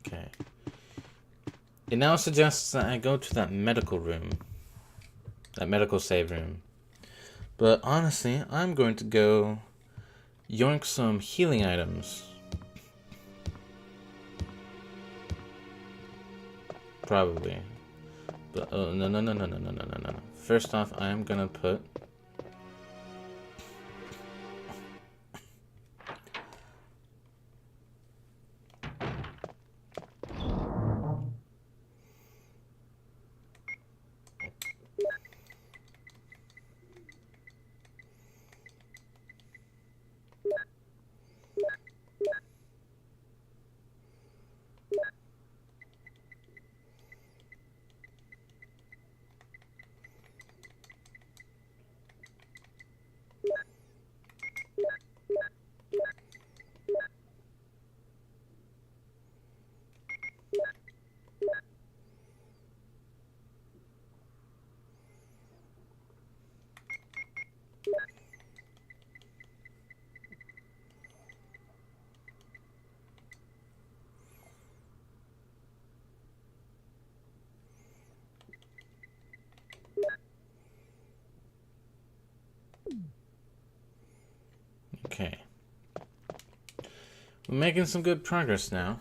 Okay. It now suggests that I go to that medical room. That medical save room. But honestly, I'm going to go yoink some healing items. Probably. But no. First off, I am gonna put okay. We're making some good progress now.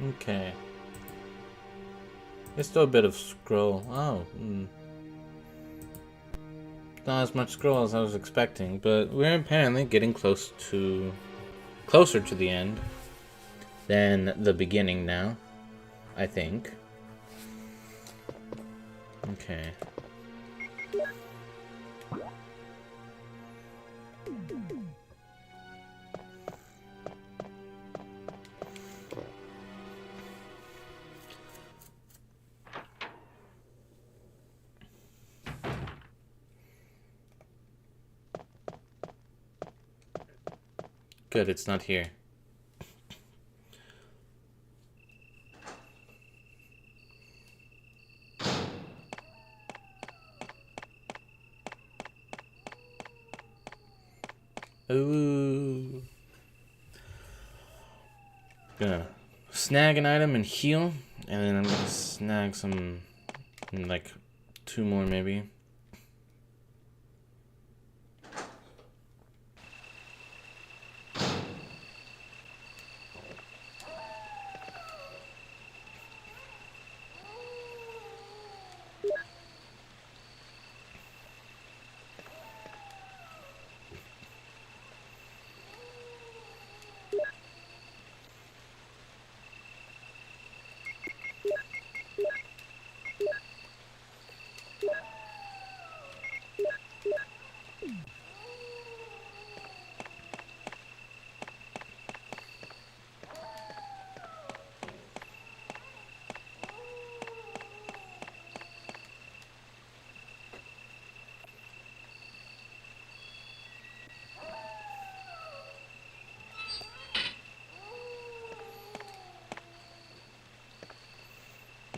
Okay. There's still a bit of scroll. Oh, not as much scroll as I was expecting, but we're apparently getting closer to the end than the beginning now, I think. Okay. Good, it's not here. Ooh. Gonna snag an item and heal, and then I'm gonna snag some, like, 2 more maybe.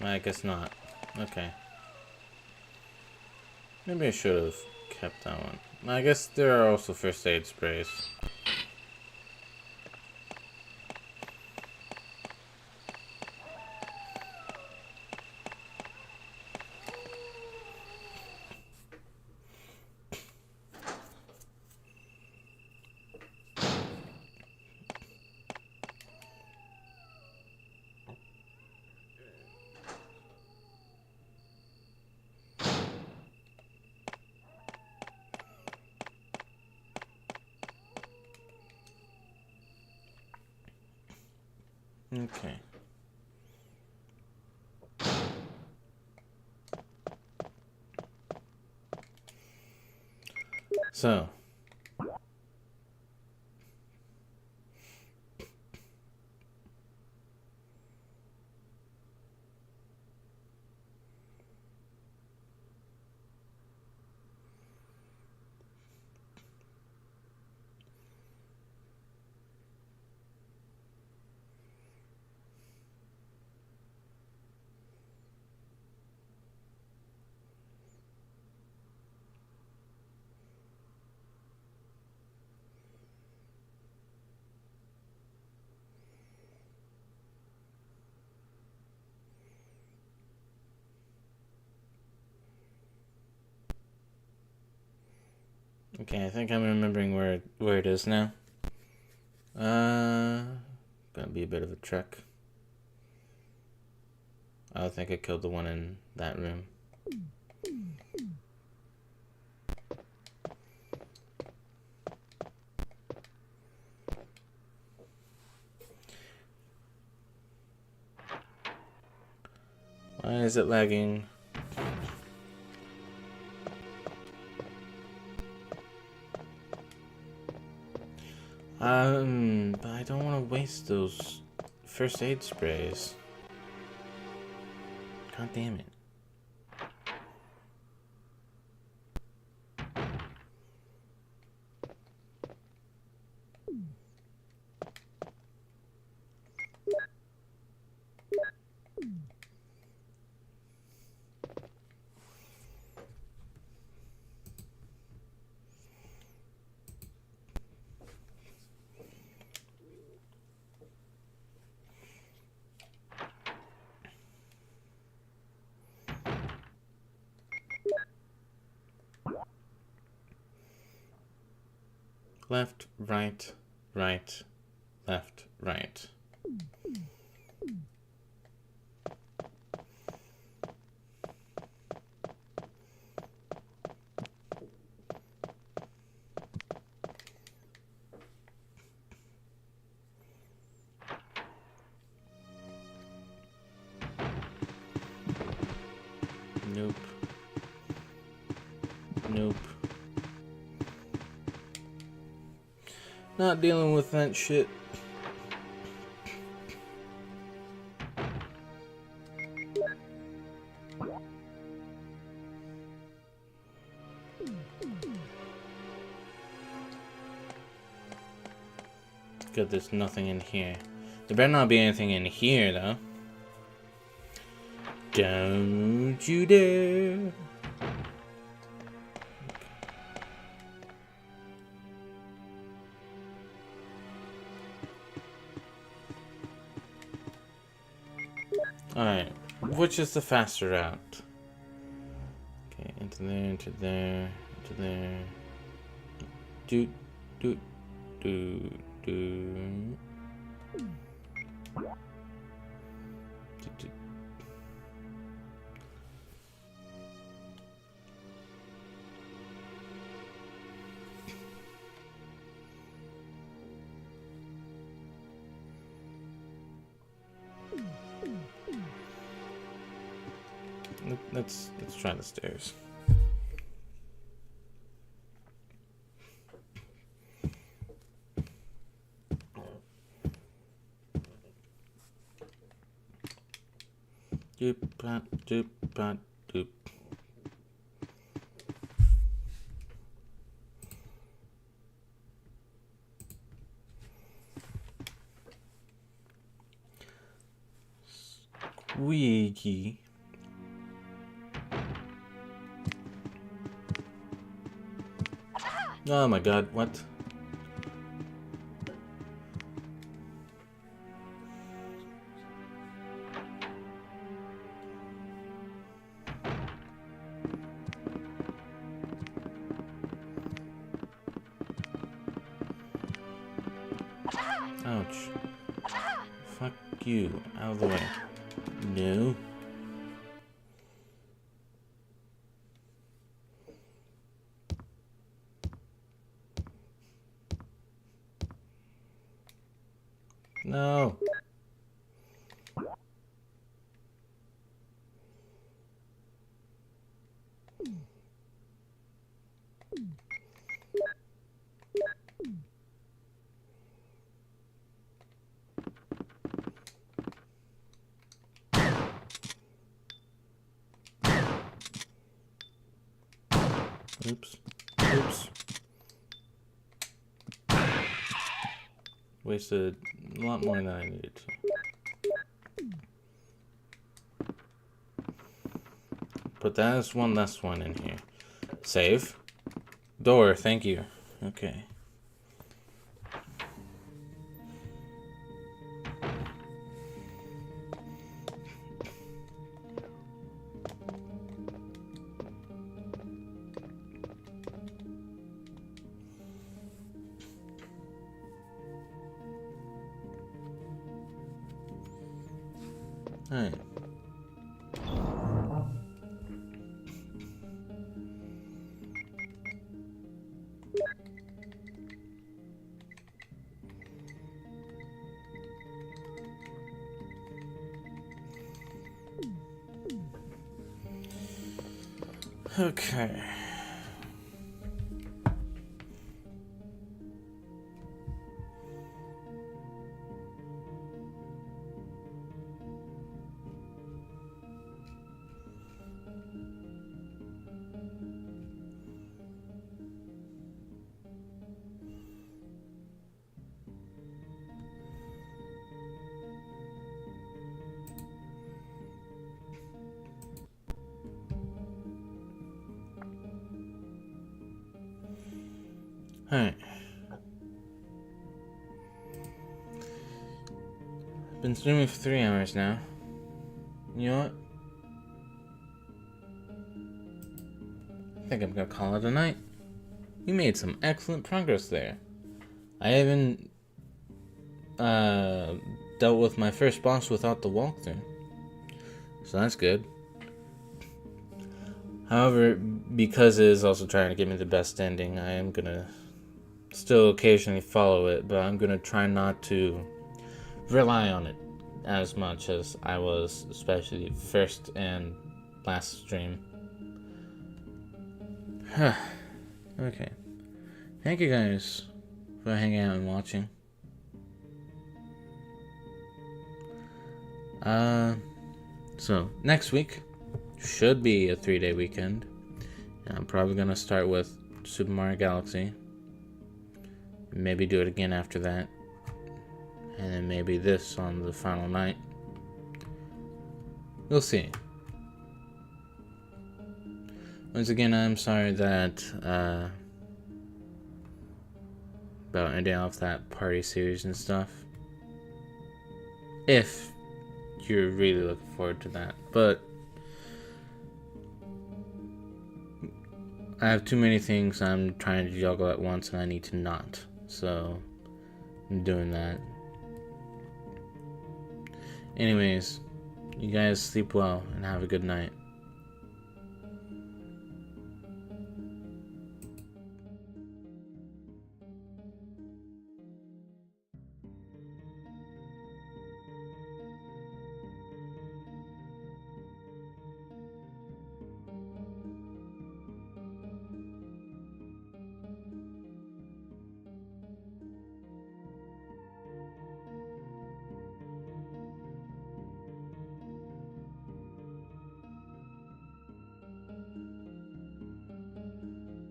I guess not. Okay. Maybe I should have kept that one. I guess there are also first aid sprays. Okay. So. Okay, I think I'm remembering where it is now. Gonna be a bit of a trek. I think I killed the one in that room. Why is it lagging? But I don't want to waste those first aid sprays. God damn it. Left, right, right, left, right. Nope. Nope. Not dealing with that shit. Good, there's nothing in here. There better not be anything in here, though. Don't you dare. Alright, which is the faster route? Okay, into there, into there, into there. Doot, doot, doot, doot. Doot, doot. Let's try the stairs. Doop pat doop pat doop. Squeaky. Oh my god, what? Ouch. Fuck you. Out of the way. No. No. Oops. Oops. Wasted a lot more than I needed to. But that is one less one in here. Save. Door, thank you. Okay. Alright. Okay. Alright. Been streaming for 3 hours now. You know what? I think I'm gonna call it a night. We made some excellent progress there. I even dealt with my first boss without the walkthrough. So that's good. However, because it is also trying to give me the best ending, I am gonna still occasionally follow it, but I'm gonna try not to rely on it as much as I was, especially first and last stream. Okay. Thank you guys for hanging out and watching. So next week should be a 3-day weekend. I'm probably gonna start with Super Mario Galaxy. Maybe do it again after that. And then maybe this on the final night. We'll see. Once again, I'm sorry that about ending off that party series and stuff. If you're really looking forward to that. But I have too many things I'm trying to juggle at once and I need to not. So I'm doing that. Anyways, you guys sleep well and have a good night.